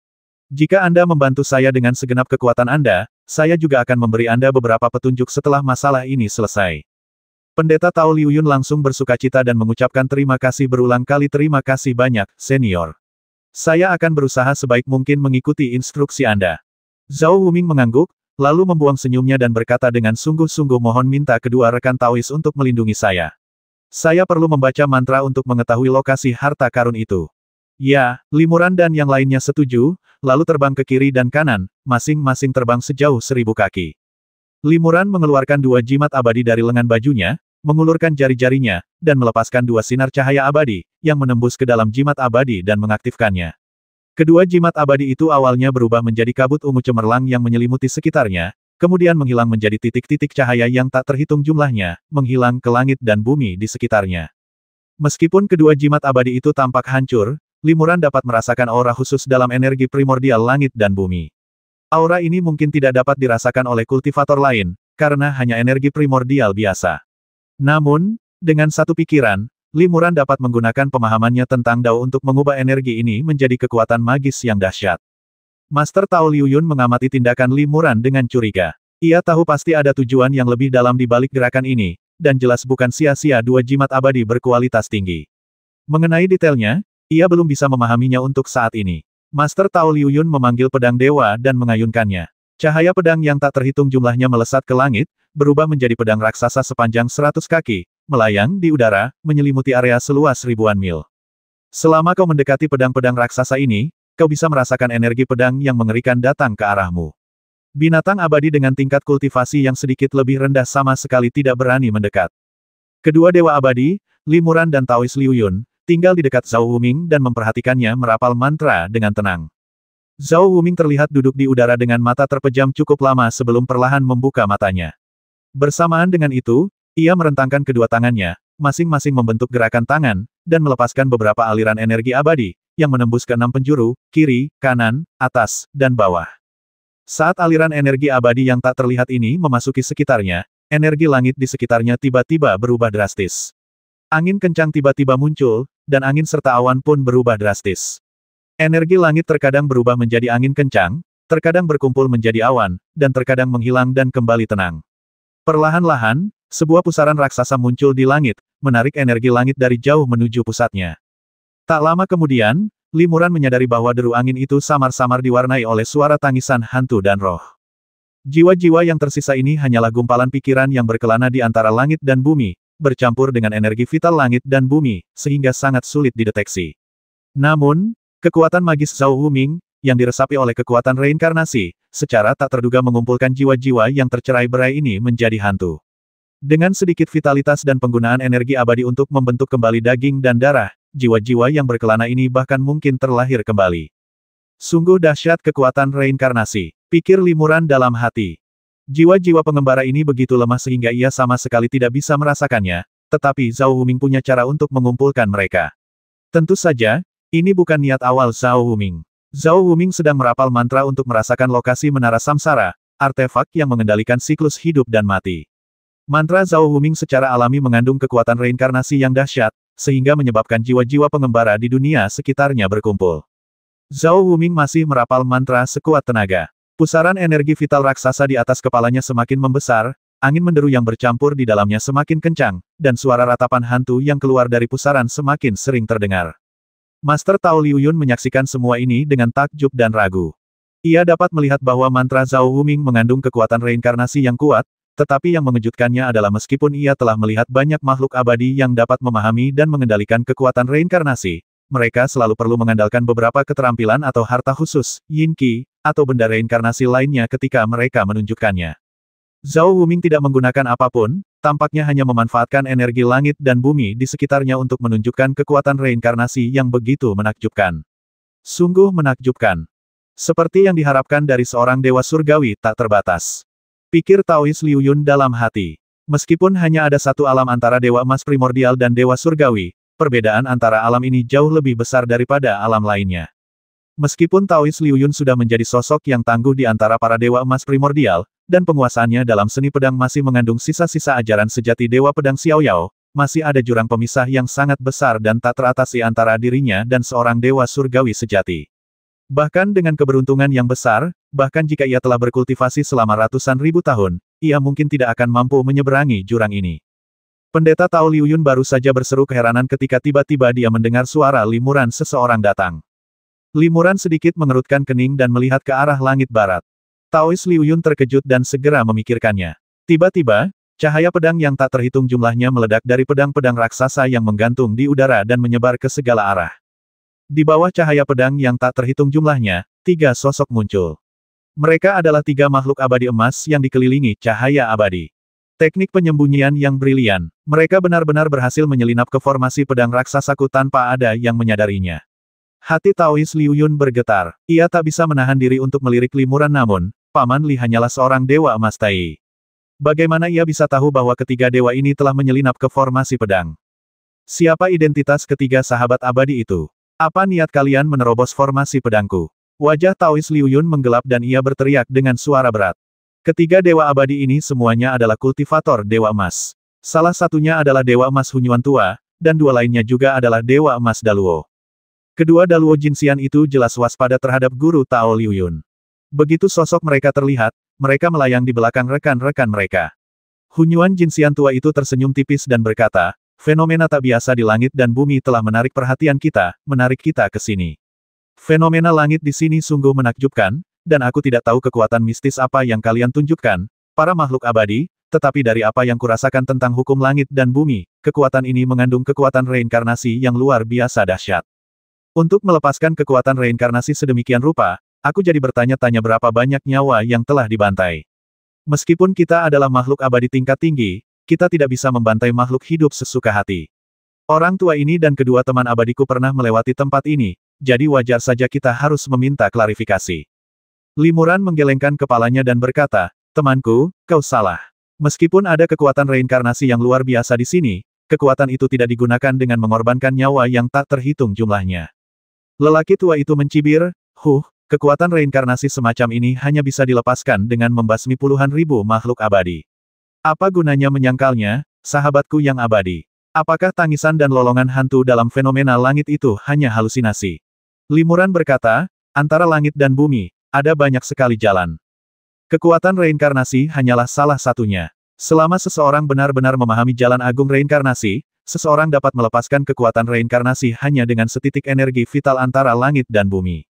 Jika Anda membantu saya dengan segenap kekuatan Anda, saya juga akan memberi Anda beberapa petunjuk setelah masalah ini selesai. Pendeta Tao Liu Yun langsung bersukacita dan mengucapkan terima kasih berulang kali. Terima kasih banyak, senior. Saya akan berusaha sebaik mungkin mengikuti instruksi Anda. Zhao Wuming mengangguk, lalu membuang senyumnya dan berkata dengan sungguh-sungguh mohon minta kedua rekan Taois untuk melindungi saya. Saya perlu membaca mantra untuk mengetahui lokasi harta karun itu. Ya, Limuran dan yang lainnya setuju, lalu terbang ke kiri dan kanan, masing-masing terbang sejauh 1000 kaki. Limuran mengeluarkan 2 jimat abadi dari lengan bajunya, mengulurkan jari-jarinya, dan melepaskan 2 sinar cahaya abadi, yang menembus ke dalam jimat abadi dan mengaktifkannya. Kedua jimat abadi itu awalnya berubah menjadi kabut ungu cemerlang yang menyelimuti sekitarnya, kemudian menghilang menjadi titik-titik cahaya yang tak terhitung jumlahnya, menghilang ke langit dan bumi di sekitarnya. Meskipun kedua jimat abadi itu tampak hancur, Limuran dapat merasakan aura khusus dalam energi primordial langit dan bumi. Aura ini mungkin tidak dapat dirasakan oleh kultivator lain, karena hanya energi primordial biasa. Namun, dengan satu pikiran, Limuran dapat menggunakan pemahamannya tentang Dao untuk mengubah energi ini menjadi kekuatan magis yang dahsyat. Master Tao Liuyun mengamati tindakan Limuran dengan curiga. Ia tahu pasti ada tujuan yang lebih dalam di balik gerakan ini, dan jelas bukan sia-sia dua jimat abadi berkualitas tinggi. Mengenai detailnya, ia belum bisa memahaminya untuk saat ini. Master Tao Liuyun memanggil pedang dewa dan mengayunkannya. Cahaya pedang yang tak terhitung jumlahnya melesat ke langit, berubah menjadi pedang raksasa sepanjang 100 kaki, melayang di udara, menyelimuti area seluas ribuan mil. Selama kau mendekati pedang-pedang raksasa ini, kau bisa merasakan energi pedang yang mengerikan datang ke arahmu. Binatang abadi dengan tingkat kultivasi yang sedikit lebih rendah sama sekali tidak berani mendekat. Kedua dewa abadi, Limuran dan Taois Liuyun, tinggal di dekat Zhao Wuming dan memperhatikannya merapal mantra dengan tenang. Zhao Wuming terlihat duduk di udara dengan mata terpejam cukup lama sebelum perlahan membuka matanya. Bersamaan dengan itu, ia merentangkan kedua tangannya, masing-masing membentuk gerakan tangan, dan melepaskan beberapa aliran energi abadi, yang menembus ke 6 penjuru, kiri, kanan, atas, dan bawah. Saat aliran energi abadi yang tak terlihat ini memasuki sekitarnya, energi langit di sekitarnya tiba-tiba berubah drastis. Angin kencang tiba-tiba muncul, dan angin serta awan pun berubah drastis. Energi langit terkadang berubah menjadi angin kencang, terkadang berkumpul menjadi awan, dan terkadang menghilang dan kembali tenang. Perlahan-lahan, sebuah pusaran raksasa muncul di langit, menarik energi langit dari jauh menuju pusatnya. Tak lama kemudian, Limuran menyadari bahwa deru angin itu samar-samar diwarnai oleh suara tangisan hantu dan roh. Jiwa-jiwa yang tersisa ini hanyalah gumpalan pikiran yang berkelana di antara langit dan bumi, bercampur dengan energi vital langit dan bumi, sehingga sangat sulit dideteksi. Namun, kekuatan magis Zhao Wuming, yang diresapi oleh kekuatan reinkarnasi, secara tak terduga mengumpulkan jiwa-jiwa yang tercerai-berai ini menjadi hantu. Dengan sedikit vitalitas dan penggunaan energi abadi untuk membentuk kembali daging dan darah, jiwa-jiwa yang berkelana ini bahkan mungkin terlahir kembali. Sungguh dahsyat kekuatan reinkarnasi, pikir Limuran dalam hati. Jiwa-jiwa pengembara ini begitu lemah sehingga ia sama sekali tidak bisa merasakannya, tetapi Zhao Wuming punya cara untuk mengumpulkan mereka. Tentu saja, ini bukan niat awal Zhao Wuming. Zhao Wuming sedang merapal mantra untuk merasakan lokasi menara samsara, artefak yang mengendalikan siklus hidup dan mati. Mantra Zhao Wuming secara alami mengandung kekuatan reinkarnasi yang dahsyat, sehingga menyebabkan jiwa-jiwa pengembara di dunia sekitarnya berkumpul. Zhao Wuming masih merapal mantra sekuat tenaga. Pusaran energi vital raksasa di atas kepalanya semakin membesar, angin menderu yang bercampur di dalamnya semakin kencang, dan suara ratapan hantu yang keluar dari pusaran semakin sering terdengar. Master Tao Liuyun menyaksikan semua ini dengan takjub dan ragu. Ia dapat melihat bahwa mantra Zhao Wuming mengandung kekuatan reinkarnasi yang kuat, tetapi yang mengejutkannya adalah meskipun ia telah melihat banyak makhluk abadi yang dapat memahami dan mengendalikan kekuatan reinkarnasi, mereka selalu perlu mengandalkan beberapa keterampilan atau harta khusus, yin qi, atau benda reinkarnasi lainnya ketika mereka menunjukkannya. Zhao Wuming tidak menggunakan apapun, tampaknya hanya memanfaatkan energi langit dan bumi di sekitarnya untuk menunjukkan kekuatan reinkarnasi yang begitu menakjubkan. Sungguh menakjubkan. Seperti yang diharapkan dari seorang dewa surgawi tak terbatas. Pikir Taois Liuyun dalam hati. Meskipun hanya ada satu alam antara dewa emas primordial dan dewa surgawi, perbedaan antara alam ini jauh lebih besar daripada alam lainnya. Meskipun Taois Liuyun sudah menjadi sosok yang tangguh di antara para dewa emas primordial, dan penguasaannya dalam seni pedang masih mengandung sisa-sisa ajaran sejati dewa pedang Xiaoyao, masih ada jurang pemisah yang sangat besar dan tak teratasi antara dirinya dan seorang dewa surgawi sejati. Bahkan dengan keberuntungan yang besar, bahkan jika ia telah berkultivasi selama ratusan ribu tahun, ia mungkin tidak akan mampu menyeberangi jurang ini. Pendeta Tao Liuyun baru saja berseru keheranan ketika tiba-tiba dia mendengar suara Limuran seseorang datang. Limuran sedikit mengerutkan kening dan melihat ke arah langit barat. Taois Liuyun terkejut dan segera memikirkannya. Tiba-tiba, cahaya pedang yang tak terhitung jumlahnya meledak dari pedang-pedang raksasa yang menggantung di udara dan menyebar ke segala arah. Di bawah cahaya pedang yang tak terhitung jumlahnya, 3 sosok muncul. Mereka adalah 3 makhluk abadi emas yang dikelilingi cahaya abadi. Teknik penyembunyian yang brilian. Mereka benar-benar berhasil menyelinap ke formasi pedang raksasaku tanpa ada yang menyadarinya. Hati Taois Liuyun bergetar. Ia tak bisa menahan diri untuk melirik Limuran namun, Paman Li hanyalah seorang dewa emas Tai. Bagaimana ia bisa tahu bahwa ketiga dewa ini telah menyelinap ke formasi pedang? Siapa identitas ketiga sahabat abadi itu? Apa niat kalian menerobos formasi pedangku? Wajah Taois Liuyun menggelap dan ia berteriak dengan suara berat. Ketiga dewa abadi ini semuanya adalah kultivator dewa emas. Salah satunya adalah dewa emas Hunyuan tua, dan dua lainnya juga adalah dewa emas Daluo. Kedua Daluo Jinxian itu jelas waspada terhadap guru Tao Liuyun. Begitu sosok mereka terlihat, mereka melayang di belakang rekan-rekan mereka. Hunyuan Jinxian tua itu tersenyum tipis dan berkata, fenomena tak biasa di langit dan bumi telah menarik perhatian kita, menarik kita ke sini. Fenomena langit di sini sungguh menakjubkan, dan aku tidak tahu kekuatan mistis apa yang kalian tunjukkan, para makhluk abadi, tetapi dari apa yang kurasakan tentang hukum langit dan bumi, kekuatan ini mengandung kekuatan reinkarnasi yang luar biasa dahsyat. Untuk melepaskan kekuatan reinkarnasi sedemikian rupa, aku jadi bertanya-tanya berapa banyak nyawa yang telah dibantai. Meskipun kita adalah makhluk abadi tingkat tinggi, kita tidak bisa membantai makhluk hidup sesuka hati. Orang tua ini dan kedua teman abadiku pernah melewati tempat ini, jadi wajar saja kita harus meminta klarifikasi. Limuran menggelengkan kepalanya dan berkata, temanku, kau salah. Meskipun ada kekuatan reinkarnasi yang luar biasa di sini, kekuatan itu tidak digunakan dengan mengorbankan nyawa yang tak terhitung jumlahnya. Lelaki tua itu mencibir, kekuatan reinkarnasi semacam ini hanya bisa dilepaskan dengan membasmi puluhan ribu makhluk abadi. Apa gunanya menyangkalnya, sahabatku yang abadi? Apakah tangisan dan lolongan hantu dalam fenomena langit itu hanya halusinasi? Limuran berkata, antara langit dan bumi, ada banyak sekali jalan. Kekuatan reinkarnasi hanyalah salah satunya. Selama seseorang benar-benar memahami jalan agung reinkarnasi, seseorang dapat melepaskan kekuatan reinkarnasi hanya dengan setitik energi vital antara langit dan bumi.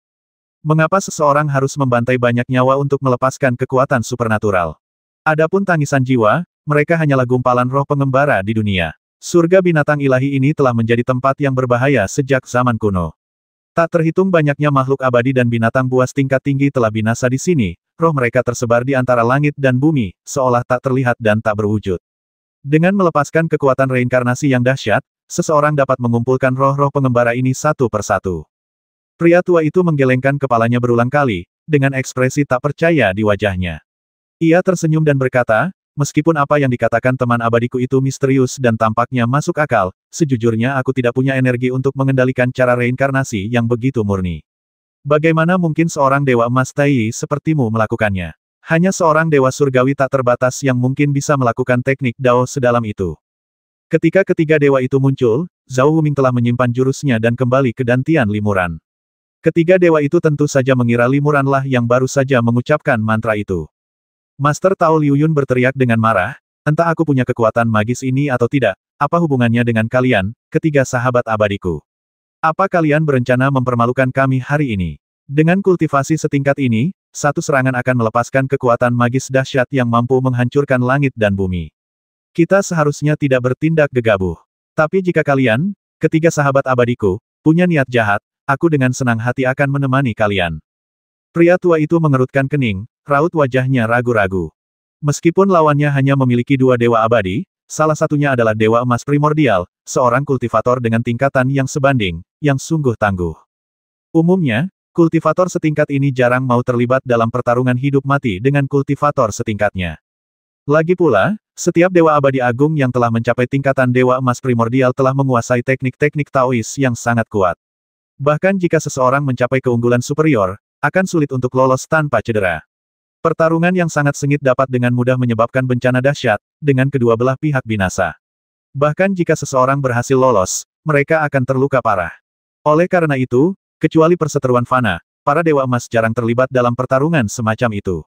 Mengapa seseorang harus membantai banyak nyawa untuk melepaskan kekuatan supernatural? Adapun tangisan jiwa, mereka hanyalah gumpalan roh pengembara di dunia. Surga binatang ilahi ini telah menjadi tempat yang berbahaya sejak zaman kuno. Tak terhitung banyaknya makhluk abadi dan binatang buas tingkat tinggi telah binasa di sini, roh mereka tersebar di antara langit dan bumi, seolah tak terlihat dan tak berwujud. Dengan melepaskan kekuatan reinkarnasi yang dahsyat, seseorang dapat mengumpulkan roh-roh pengembara ini satu persatu. Pria tua itu menggelengkan kepalanya berulang kali, dengan ekspresi tak percaya di wajahnya. Ia tersenyum dan berkata, meskipun apa yang dikatakan teman abadiku itu misterius dan tampaknya masuk akal, sejujurnya aku tidak punya energi untuk mengendalikan cara reinkarnasi yang begitu murni. Bagaimana mungkin seorang dewa emas Tai sepertimu melakukannya? Hanya seorang dewa surgawi tak terbatas yang mungkin bisa melakukan teknik Dao sedalam itu. Ketika ketiga dewa itu muncul, Zhao Huming telah menyimpan jurusnya dan kembali ke dantian Limuran. Ketiga dewa itu tentu saja mengira Limuranlah yang baru saja mengucapkan mantra itu. Master Tao Liuyun berteriak dengan marah, entah aku punya kekuatan magis ini atau tidak, apa hubungannya dengan kalian, ketiga sahabat abadiku? Apa kalian berencana mempermalukan kami hari ini? Dengan kultivasi setingkat ini, satu serangan akan melepaskan kekuatan magis dahsyat yang mampu menghancurkan langit dan bumi. Kita seharusnya tidak bertindak gegabah. Tapi jika kalian, ketiga sahabat abadiku, punya niat jahat, aku dengan senang hati akan menemani kalian. Pria tua itu mengerutkan kening, raut wajahnya ragu-ragu. Meskipun lawannya hanya memiliki dua dewa abadi, salah satunya adalah dewa emas primordial, seorang kultivator dengan tingkatan yang sebanding, yang sungguh tangguh. Umumnya, kultivator setingkat ini jarang mau terlibat dalam pertarungan hidup mati dengan kultivator setingkatnya. Lagi pula, setiap dewa abadi agung yang telah mencapai tingkatan dewa emas primordial telah menguasai teknik-teknik Taois yang sangat kuat. Bahkan jika seseorang mencapai keunggulan superior, akan sulit untuk lolos tanpa cedera. Pertarungan yang sangat sengit dapat dengan mudah menyebabkan bencana dahsyat, dengan kedua belah pihak binasa. Bahkan jika seseorang berhasil lolos, mereka akan terluka parah. Oleh karena itu, kecuali perseteruan fana, para dewa emas jarang terlibat dalam pertarungan semacam itu.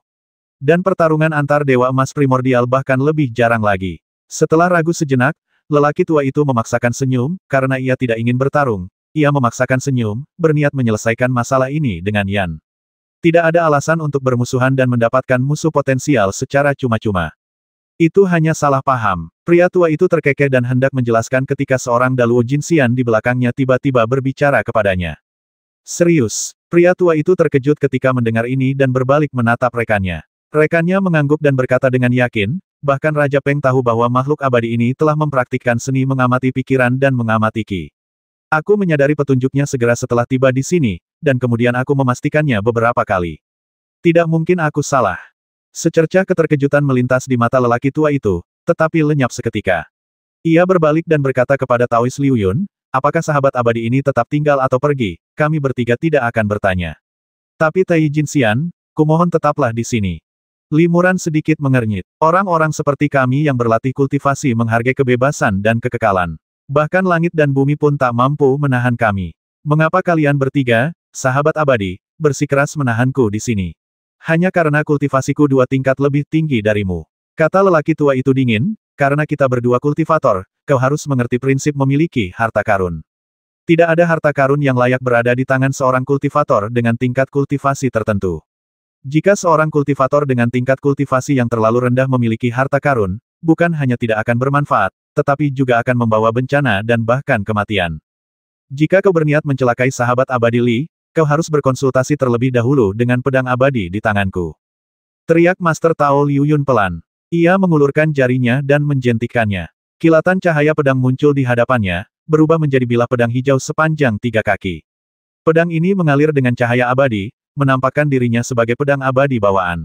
Dan pertarungan antar dewa emas primordial bahkan lebih jarang lagi. Setelah ragu sejenak, lelaki tua itu memaksakan senyum, karena ia tidak ingin bertarung. Ia memaksakan senyum, berniat menyelesaikan masalah ini dengan Yan. Tidak ada alasan untuk bermusuhan dan mendapatkan musuh potensial secara cuma-cuma. Itu hanya salah paham. Pria tua itu terkekeh dan hendak menjelaskan ketika seorang Daluo Jinxian di belakangnya tiba-tiba berbicara kepadanya. Serius, pria tua itu terkejut ketika mendengar ini dan berbalik menatap rekannya. Rekannya mengangguk dan berkata dengan yakin, bahkan Raja Peng tahu bahwa makhluk abadi ini telah mempraktikkan seni mengamati pikiran dan mengamati ki. Aku menyadari petunjuknya segera setelah tiba di sini, dan kemudian aku memastikannya beberapa kali. Tidak mungkin aku salah. Secercah keterkejutan melintas di mata lelaki tua itu, tetapi lenyap seketika. Ia berbalik dan berkata kepada Taois Liuyun, apakah sahabat abadi ini tetap tinggal atau pergi, kami bertiga tidak akan bertanya. Tapi Tai Jinxian, kumohon tetaplah di sini. Limuran sedikit mengernyit. Orang-orang seperti kami yang berlatih kultivasi menghargai kebebasan dan kekekalan. Bahkan langit dan bumi pun tak mampu menahan kami. Mengapa kalian bertiga, sahabat abadi, bersikeras menahanku di sini? Hanya karena kultivasiku 2 tingkat lebih tinggi darimu. Kata lelaki tua itu dingin, karena kita berdua kultivator, kau harus mengerti prinsip memiliki harta karun. Tidak ada harta karun yang layak berada di tangan seorang kultivator dengan tingkat kultivasi tertentu. Jika seorang kultivator dengan tingkat kultivasi yang terlalu rendah memiliki harta karun, bukan hanya tidak akan bermanfaat, tetapi juga akan membawa bencana dan bahkan kematian. Jika kau berniat mencelakai sahabat abadi Li, kau harus berkonsultasi terlebih dahulu dengan pedang abadi di tanganku. Teriak Master Tao Liu Yun pelan. Ia mengulurkan jarinya dan menjentikannya. Kilatan cahaya pedang muncul di hadapannya, berubah menjadi bilah pedang hijau sepanjang 3 kaki. Pedang ini mengalir dengan cahaya abadi, menampakkan dirinya sebagai pedang abadi bawaan.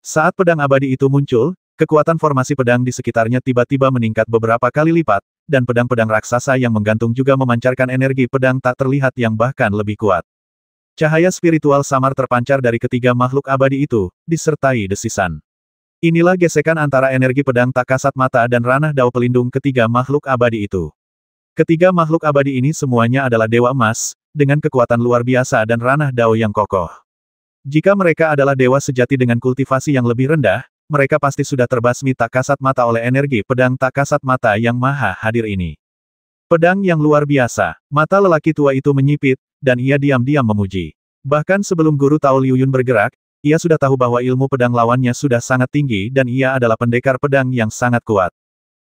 Saat pedang abadi itu muncul, kekuatan formasi pedang di sekitarnya tiba-tiba meningkat beberapa kali lipat, dan pedang-pedang raksasa yang menggantung juga memancarkan energi pedang tak terlihat yang bahkan lebih kuat. Cahaya spiritual samar terpancar dari ketiga makhluk abadi itu, disertai desisan. Inilah gesekan antara energi pedang tak kasat mata dan ranah dao pelindung ketiga makhluk abadi itu. Ketiga makhluk abadi ini semuanya adalah dewa emas, dengan kekuatan luar biasa dan ranah dao yang kokoh. Jika mereka adalah dewa sejati dengan kultivasi yang lebih rendah, mereka pasti sudah terbasmi tak kasat mata oleh energi pedang tak kasat mata yang maha hadir ini. Pedang yang luar biasa. Mata lelaki tua itu menyipit, dan ia diam-diam memuji. Bahkan sebelum guru Tao Liu Yun bergerak, ia sudah tahu bahwa ilmu pedang lawannya sudah sangat tinggi dan ia adalah pendekar pedang yang sangat kuat.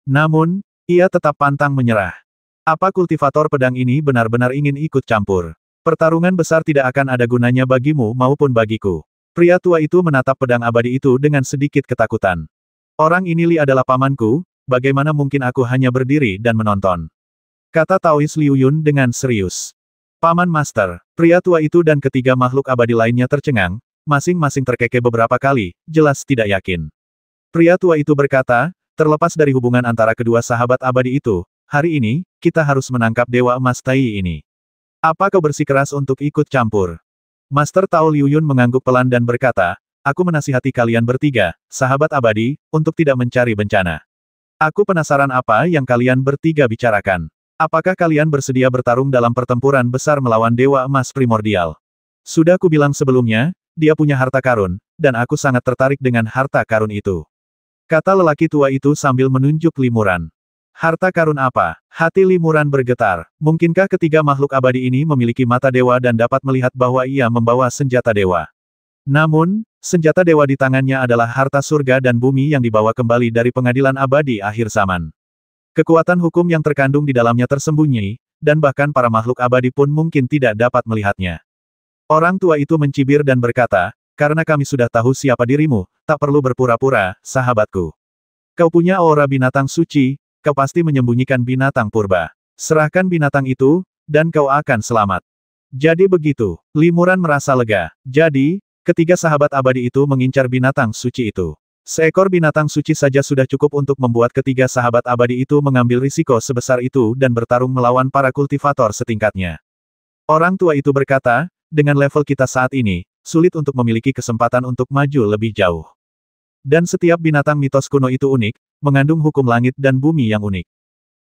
Namun, ia tetap pantang menyerah. Apa kultivator pedang ini benar-benar ingin ikut campur? Pertarungan besar tidak akan ada gunanya bagimu maupun bagiku. Pria tua itu menatap pedang abadi itu dengan sedikit ketakutan. Orang ini Li adalah pamanku, bagaimana mungkin aku hanya berdiri dan menonton? Kata Taois Liu Yun dengan serius. Paman Master, pria tua itu dan ketiga makhluk abadi lainnya tercengang, masing-masing terkekeh beberapa kali, jelas tidak yakin. Pria tua itu berkata, terlepas dari hubungan antara kedua sahabat abadi itu, hari ini, kita harus menangkap Dewa Emas Tai ini. Apa kau bersikeras untuk ikut campur? Master Tao Liu Yun mengangguk pelan dan berkata, aku menasihati kalian bertiga, sahabat abadi, untuk tidak mencari bencana. Aku penasaran apa yang kalian bertiga bicarakan. Apakah kalian bersedia bertarung dalam pertempuran besar melawan Dewa Emas Primordial? Sudah kubilang sebelumnya, dia punya harta karun, dan aku sangat tertarik dengan harta karun itu. Kata lelaki tua itu sambil menunjuk Limuran. Harta karun apa? Hati Limuran bergetar. Mungkinkah ketiga makhluk abadi ini memiliki mata dewa dan dapat melihat bahwa ia membawa senjata dewa? Namun, senjata dewa di tangannya adalah harta surga dan bumi yang dibawa kembali dari pengadilan abadi akhir zaman. Kekuatan hukum yang terkandung di dalamnya tersembunyi, dan bahkan para makhluk abadi pun mungkin tidak dapat melihatnya. Orang tua itu mencibir dan berkata, karena kami sudah tahu siapa dirimu, tak perlu berpura-pura, sahabatku. Kau punya aura binatang suci, kau pasti menyembunyikan binatang purba. Serahkan binatang itu, dan kau akan selamat. Jadi begitu, Limuran merasa lega. Jadi, ketiga sahabat abadi itu mengincar binatang suci itu. Seekor binatang suci saja sudah cukup untuk membuat ketiga sahabat abadi itu mengambil risiko sebesar itu dan bertarung melawan para kultivator setingkatnya. Orang tua itu berkata, dengan level kita saat ini, sulit untuk memiliki kesempatan untuk maju lebih jauh. Dan setiap binatang mitos kuno itu unik, mengandung hukum langit dan bumi yang unik.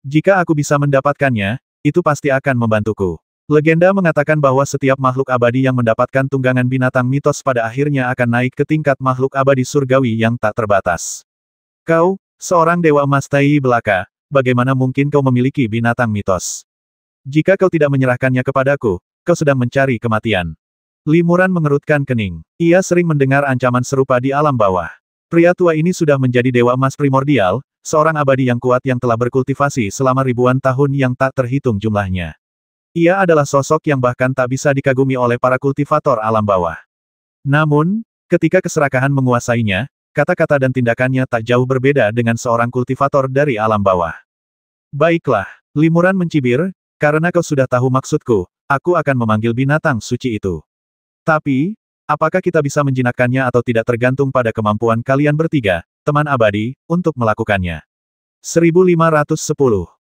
Jika aku bisa mendapatkannya, itu pasti akan membantuku. Legenda mengatakan bahwa setiap makhluk abadi yang mendapatkan tunggangan binatang mitos pada akhirnya akan naik ke tingkat makhluk abadi surgawi yang tak terbatas. Kau, seorang dewa emas Tai belaka, bagaimana mungkin kau memiliki binatang mitos? Jika kau tidak menyerahkannya kepadaku, kau sedang mencari kematian. Limuran mengerutkan kening. Ia sering mendengar ancaman serupa di alam bawah. Pria tua ini sudah menjadi dewa emas primordial, seorang abadi yang kuat yang telah berkultivasi selama ribuan tahun yang tak terhitung jumlahnya. Ia adalah sosok yang bahkan tak bisa dikagumi oleh para kultivator alam bawah. Namun, ketika keserakahan menguasainya, kata-kata dan tindakannya tak jauh berbeda dengan seorang kultivator dari alam bawah. Baiklah, Limuran mencibir, karena kau sudah tahu maksudku, aku akan memanggil binatang suci itu. Tapi, apakah kita bisa menjinakkannya atau tidak tergantung pada kemampuan kalian bertiga, teman abadi, untuk melakukannya. 1510.